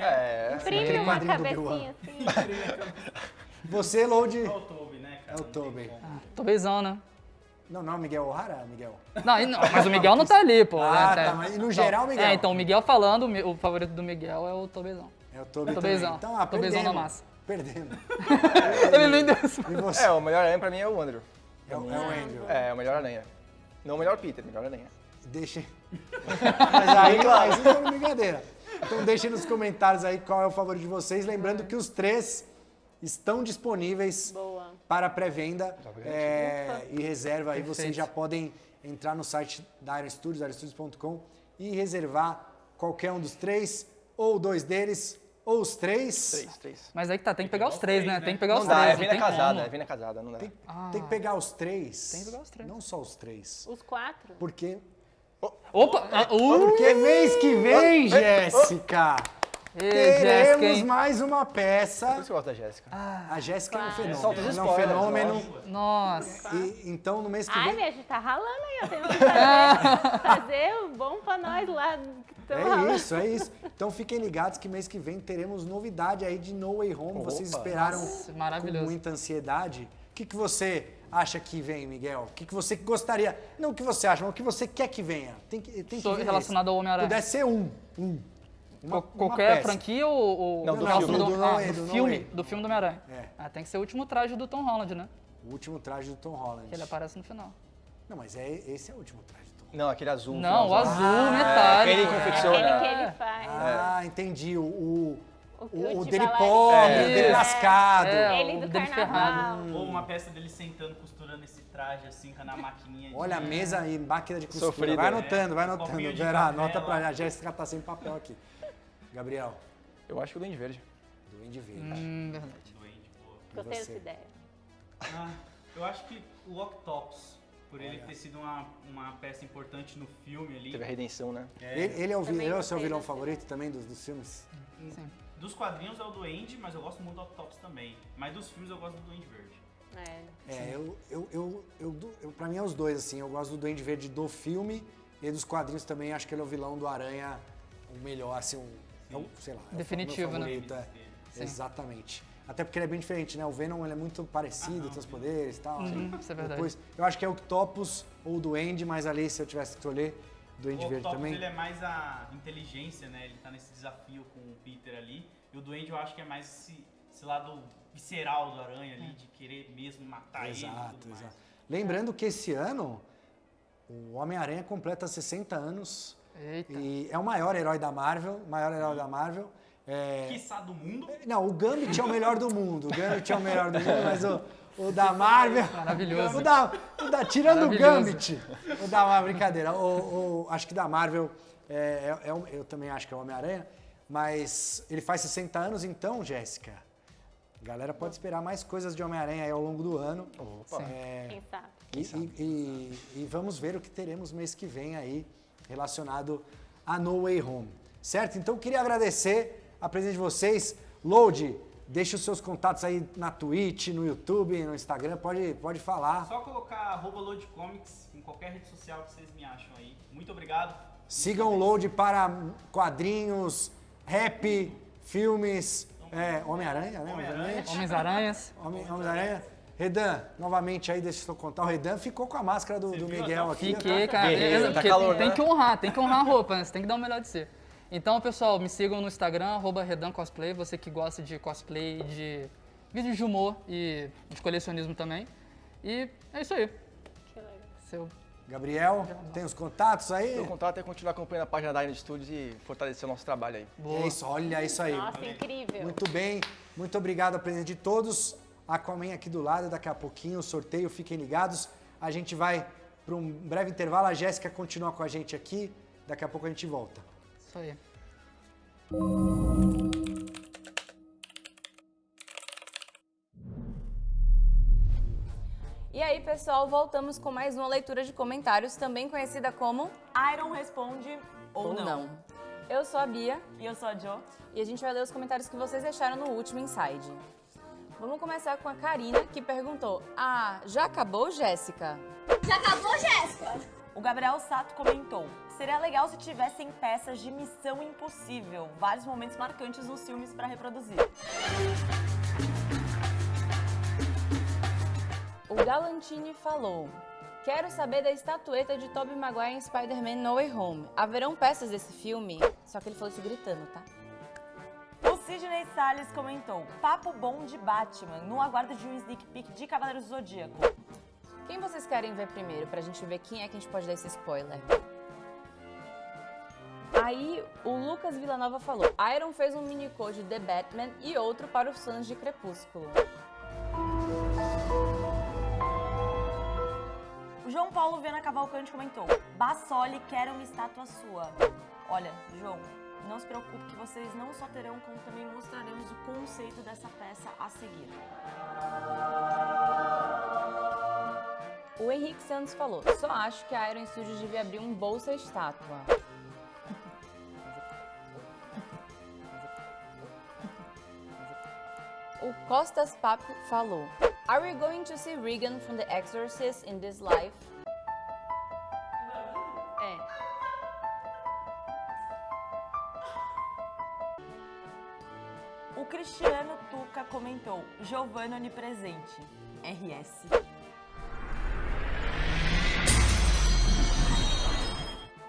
Imprime Aquele uma quadrinho do cabecinha Bill assim. Você, Load. É o Tobey, né, cara? É o Tobey. Tobeyzão, né? Não, Miguel O'Hara, Miguel. Não, mas o Miguel não tá ali, pô. Ah, né? tá, mas no geral, Miguel. Então o Miguel falando, o favorito do Miguel é o Tobeyzão. É o Tobey Tobeyzão. também. Então, Tobeyzão perdendo. na massa. Perdendo. Ele não deu. E você? O melhor aranha pra mim é o Andrew. É o Andrew. É, o melhor aranha. Não o melhor Peter, o melhor aranha. Deixa. Mas aí, claro, isso é uma brincadeira. Então deixem nos comentários aí qual é o favorito de vocês. Lembrando que os três estão disponíveis para pré-venda e reserva. Aí vocês Perfeito. já podem entrar no site da Iron Studios, ironstudios.com, e reservar qualquer um dos três, ou dois deles, ou os três. Três. Mas aí que tá, tem que pegar os três, né? Tem que pegar Não os dá, três. é venda não tem casada, como. é venda casada, não dá. Tem que pegar os três. Tem que pegar os três. Não só os três. Os quatro. Porque Opa! Porque mês que vem, Jéssica, teremos Jéssica, hein? mais uma peça. Por isso que eu gosto da Jéssica. A Jéssica é um fenômeno. Solta os Ela é um spoilers, fenômeno. Nossa. E, então, no mês que Ai, vem... minha gente tá ralando aí, eu tenho que fazer o bom pra nós lá. que tamo ralando. É isso. Então fiquem ligados que mês que vem teremos novidade aí de No Way Home. Vocês esperaram Nossa, com maravilhoso. muita ansiedade. O que você acha que vem, Miguel? O que você gostaria... Não o que você acha, mas o que você quer que venha. Tem que Sou vir relacionado ao esse. Homem-Aranha. Pudesse ser um. Qualquer peça. franquia ou Não, do filme. do Do filme do Homem-Aranha. É. Tem que ser o último traje do Tom Holland, né? O último traje do Tom Holland. Que ele aparece no final. Não, mas esse é o último traje do Tom Holland. Não, aquele azul. Não, o azul, que metálico. ele confecciona. Aquele que ele faz. Ah, entendi. O de dele bailarina. pobre, o dele lascado. Ele do dele carnaval. Ou uma peça dele sentando, costurando esse traje assim, na maquininha. Olha a mesa e máquina de costura. Sofrida. Vai anotando, vai anotando. Copinho de Vera, café anota pra lá. a Jéssica tá sem papel aqui. Gabriel, Eu acho que o Duende Verde. Duende Verde. Verdade. Doente, pô. Gostei você? dessa ideia. Eu acho que o Octopus, por ele ter sido uma peça importante no filme ali. Teve a redenção, né? Ele é o Também seu gostei vilão desse. favorito também dos filmes? Sim. Dos quadrinhos é o Duende, mas eu gosto muito do Octopus também. Mas dos filmes eu gosto do Duende Verde. Pra mim é os dois, assim. Eu gosto do Duende Verde do filme e dos quadrinhos também. Acho que ele é o vilão do Aranha, o melhor, assim, sei lá. Definitivo, é o meu né? favorito, Sim. Exatamente. Até porque ele é bem diferente, né? O Venom ele é muito parecido, tem os poderes e tal. Isso é verdade. Depois, eu acho que é o Octopus ou o Duende, mas ali, se eu tivesse que escolher, Duende O Verde Octopus, também. ele é mais a inteligência, né? Ele tá nesse desafio com o Peter ali. E o Duende eu acho que é mais esse lado visceral do Aranha ali, de querer mesmo matar ele e tudo mais. Lembrando que esse ano, o Homem-Aranha completa 60 anos. Eita. E é o maior herói da Marvel, Quiçá do mundo. Não, o Gambit é o melhor do mundo. Mas o da Marvel. Maravilhoso. Tirando o Maravilhoso. Gambit. O da Marvel, brincadeira. Acho que da Marvel, eu também acho que é o Homem-Aranha. Mas ele faz 60 anos, então, Jéssica. A galera pode esperar mais coisas de Homem-Aranha aí ao longo do ano. Opa. Quem sabe? E vamos ver o que teremos mês que vem aí relacionado a No Way Home. Certo? Então, queria agradecer a presença de vocês. Load, deixa os seus contatos aí na Twitch, no YouTube, no Instagram. Pode falar. Só colocar @LoadComics em qualquer rede social que vocês me acham aí. Muito obrigado. Sigam o Load para quadrinhos, rap, filmes, Homem-Aranha, né? Obviamente. Homens-Aranhas. Homem-Aranha. Redan, novamente aí, deixa eu contar. O Redan ficou com a máscara do Miguel aqui. Fiquei, cara. Guerreiro, tá Porque calor, tem né? que honrar a roupa, né? Você tem que dar o melhor de si. Então, pessoal, me sigam no Instagram, @RedanCosplay, você que gosta de cosplay, de vídeos de humor e de colecionismo também. E é isso aí. Que legal. Seu... Gabriel, tem os contatos aí? Meu contato é continuar acompanhando a página da Inner Studios e fortalecer o nosso trabalho aí. É isso, olha isso aí. Nossa, incrível. Muito bem, muito obrigado a presença de todos. Aquaman aqui do lado, daqui a pouquinho o sorteio, fiquem ligados. A gente vai para um breve intervalo, a Jéssica continua com a gente aqui, daqui a pouco a gente volta. Isso aí. E aí, pessoal, voltamos com mais uma leitura de comentários, também conhecida como Iron responde ou não. Eu sou a Bia E eu sou a Jo. e a gente vai ler os comentários que vocês deixaram no último Inside. Vamos começar com a Karina, que perguntou: já acabou, Jéssica? O Gabriel Sato comentou: seria legal se tivessem peças de Missão Impossível, vários momentos marcantes nos filmes para reproduzir. O Galantini falou: quero saber da estatueta de Tobey Maguire em Spider-Man No Way Home. Haverão peças desse filme? Só que ele falou isso gritando, tá? O Sidney Salles comentou: papo bom de Batman, no aguardo de um sneak peek de Cavaleiros do Zodíaco. Quem vocês querem ver primeiro, pra gente ver quem é que a gente pode dar esse spoiler? Aí, o Lucas Villanova falou: Iron fez um minicode de The Batman e outro para os fãs de Crepúsculo. O João Paulo Viana Cavalcante comentou: Bassoli quer uma estátua sua. Olha, João, não se preocupe que vocês não só terão, como também mostraremos o conceito dessa peça a seguir. O Henrique Santos falou: só acho que a Iron Studios devia abrir um bolsa estátua. O Costas Papo falou: Are we going to see Regan from The Exorcist in this life? O Cristiano Tuca comentou: Giovanna onipresente. RS.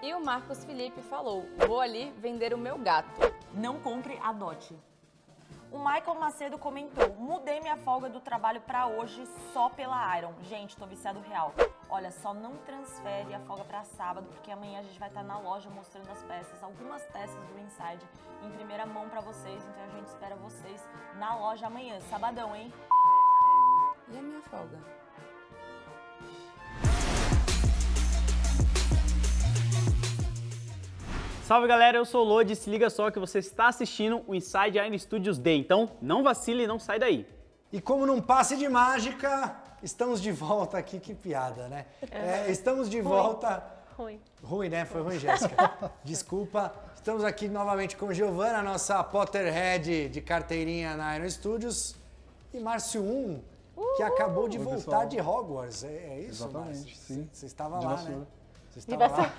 E o Marcos Felipe falou: vou ali vender o meu gato. Não compre, adote. O Michael Macedo comentou, mudei minha folga do trabalho pra hoje só pela Iron. Gente, tô viciado real. Olha, só não transfere a folga pra sábado, porque amanhã a gente vai estar na loja mostrando as peças, algumas peças do Inside em primeira mão pra vocês. Então a gente espera vocês na loja amanhã, sabadão, hein? E a minha folga? Salve galera, eu sou o Lodi, se liga só que você está assistindo o Inside Iron Studios Day, então não vacile e não sai daí. E como num passe de mágica, estamos de volta aqui, que piada, né? Estamos de volta... Ruim, né? Foi ruim, Jéssica. Desculpa. Estamos aqui novamente com Giovana, nossa Potterhead de carteirinha na Iron Studios. E Márcio que acabou de voltar pessoal. de Hogwarts. É isso, Exatamente, Márcio? sim. Você estava De lá, vassoura. né? Você estava lá.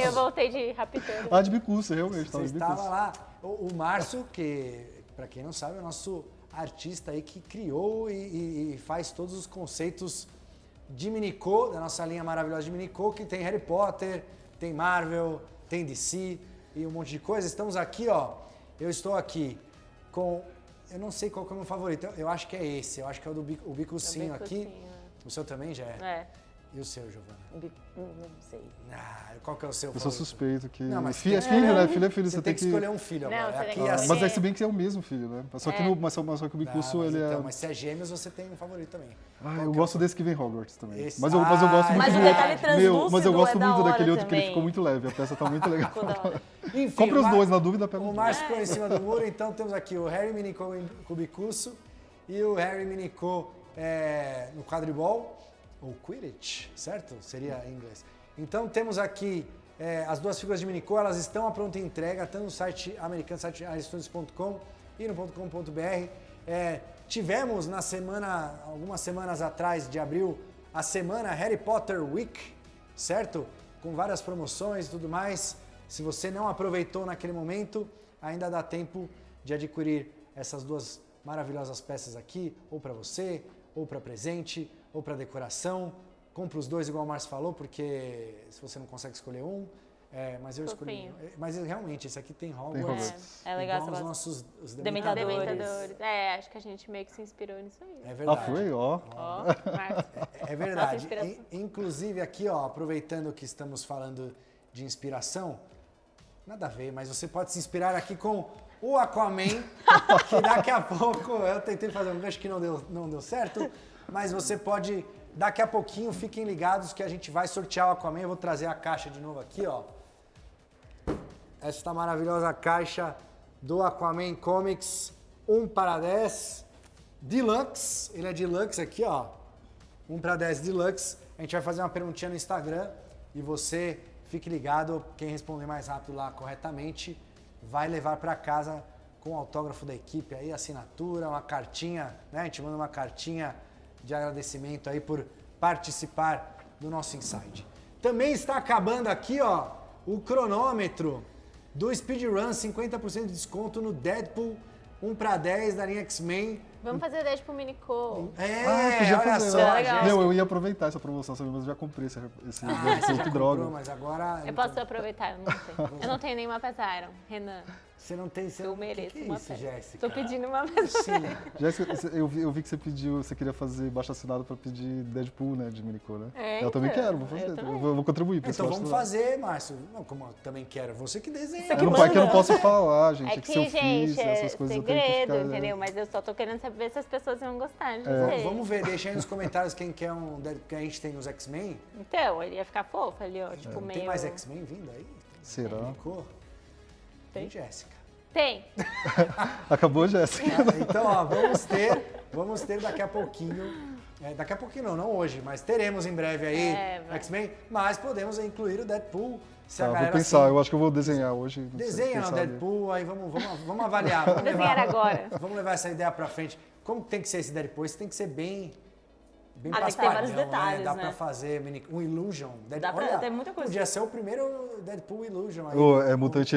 Eu voltei de rapiteiro. Ah, de bicuça, realmente. Você Tava de estava bicuça. lá. O Márcio, que, para quem não sabe, é o nosso artista aí que criou e faz todos os conceitos de Minicô, da nossa linha maravilhosa de Minicô, que tem Harry Potter, tem Marvel, tem DC e um monte de coisa. Estamos aqui, ó. Eu estou aqui com... Eu não sei qual que é o meu favorito. Eu acho que é esse. Eu acho que é o bicucinho aqui. O seu também já é? É. E o seu, Giovana? Não sei. Qual que é o seu Eu sou favorito? suspeito que... Não, mas filho é filho, né? Filho é filho. Você tem que escolher um filho Não, agora. você tem Aqui que é assim. Mas é que se bem que é o mesmo filho, né? Só que, só que o bicuço, ele é... Então, mas se é gêmeos, você tem um favorito também. Eu gosto desse que vem Hogwarts também. Esse- Mas eu gosto muito Mas do o detalhe outro. Mas eu translúcido gosto é da muito hora daquele outro que ele também. ficou muito leve. A peça tá muito legal. Ficou da hora. Enfim, Compre os o dois, na dúvida pega O os dois. Márcio ficou em cima do muro, então temos aqui o Harry Minicô com o bicuço e o Harry Minicô no quadribol, ou Quidditch, certo? Seria em inglês. Então temos aqui as duas figuras de Minicô, elas estão à pronta entrega, tanto no site americano, site ironstudios.com e no .com.br. Tivemos na semana, algumas semanas atrás de abril, a semana Harry Potter Week, certo? Com várias promoções e tudo mais. Se você não aproveitou naquele momento, ainda dá tempo de adquirir essas duas maravilhosas peças aqui, ou para você, ou para presente, ou para decoração. Compre os dois, igual o Márcio falou, porque se você não consegue escolher um, mas eu escolhi. Mas realmente, esse aqui tem Hogwarts. É legal igual essa os nossos os Dementadores. Acho que a gente meio que se inspirou nisso aí. É verdade. foi? Ó. Márcio. É verdade. Nossa inspiração. Inclusive aqui, ó, aproveitando que estamos falando de inspiração, nada a ver, mas você pode se inspirar aqui com o Aquaman, que daqui a pouco, eu tentei fazer um gancho que não deu certo, mas você pode, daqui a pouquinho, fiquem ligados que a gente vai sortear o Aquaman. Eu vou trazer a caixa de novo aqui, ó. Esta maravilhosa caixa do Aquaman Comics 1/10 Deluxe. Ele é Deluxe aqui, ó. 1/10 Deluxe. A gente vai fazer uma perguntinha no Instagram e você fique ligado. Quem responder mais rápido lá corretamente vai levar para casa com o autógrafo da equipe aí, assinatura, uma cartinha, né? A gente manda uma cartinha de agradecimento aí por participar do nosso Inside. Também está acabando aqui, ó, o cronômetro do Speedrun, 50% de desconto no Deadpool 1/10 da linha X-Men. Vamos fazer 10 pro Minicô. Podia olha fazer. só, legal. Não, eu ia aproveitar essa promoção, sabe? Mas eu já comprei esse Você que já droga. comprou, mas agora... Eu posso aproveitar, eu não tenho. Eu não tenho nenhuma peça Iron. Renan, Você não tem... eu mereço que uma isso, peça. Jéssica? Tô pedindo uma peça. Sim. Jéssica, eu vi que você pediu, você queria fazer baixo assinado pra pedir Deadpool, né, de Minicô, né? Eu também quero, vou fazer. eu também. Eu vou contribuir pra esse Então baixo vamos assinado. fazer, Márcio. Não, como eu também quero. Você que desenha. É que eu não posso falar, gente. É que que, se eu fiz, gente, é essas coisas eu tenho que segredo, ficar... entendeu? Mas eu só tô querendo saber se as pessoas vão gostar de Vamos ver, deixa aí nos comentários quem quer que a gente tem nos X-Men. Então, ele ia ficar fofo ali, ó, tipo meio... Tem mais X-Men vindo aí? Será? Tem, Jéssica. Tem. Acabou, Jéssica? Então, ó, vamos ter daqui a pouquinho. Daqui a pouquinho não hoje, mas teremos em breve aí X-Men. Mas podemos incluir o Deadpool. Se a Tá, galera, vou pensar, assim, eu acho que eu vou desenhar hoje. desenha no pensar ali. Deadpool, aí vamos avaliar. Vamos Desenhar agora. Vamos levar essa ideia pra frente. Como tem que ser esse Deadpool? Esse tem que ser bem bem tem que ter vários paspalhão, detalhes, Dá né? pra fazer um Illusion. Dá pra ter muita coisa. Podia ser o primeiro Deadpool Illusion. Aí, É mutante.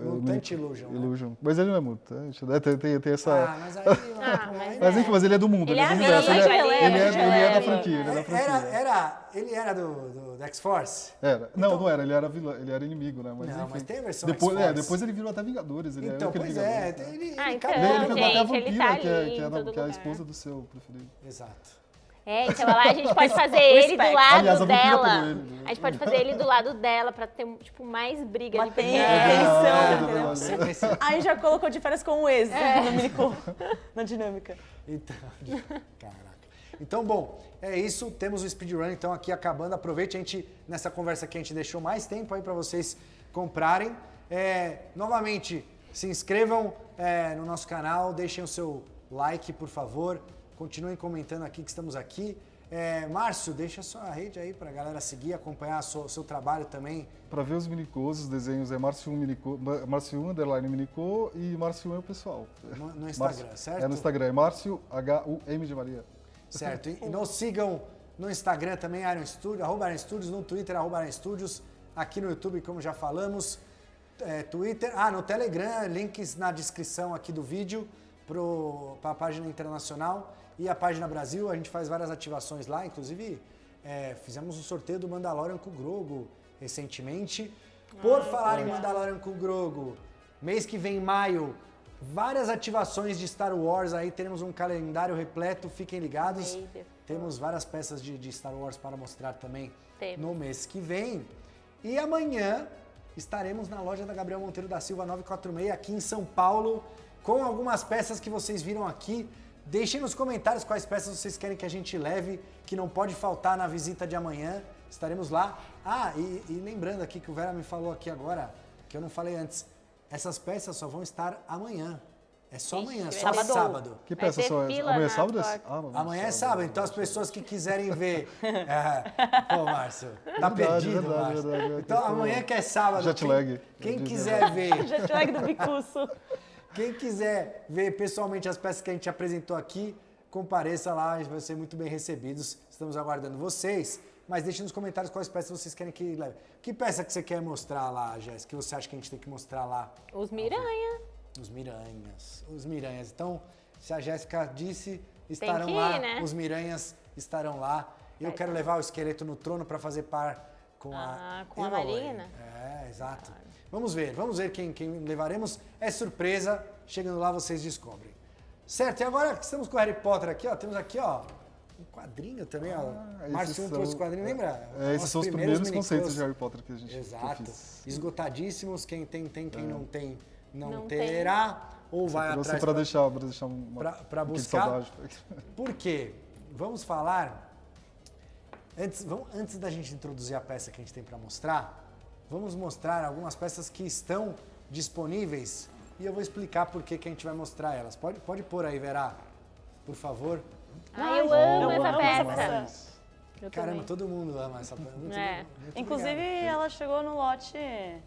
Mutante Illusion. Né? Illusion. Mas ele não é mutante, né? Tem essa. Mas aí. Mas enfim, mas ele é do mundo, ele é do universo. Ele é da franquia, ele é da franquia. Ele era do X-Force? Era. Não era, ele era vilão, ele era inimigo, né? Mas, não, enfim. mas tem a versão depois, X-Force. depois ele virou até Vingadores. Ele então, pois Vingador. Ele então, quebrou até a vampira, ele tá ali que é a lugar. esposa do seu preferido. Exato. Então lá a gente pode fazer ele do lado Aliás, a vampira dela. pegou ele, né? A gente pode fazer ele do lado dela pra ter, tipo, mais briga. Uma de tensão, entendeu? Aí já colocou de férias com o ex no Minicô, na dinâmica. Então, caraca. Então, bom, é isso. Temos o speedrun, então, aqui acabando. Aproveite, a gente, nessa conversa aqui, a gente deixou mais tempo aí para vocês comprarem. Novamente, se inscrevam no nosso canal, deixem o seu like, por favor. Continuem comentando aqui que estamos aqui. Márcio, deixa a sua rede aí para a galera seguir, acompanhar o seu trabalho também. Para ver os minicôs, os desenhos é Márcio 1 underline minicô e Márcio 1 é o pessoal. No Instagram, certo? No Instagram, é Márcio HUM de Maria. Certo. E nos sigam no Instagram também, Iron Studios, @Iron Studios, no Twitter, @Iron Studios, aqui no YouTube, como já falamos, Twitter, no Telegram, links na descrição aqui do vídeo para a página internacional e a página Brasil. A gente faz várias ativações lá, inclusive fizemos um sorteio do Mandalorian com o Grogu recentemente. Por falar em Mandalorian com o Grogu, mês que vem, em maio, várias ativações de Star Wars aí, teremos um calendário repleto, fiquem ligados. Temos várias peças de Star Wars para mostrar também no mês que vem. E amanhã estaremos na loja da Gabriel Monteiro da Silva 946, aqui em São Paulo, com algumas peças que vocês viram aqui. Deixem nos comentários quais peças vocês querem que a gente leve, que não pode faltar na visita de amanhã. Estaremos lá. E lembrando aqui que o Vera me falou aqui agora, que eu não falei antes, essas peças só vão estar amanhã. É só amanhã, só sábado. Que peça só é? Amanhã é sábado? Amanhã é sábado, então as pessoas que quiserem ver... Pô, Márcio, tá perdido, Márcio. Então amanhã que é sábado, jet lag. Quem quiser ver... Jet lag do Bicuço. Quem quiser ver pessoalmente as peças que a gente apresentou aqui, compareça lá, a gente vai ser muito bem recebidos. Estamos aguardando vocês. Mas deixe nos comentários quais peças vocês querem que leve. Que peça que você quer mostrar lá, Jéssica? Que você acha que a gente tem que mostrar lá? Os Miranha. Os Miranhas. Então, se a Jéssica disse, estarão ir, lá. né? Os Miranhas estarão lá. Eu quero levar o esqueleto no trono para fazer par com a Marina? Exato. Vamos ver quem levaremos. É surpresa. Chegando lá, vocês descobrem. Certo, e agora que estamos com o Harry Potter aqui, temos aqui, um quadrinho também, Márcio trouxe quadrinho, lembra? Esses são os primeiros conceitos de Harry Potter que a gente fez. Esgotadíssimos, quem tem, quem não tem, não terá. Ou vai atrás para deixar para buscar. Por quê? Vamos falar... Antes da gente introduzir a peça que a gente tem para mostrar, vamos mostrar algumas peças que estão disponíveis e eu vou explicar por que a gente vai mostrar elas. Pode pôr aí, Vera, por favor. Eu amo essa peça. Caramba, todo mundo ama essa peça. Muito Inclusive, obrigado. ela chegou no lote.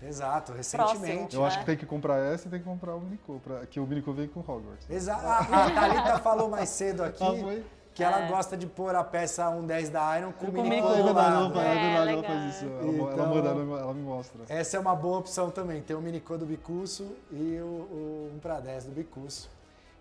Exato, recentemente. Próximo, eu acho que tem que comprar essa e tem que comprar o Minicô, que o Minicô vem com Hogwarts. Exato. A Thalita falou mais cedo aqui que ela gosta de pôr a peça 1/10 da Iron com o Minicô do lado. É verdade, ela faz isso. Ela me mostra. Essa é uma boa opção também. Tem o Minicô do Bicuço e o 1/10 do Bicuço.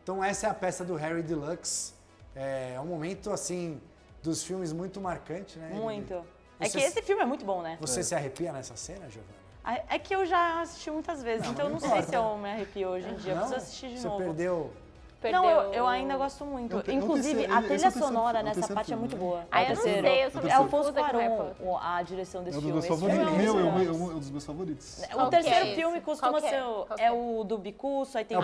Então essa é a peça do Harry Deluxe. É um momento, assim, dos filmes muito marcante, né? Muito. Que esse filme é muito bom, né? Você se arrepia nessa cena, Giovana? É que eu já assisti muitas vezes, então eu não sei se eu me arrepio hoje em dia. Eu preciso assistir de novo. Você perdeu... Não, eu ainda gosto muito. Inclusive, a trilha sonora nessa parte é muito boa. Eu não sei, eu sou É o Alfonso Cuarón, a direção desse filme. É um dos meus favoritos. O terceiro filme costuma ser o do Bicuço, aí tem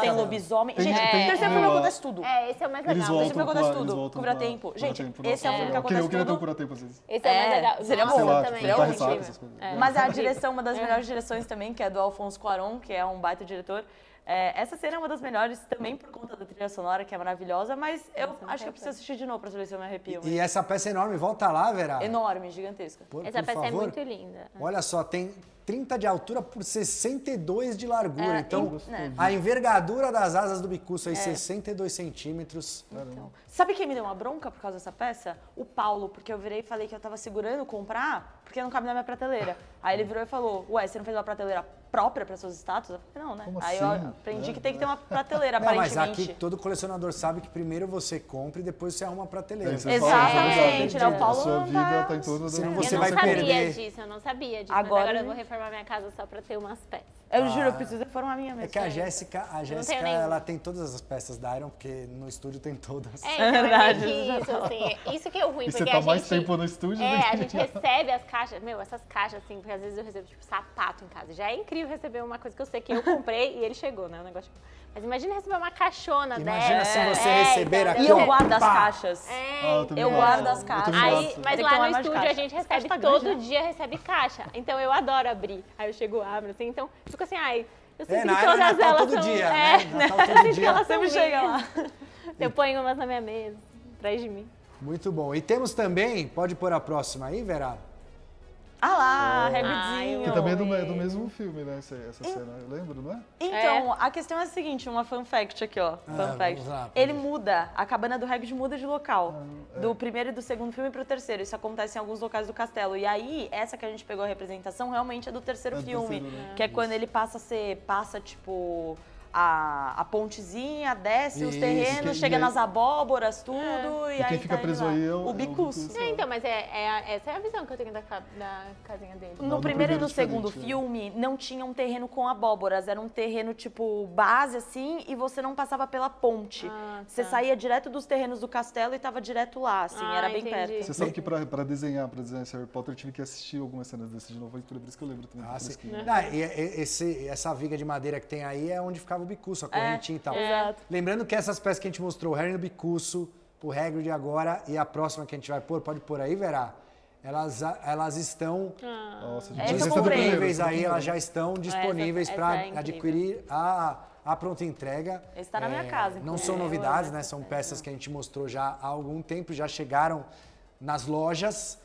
tem lobisomem. Gente, o terceiro filme acontece tudo. Esse é o mais legal. O terceiro filme acontece tudo. Cura-tempo. Gente, esse é o filme que acontece tudo. Eu queria ter um cura-tempo às vezes. Esse é o mais legal. Seria bom também. Mas a direção, uma das melhores direções também, que é do Alfonso Cuarón, que é um baita diretor. Essa cena é uma das melhores também por conta da trilha sonora, que é maravilhosa, mas eu acho que eu preciso assistir de novo pra saber se eu me arrepio. E essa peça é enorme, volta lá, Vera. Enorme, gigantesca. Essa peça favor. é muito linda. Olha só, tem 30 de altura por 62 de largura. Então, a envergadura das asas do bicuço aí, 62 centímetros. Então, sabe quem me deu uma bronca por causa dessa peça? O Paulo, porque eu virei e falei que eu tava segurando comprar, porque não cabe na minha prateleira. Aí ele virou e falou, ué, você não fez uma prateleira própria para suas estátuas? Eu falei, não, né? Como Aí assim? eu aprendi que tem que ter uma prateleira, Não, mas aparentemente. aqui todo colecionador sabe que primeiro você compra e depois você arruma uma prateleira. Exatamente, né? O Paulo A sua não vida tá em torno Senão da... você Eu vai não sabia perder. disso, eu não sabia disso. Agora- Mas agora eu vou reformar minha casa só pra ter umas peças. Eu juro, eu preciso reformar a minha mesmo. É que a Jéssica, tenho nenhuma. ela tem todas as peças da Iron, porque no estúdio tem todas. Então, verdade. é meio que isso, assim, isso que é o ruim, E você porque tá a mais gente... tempo no estúdio É, do que... a gente recebe as caixas, essas caixas, assim, porque às vezes eu recebo, tipo, sapato em casa. Já é incrível receber uma coisa que eu sei que eu comprei e ele chegou, né? Um negócio... Mas imagina receber uma caixona Imagina dessa. se você receber então, aqui, E eu ó, guardo as pá. caixas. eu também Eu gosto. guardo as Eu caixas. também Aí, gosto. mas Tem que lá ter no uma mais estúdio caixa. a gente Essa caixa recebe tá grande, todo né? dia, recebe caixa. Então eu adoro abrir. Aí eu chego, abro, assim, então fico assim, ai, eu sinto na que Iron é todas Natal elas todo são... dia, é, né? Natal eu todo sinto que dia. elas são Sempre chega minhas. lá. Eu ponho umas na minha mesa, atrás de mim. Muito bom. E temos também, pode pôr a próxima aí, Vera? Ah lá, Ai, Hagridzinho. Que também é do mesmo filme, né? Essa cena, eu lembro, não é? Então, a questão é a seguinte, uma fun fact aqui, ó. Fun fact. vamos lá, Ele muda, a cabana do Hagrid muda de local. Do primeiro e do segundo filme pro terceiro. Isso acontece em alguns locais do castelo. E aí, essa que a gente pegou a representação realmente é do terceiro filme. terceiro, né? Que é quando ele passa tipo... A pontezinha, desce os Isso, terrenos, e chega aí- nas abóboras, tudo, e, E aí quem fica tá ele preso lá. aí é o Bicuço. Então, mas essa é a visão que eu tenho da casinha dele. No no primeiro e primeiro no é segundo diferente, filme, não tinha um terreno com abóboras. Era um terreno, tipo, base, assim, e você não passava pela ponte. Você saía direto dos terrenos do castelo e tava direto lá, assim, era bem entendi. perto. Você sabe que pra desenhar esse Harry Potter, eu tive que assistir algumas cenas desse de novo, por isso que eu lembro também. Ah, por sim. isso que- Essa viga de madeira que tem aí é onde ficava o bicuço, a correntinha e tal. Exato. Lembrando que essas peças que a gente mostrou, o Harry no bicuço, o Hagrid agora e a próxima que a gente vai pôr, pode pôr aí, Vera? Elas estão Nossa, Essa eu esse é do comprei. primeiro, disponíveis esse é do aí, primeiro. elas já estão disponíveis essa para é incrível. adquirir a pronta entrega. Esse tá na minha casa, Não inclusive. são Eu novidades, amo né? essa São peça. peças que a gente mostrou já há algum tempo, já chegaram nas lojas.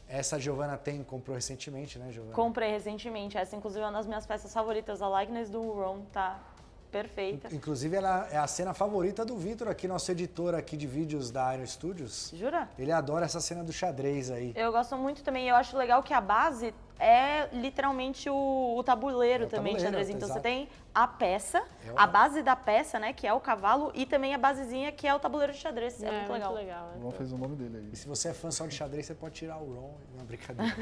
Essa a Giovana comprou recentemente, né, Giovana? Comprei recentemente. Essa, inclusive, é uma das minhas peças favoritas. A likeness do Ron tá perfeita. Inclusive, ela é a cena favorita do Vitor, aqui, nosso editor aqui de vídeos da Iron Studios. Jura? Ele adora essa cena do xadrez aí. Eu gosto muito também. Eu acho legal que a base é literalmente o tabuleiro também de tabuleiro, xadrez. Então exato. você tem a peça, a base da peça, né, que é o cavalo, e também a basezinha, que é o tabuleiro de xadrez. É muito legal. O Ron fez o nome dele aí. E se você é fã só de xadrez, você pode tirar o Ron. Não, brincadeira.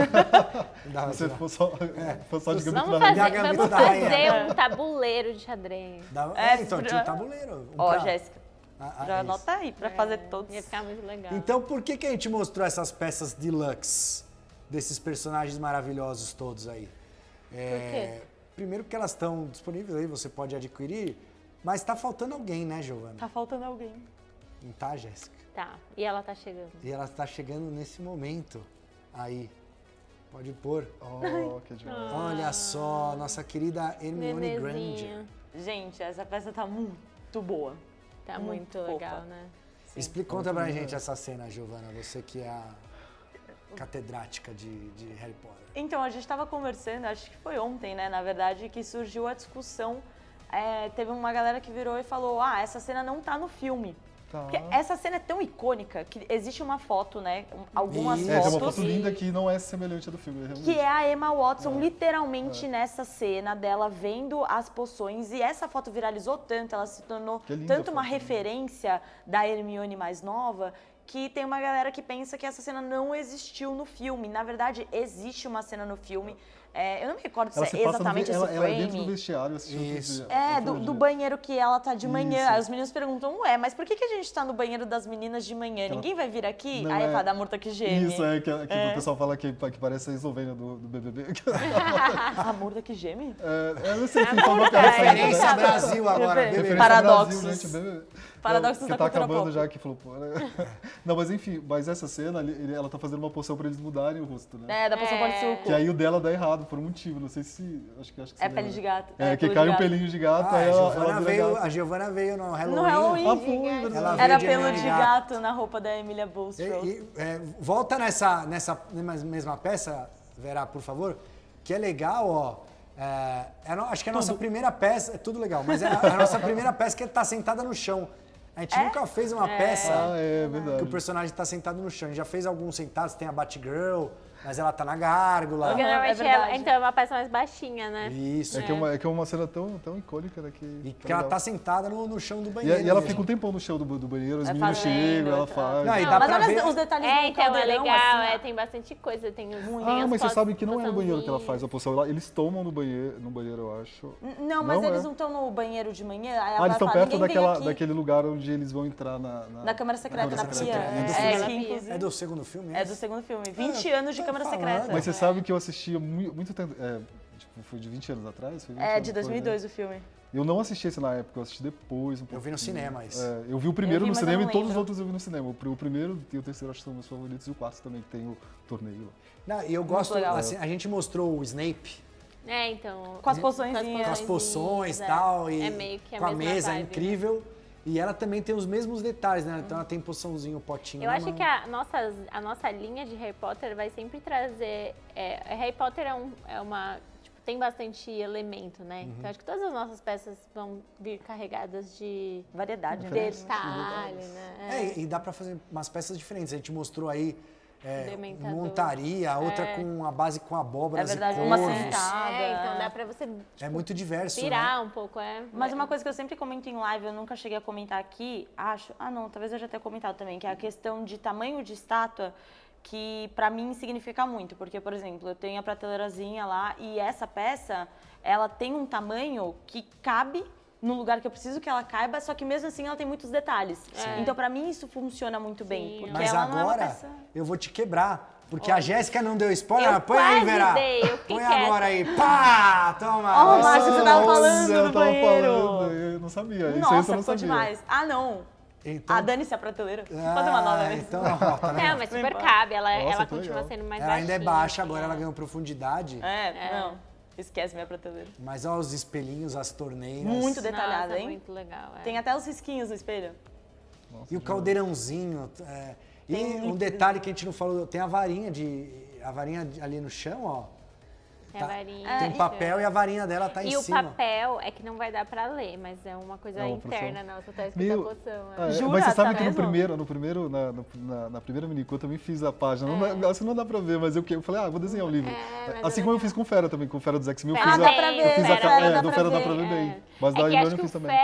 Não dá pra Se você tirar. for só de Gambito Vamos da Rainha. fazer, Gambito vamos da Rainha. fazer um tabuleiro de xadrez. Então, tinha o tabuleiro. Ó, Jéssica, já isso. anota aí pra fazer todos. Ia ficar muito legal. Então, por que a gente mostrou essas peças deluxe desses personagens maravilhosos todos aí? Por quê? Primeiro porque elas estão disponíveis aí, você pode adquirir, mas tá faltando alguém, né, Giovana? Tá faltando alguém. Não tá, Jéssica? Tá, e ela tá chegando. E ela tá chegando nesse momento aí. Pode pôr. Oh, que demais. Olha só, nossa querida Hermione Granger. Bebezinho. Gente, essa peça tá muito boa. Tá muito fofa. legal, né? Conta pra gente essa cena, Giovana, você que é a catedrática de Harry Potter. Então, a gente estava conversando, acho que foi ontem, né, na verdade, que surgiu a discussão. Teve uma galera que virou e falou, essa cena não tá no filme. Tá. Porque essa cena é tão icônica que existe uma foto, né, algumas Isso. Tem uma fotos, foto linda que não é semelhante à do filme, realmente. que é a Emma Watson literalmente nessa cena dela vendo as poções, e essa foto viralizou tanto, ela se tornou Que linda tanto uma foto, né? referência da Hermione mais nova, que tem uma galera que pensa que essa cena não existiu no filme. Na verdade, existe uma cena no filme. Eu não me recordo se Ela é se passa exatamente esse ela é dentro do frame. vestiário assistindo Isso. Do banheiro que ela tá de manhã. Isso. Aí os meninos perguntam, mas por que a gente tá no banheiro das meninas de manhã? Ninguém vai vir aqui? Não Aí é- eu falo, da Murta que geme. Isso, que o pessoal fala que parece a Eslovênia do BBB. A Murta que geme? Eu não sei, enfim, foi uma piada Referência né? Brasil agora. Referência BBB. Paradoxos. Paradoxos. Brasil, né? Paradoxos que da tá cultura acabando pop. já, que falou, pô, né? Não, mas enfim, mas essa cena, ela tá fazendo uma poção pra eles mudarem o rosto, né? Da poção pão de suco. Que aí o dela dá errado, por um motivo, não sei se... Acho que é pele de gato. Que cai um pelinho de gato, aí a Giovanna veio no Halloween. No Halloween. Era pelo de gato na roupa da Emilia Bulstrode. Volta nessa mesma peça, Vera, por favor, que é legal, ó. Acho que é a nossa primeira peça, é tudo legal, mas é a nossa primeira peça que tá sentada no chão. A gente nunca fez uma peça que o personagem tá sentado no chão. A gente já fez alguns sentados, tem a Batgirl, mas ela tá na gárgula. Porque normalmente então é uma peça mais baixinha, né? Isso. É que é uma cena tão icônica, né? Que ela tá sentada no chão do banheiro. E ela fica um tempão no chão do banheiro, os meninos chegam, ela faz. Não, e dá mas pra olha ver... os detalhes do então caldeirão, é legal, assim, tem bastante coisa. Tem mas você sabe que não é no banheiro que ela faz a poção. Eles tomam no banheiro, eu acho. Não, mas eles não estão no banheiro de manhã. Aí eles estão perto daquele lugar onde eles vão entrar na Câmara Secreta, na pia. É do segundo filme? É do segundo filme. 20 anos de Câmara Secreta. Mas você sabe que eu assistia muito tempo. Foi de 20 anos atrás? De 2002 o filme. Eu não assisti esse na época, eu assisti depois. Eu vi no cinema isso. Eu vi o primeiro no cinema e todos os outros eu vi no cinema. O primeiro e o terceiro acho que são meus favoritos e o quarto também, que tem o torneio. E eu gosto, assim, a gente mostrou o Snape. Então. Com as poções. Com as poções e tal. E meio que com a mesa vibe, incrível. E ela também tem os mesmos detalhes, né? Então ela tem poçãozinho, potinho. Eu acho que a nossa linha de Harry Potter vai sempre trazer. Harry Potter tem bastante elemento, né? Então acho que todas as nossas peças vão vir carregadas de variedade, detalhe, né? E dá pra fazer umas peças diferentes. A gente mostrou aí montaria, outra com a base com abóboras e corvos. Uma sentada. Então dá pra você é muito diverso, virar né? um pouco, Mas uma coisa que eu sempre comento em live, eu nunca cheguei a comentar aqui, talvez eu já tenha comentado também, que é a questão de tamanho de estátua, que pra mim significa muito, porque, por exemplo, eu tenho a prateleirazinha lá e essa peça, ela tem um tamanho que cabe no lugar que eu preciso que ela caiba, só que mesmo assim ela tem muitos detalhes. Então, pra mim, isso funciona muito bem. Porque mas ela agora, não é uma peça... eu vou te quebrar. Porque a Jéssica não deu spoiler. Põe aí, Vera. Põe agora aí. Pá! Toma! Ó, Márcio, você tava falando no banheiro. Eu não sabia. Nossa, ficou demais. Não. Então, dane-se a prateleira. Vou fazer uma nova vez. Então, tá não, mas super cabe. Ela continua sendo mais ela ainda é baixa, assim, agora ela ganhou profundidade. Não. Esquece minha prateleira. Mas olha os espelhinhos, as torneiras. Muito detalhada, hein? Muito legal. Tem até os risquinhos no espelho. Nossa, e o caldeirãozinho. E um detalhe que a gente não falou, tem a varinha ali no chão, ó. Tem um papel e a varinha dela tá em cima. E o papel é que não vai dar pra ler, mas é uma coisa interna nossa, tá escrito a poção. Jura, mas você sabe que na primeira minicô eu também fiz a página. Assim não dá pra ver, mas eu falei, vou desenhar o livro. Assim como eu fiz com o Fera também, com o Fera do X-Men. Dá pra ver. Do Fera dá pra ver bem. Mas da Hermione eu fiz também.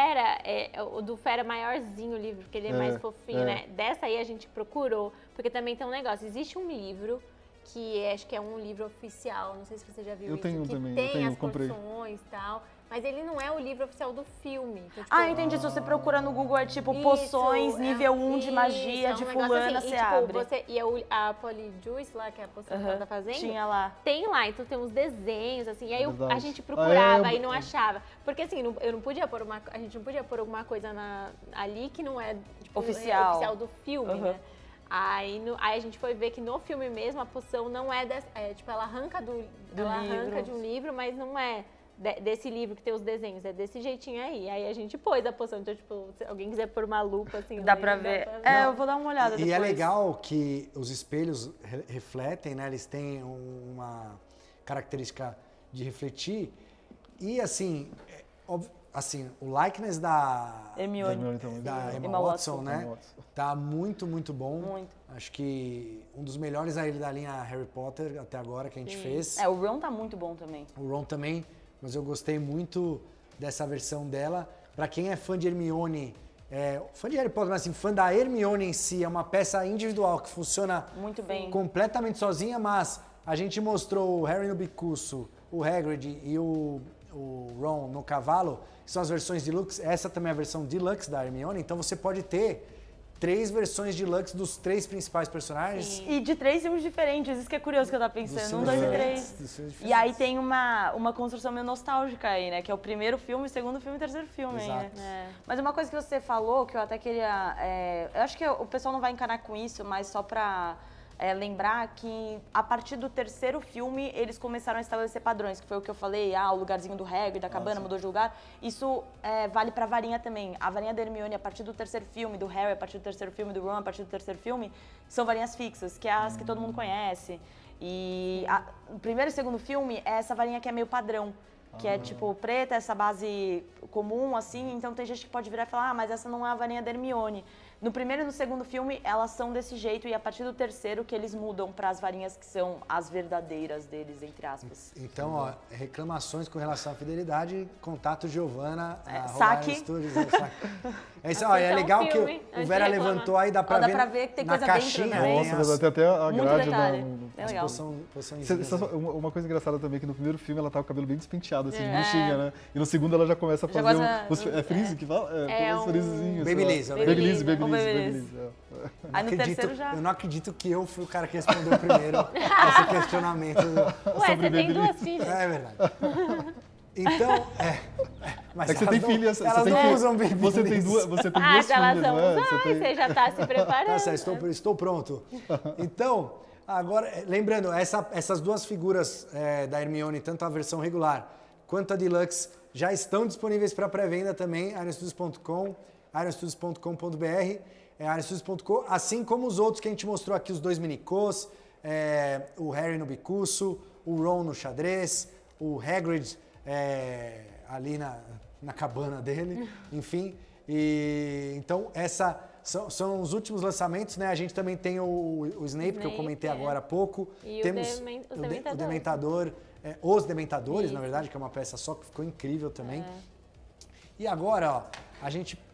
O do Fera é maiorzinho o livro, porque ele é mais fofinho, né? Dessa aí a gente procurou, porque também tem um negócio, existe um livro que acho que é um livro oficial, não sei se você já viu isso. Tenho que também, tem as comprei. porções e tal, mas ele não é o livro oficial do filme. Então, tipo, entendi. Se você procura no Google, é tipo poções, nível 1 de magia, de fulana, assim, você abre. A Polyjuice lá, que é a poção que ela tá fazendo, tinha lá. Tem lá, então tem uns desenhos, assim, e aí a gente procurava e não achava. Porque assim, a gente não podia pôr alguma coisa ali que não é tipo, oficial do filme, né? Aí a gente foi ver que no filme mesmo a poção não é tipo, ela arranca arranca de um livro, mas não é desse livro que tem os desenhos, é desse jeitinho aí. Aí a gente pôs a poção, então tipo, se alguém quiser pôr uma lupa assim, dá pra ver. Eu vou dar uma olhada depois. E é legal que os espelhos refletem, né? Eles têm uma característica de refletir e assim, o likeness da Emma Watson, né? Tá muito, muito bom. Muito. Acho que um dos melhores aí da linha Harry Potter até agora que a gente fez. O Ron tá muito bom também. O Ron também, mas eu gostei muito dessa versão dela. Pra quem é fã de Hermione, fã de Harry Potter, mas assim, fã da Hermione em si, é uma peça individual que funciona muito bem, completamente sozinha, mas a gente mostrou o Harry no bicuço, o Hagrid e o Ron no cavalo, que são as versões deluxe. Essa também é a versão deluxe da Hermione, então você pode ter 3 versões deluxe dos 3 principais personagens. Sim. E de 3 filmes diferentes, isso que é curioso que eu tava pensando. 1, 2 e 3. E aí tem uma construção meio nostálgica aí, né? Que é o primeiro filme, o segundo filme e o terceiro filme. Exato. Mas uma coisa que você falou, que eu até queria... eu acho que o pessoal não vai encarar com isso, mas só pra lembrar que a partir do terceiro filme eles começaram a estabelecer padrões, que foi o que eu falei, o lugarzinho do Hagrid, da cabana, mudou de lugar. Isso vale pra varinha também. A varinha da Hermione, a partir do terceiro filme, do Harry, a partir do terceiro filme, do Ron, a partir do terceiro filme, são varinhas fixas, que é as que todo mundo conhece. E o primeiro e segundo filme é essa varinha que é meio padrão, que é tipo preta, essa base comum, assim, então tem gente que pode virar e falar, mas essa não é a varinha da Hermione. No primeiro e no segundo filme, elas são desse jeito, e a partir do terceiro que eles mudam para as varinhas que são as verdadeiras deles, entre aspas. Então, ó, reclamações com relação à fidelidade, contato Giovana, saque. Studios, é isso, ó, é legal que o Vera levantou aí, dá pra ver que tem na coisa caixinha. dentro, Nossa, tem até a grade. É legal. Uma coisa engraçada também, que no primeiro filme ela tá com o cabelo bem despenteado, assim, de bruxinha, né? E no segundo ela já começa a fazer é frizz que fala? Uns frizzzinhos. Babyliss. Aí no terceiro já... Eu não acredito que eu fui o cara que respondeu primeiro esse questionamento. Ué, você tem 2 filhas. É verdade. Então, mas é que você tem filhas. Elas não usam Babyliss. Você tem 2 filhas, elas não é? Você já tá se preparando. Tá certo, estou pronto. Então, agora, lembrando, essas 2 figuras da Hermione, tanto a versão regular quanto a Deluxe, já estão disponíveis para pré-venda também, ironstudios.com, ironstudios.com.br, ironstudios.com, assim como os outros que a gente mostrou aqui, os 2 minicôs, o Harry no bicuço, o Ron no xadrez, o Hagrid ali na cabana dele, enfim. E, então, são os últimos lançamentos, né? A gente também tem o Snape, que eu comentei agora há pouco. E temos o Dementador. Os Dementadores, na verdade, que é uma peça só, que ficou incrível também. E agora, ó,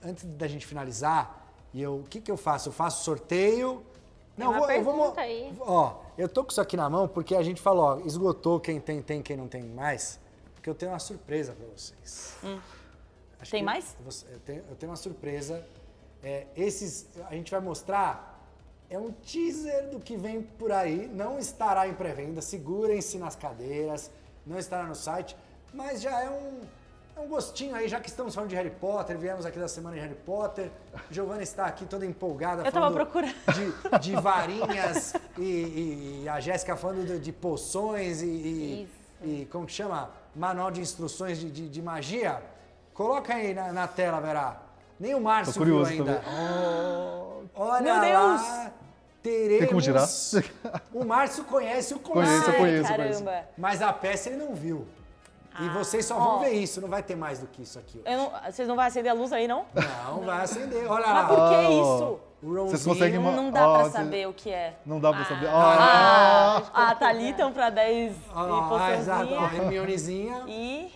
antes da gente finalizar, o que eu faço? Eu faço sorteio. Não, eu vou. Ó, eu tô com isso aqui na mão porque a gente falou, ó, esgotou quem tem, quem não tem mais. Porque eu tenho uma surpresa pra vocês. Tem mais? Eu tenho uma surpresa. A gente vai mostrar. É um teaser do que vem por aí. Não estará em pré-venda. Segurem-se nas cadeiras. Não estará no site. Mas já é um gostinho aí, já que estamos falando de Harry Potter. Viemos aqui da semana de Harry Potter. Giovana está aqui toda empolgada. Eu tava procurando. De varinhas. e a Jéssica falando de poções e como que chama? Manual de instruções de magia. Coloca aí na tela, Vera. Nem o Márcio viu ainda. Olha Meu Deus! lá, teremos... Tem como girar? O Márcio conhece o conceito. Conheço. Mas a peça ele não viu. E vocês só vão ver isso, não vai ter mais do que isso aqui. Vocês não vão acender a luz aí, não? Não, vai acender. Olha lá. Mas por que isso? O Ronzinho. Vocês conseguem não dá pra saber o que é. Não dá pra saber. Tá ali, então, pra 10 e poçãozinha. Exato, Hermionezinha. E...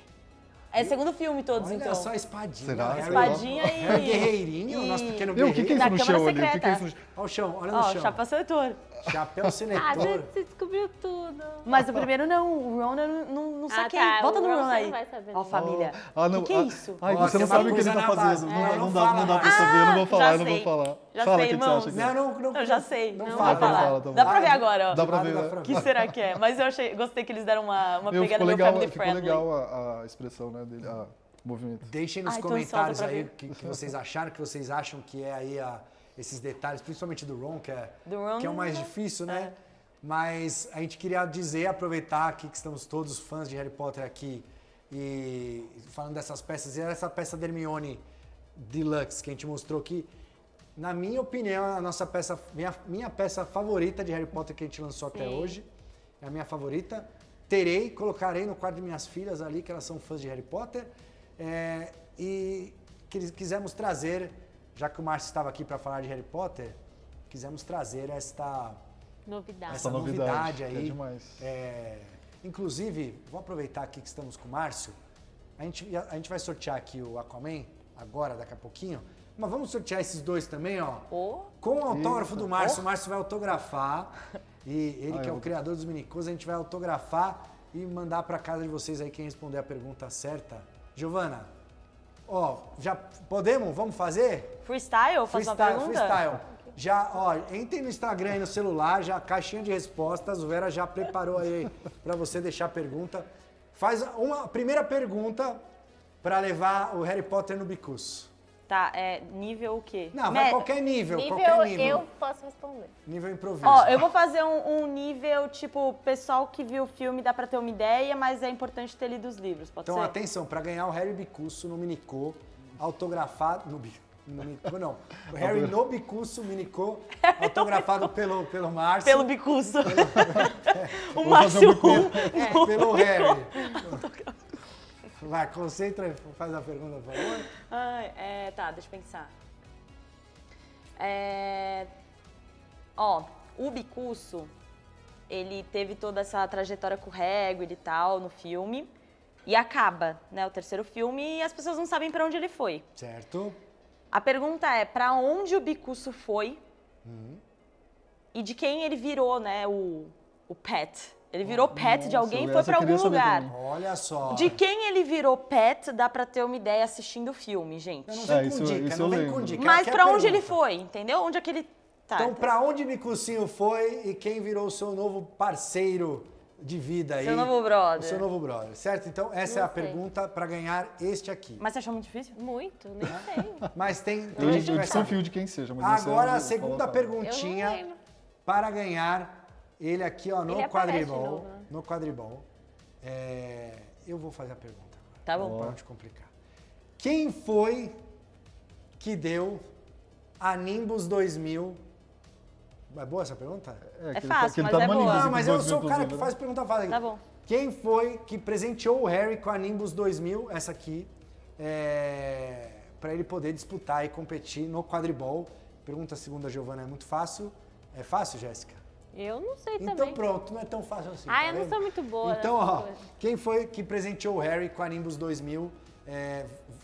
É segundo filme todos, Olha então. Olha só a espadinha. Será? Espadinha e... É guerreirinho, o nosso pequeno guerreiro. O que é isso no chão ali? Secreta. Olha o chão, olha no chão. Chapa seletor. Chapéu seletor. Você descobriu tudo. Mas o primeiro não, o Ron eu não saquei. Volta no Ron aí. Ó, família. O que é isso? Ai, você não sabe o que ele tá fazendo. Não dá pra saber, eu não vou falar, já sei. Já Fala sei, o que você irmãos. acha que é. Não, eu já sei. Não fala. vou falar. Dá pra ver agora, ó. Dá pra ver. O que será que é? Mas eu gostei que eles deram uma pegada meio family Ficou friendly. legal a expressão, né, dele, o movimento. Deixem nos comentários aí o que vocês acharam, que vocês acham que é aí esses detalhes, principalmente do Ron, que é o mais difícil, né? Mas a gente queria aproveitar aqui que estamos todos fãs de Harry Potter aqui e falando dessas peças, e essa peça da Hermione Deluxe que a gente mostrou aqui, na minha opinião, a nossa peça, minha peça favorita de Harry Potter que a gente lançou até hoje, é a minha favorita. Colocarei no quarto de minhas filhas ali, que elas são fãs de Harry Potter, e quisemos trazer, já que o Márcio estava aqui para falar de Harry Potter, quisemos trazer essa novidade aí. É demais. Inclusive, vou aproveitar aqui que estamos com o Márcio. A gente vai sortear aqui o Aquaman agora, daqui a pouquinho. Mas vamos sortear esses 2 também, ó. Com o autógrafo do Márcio. O Márcio vai autografar. E ele, que é o criador dos minicôs, a gente vai autografar e mandar para casa de vocês aí quem responder a pergunta certa. Giovana, Ó, já podemos? Vamos fazer? Freestyle? Faço uma pergunta? Freestyle. Já, ó, entrem no Instagram e no celular, já caixinha de respostas, o Vera já preparou aí pra você deixar a pergunta. Faz uma primeira pergunta pra levar o Harry Potter no Bicuço. Tá, nível o quê? Não, vai qualquer nível, eu posso responder. Nível improviso. Ó, eu vou fazer um nível, tipo, pessoal que viu o filme dá pra ter uma ideia, mas é importante ter lido os livros, pode Então, ser? atenção, pra ganhar o Harry Bicuço no Minicô, autografado... No Minicô, não. O Harry no Bicuço, Minicô, autografado pelo Márcio. Pelo Bicuço. O Vamos fazer Márcio. Pelo Harry. Vai, concentra e faz a pergunta, por favor. Tá, deixa eu pensar. Ó, o Bicuço, ele teve toda essa trajetória com o Hagrid e tal no filme. E acaba, né, o terceiro filme e as pessoas não sabem pra onde ele foi. Certo. A pergunta é, pra onde o Bicuço foi e de quem ele virou, né, o pet. Ele virou pet de alguém e foi pra algum lugar. Olha só. De quem ele virou pet, dá pra ter uma ideia assistindo o filme, gente. Não vem com dica, não vem com dica. Mas pra onde ele foi, entendeu? Onde é que ele tá? Então, pra onde Bicucinho foi e quem virou o seu novo parceiro de vida aí? Seu novo brother. O seu novo brother, certo? Então, essa é a pergunta pra ganhar este aqui. Mas você achou muito difícil? Muito, nem sei. Mas tem Eu gente que vai saber. desconfio de quem seja. Mas Agora, eu a segunda perguntinha para ganhar ele aqui, ó, no quadribol. No quadribol. Eu vou fazer a pergunta agora. Tá bom. Para não te complicar. Quem foi que deu a Nimbus 2000? É boa essa pergunta? É fácil, mas é boa. Não, mas eu sou o cara que faz pergunta fácil. Tá bom. Quem foi que presenteou o Harry com a Nimbus 2000, essa aqui, para ele poder disputar e competir no quadribol? Pergunta segunda Giovana é muito fácil. É fácil, Jéssica? Eu não sei também. Então pronto, não é tão fácil assim. Eu não sou muito boa. Então, ó, quem foi que presenteou o Harry com a Nimbus 2000?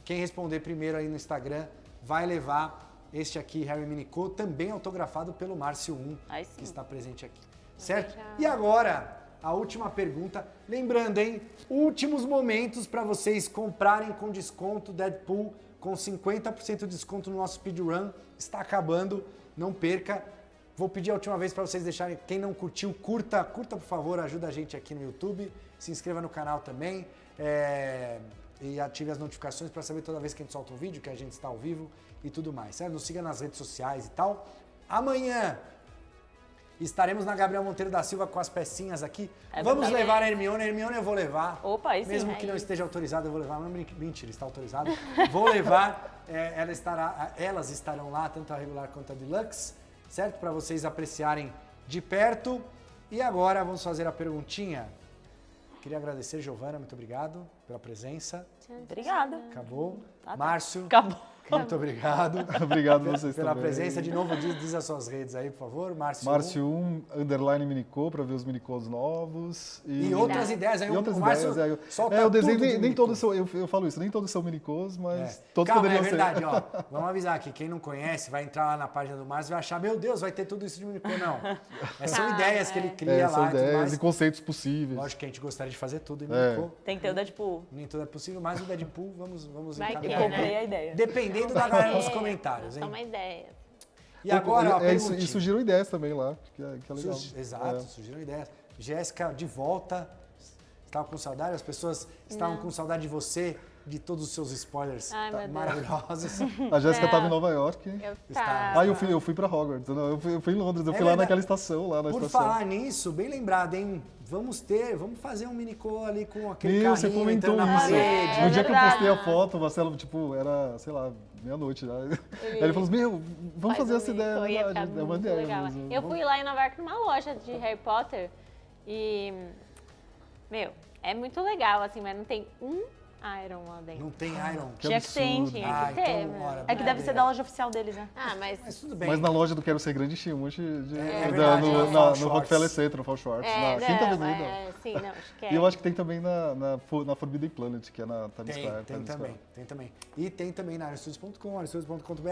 Quem responder primeiro aí no Instagram vai levar este aqui, Harry Minicô, também autografado pelo Márcio 1, que está presente aqui. Certo? E agora, a última pergunta. Lembrando, hein? Últimos momentos para vocês comprarem com desconto Deadpool, com 50% de desconto no nosso speedrun. Está acabando, não perca. Vou pedir a última vez para vocês deixarem, quem não curtiu, curta por favor, ajuda a gente aqui no YouTube, se inscreva no canal também e ative as notificações para saber toda vez que a gente solta um vídeo, que a gente está ao vivo e tudo mais, certo? Nos siga nas redes sociais e tal. Amanhã estaremos na Gabriel Monteiro da Silva com as pecinhas aqui. Vamos levar a Hermione eu vou levar. Opa, aí sim. Mesmo que não esteja autorizado, eu vou levar. Não, mentira, está autorizado. Vou levar, elas estarão lá, tanto a regular quanto a deluxe. Certo? Para vocês apreciarem de perto. E agora vamos fazer a perguntinha. Queria agradecer, Giovana, muito obrigado pela presença. Obrigada. Acabou. Márcio. Acabou. Muito obrigado. Obrigado a vocês pela também. presença. De novo, diz as suas redes aí, por favor. Márcio 1, _ Minicô, para ver os Minicôs novos. E outras ideias. Aí, outras o Márcio ideias. solta Eu desenho, tudo nem todos são, eu falo isso, nem todos são Minicôs, mas todos Calma, poderiam é verdade, ser. ó. Vamos avisar aqui, quem não conhece, vai entrar lá na página do Márcio e vai achar, meu Deus, vai ter tudo isso de Minicô. Não. São ideias que ele cria lá. São e tudo ideias mais. e conceitos possíveis. Lógico que a gente gostaria de fazer tudo em Minicô. Tem que ter o Deadpool. Nem tudo é possível, mas o Deadpool, vamos Vai encaminhar. ter, Comprei a ideia. Dependendo da galera nos comentários, hein? Só uma ideia. E agora, ó, e surgiram ideias também lá, que é legal. Exato, surgiram ideias. Jéssica, de volta. Estava com saudade? As pessoas estavam com saudade de você, de todos os seus spoilers maravilhosos. A Jéssica estava em Nova York. Eu fui para Hogwarts. Eu fui em Londres, eu fui lá naquela estação, lá na Por estação. falar nisso, bem lembrado, hein? Vamos fazer um minicô ali com aquele Meu, você carrinho comentou entrando na isso. parede. No dia que eu postei a foto, o Marcelo, era, sei lá, meia-noite já. Aí ele falou assim, vamos fazer essa ideia. É uma ideia legal. Mesmo. Eu fui lá em Nova York numa loja de Harry Potter e, é muito legal, assim, mas não tem um Iron lá dentro. Não tem Iron. Tinha que ter. Tinha que ter, então, ora, É que deve ser da loja oficial deles, né? Mas tudo bem. Mas na loja do Quero Ser Grande tinha um monte no Rockefeller Center, no Fall Schwartz, na Quinta Avenida. Sim, não, acho que é. E eu acho que tem também na Forbidden Planet, que é na Times Square. Tem também. E tem também na ironstudios.com, ironstudios.com.br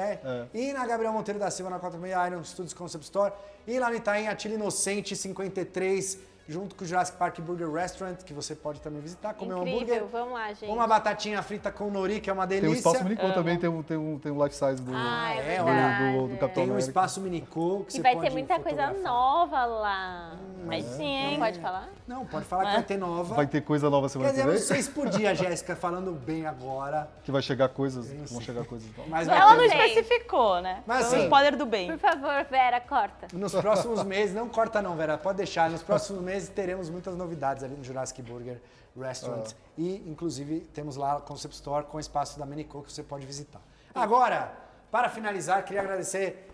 e na Gabriel Monteiro da Silva, na 46 Iron Studios Concept Store. E lá no Itaim, Atílio Inocente, 53, junto com o Jurassic Park Burger Restaurant, que você pode também visitar, comer um Incrível, hambúrguer. vamos lá, gente. Uma batatinha frita com nori, que é uma delícia. Tem o Espaço Minicô também, tem um life size do, do Capitão Tem um América. Espaço Minicô que E você vai pode ter muita coisa nova lá. Mas sim, hein? Não pode falar? Não, pode falar que vai ter nova. Vai ter coisa nova semana Quer que dizer, vem? vocês podiam, Jéssica, falando bem agora. Que vai chegar coisas, vão chegar coisas novas. Mas Ela não ter... especificou, né? Mas, foi um assim, spoiler do bem. Por favor, Vera, corta. Nos próximos meses, não corta não, Vera, pode deixar. Nos próximos meses teremos muitas novidades ali no Jurassic Burger Restaurant. E, inclusive, temos lá a Concept Store com o espaço da Minicô que você pode visitar. Agora, para finalizar, queria agradecer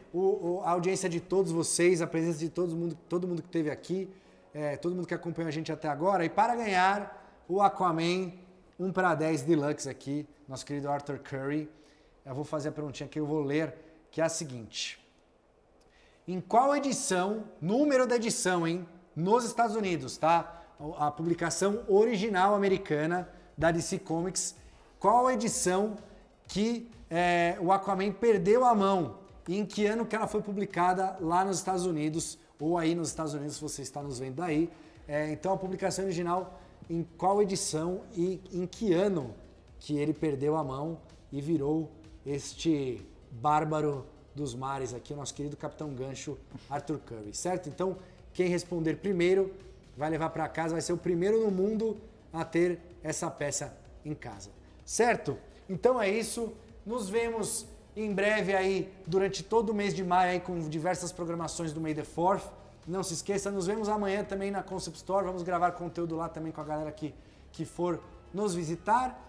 a audiência de todos vocês, a presença de todo mundo que esteve aqui, todo mundo que acompanhou a gente até agora. E para ganhar o Aquaman 1/10 Deluxe aqui, nosso querido Arthur Curry, eu vou fazer a perguntinha que eu vou ler, que é a seguinte. Em qual edição, número da edição, hein? Nos Estados Unidos, tá? A publicação original americana da DC Comics, qual a edição que o Aquaman perdeu a mão e em que ano que ela foi publicada lá nos Estados Unidos, ou aí nos Estados Unidos, se você está nos vendo daí. Então, a publicação original, em qual edição e em que ano que ele perdeu a mão e virou este bárbaro dos mares aqui, o nosso querido Capitão Gancho, Arthur Curry, certo? Então, quem responder primeiro vai levar para casa, vai ser o primeiro no mundo a ter essa peça em casa, certo? Então é isso, nos vemos em breve aí, durante todo o mês de maio aí, com diversas programações do May the 4th. Não se esqueça, nos vemos amanhã também na Concept Store, vamos gravar conteúdo lá também com a galera que for nos visitar.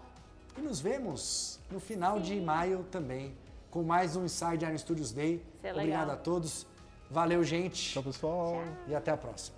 E nos vemos no final de maio também, com mais um Inside Iron Studios Day. Obrigado a todos. Valeu, gente. Tchau, pessoal. E até a próxima.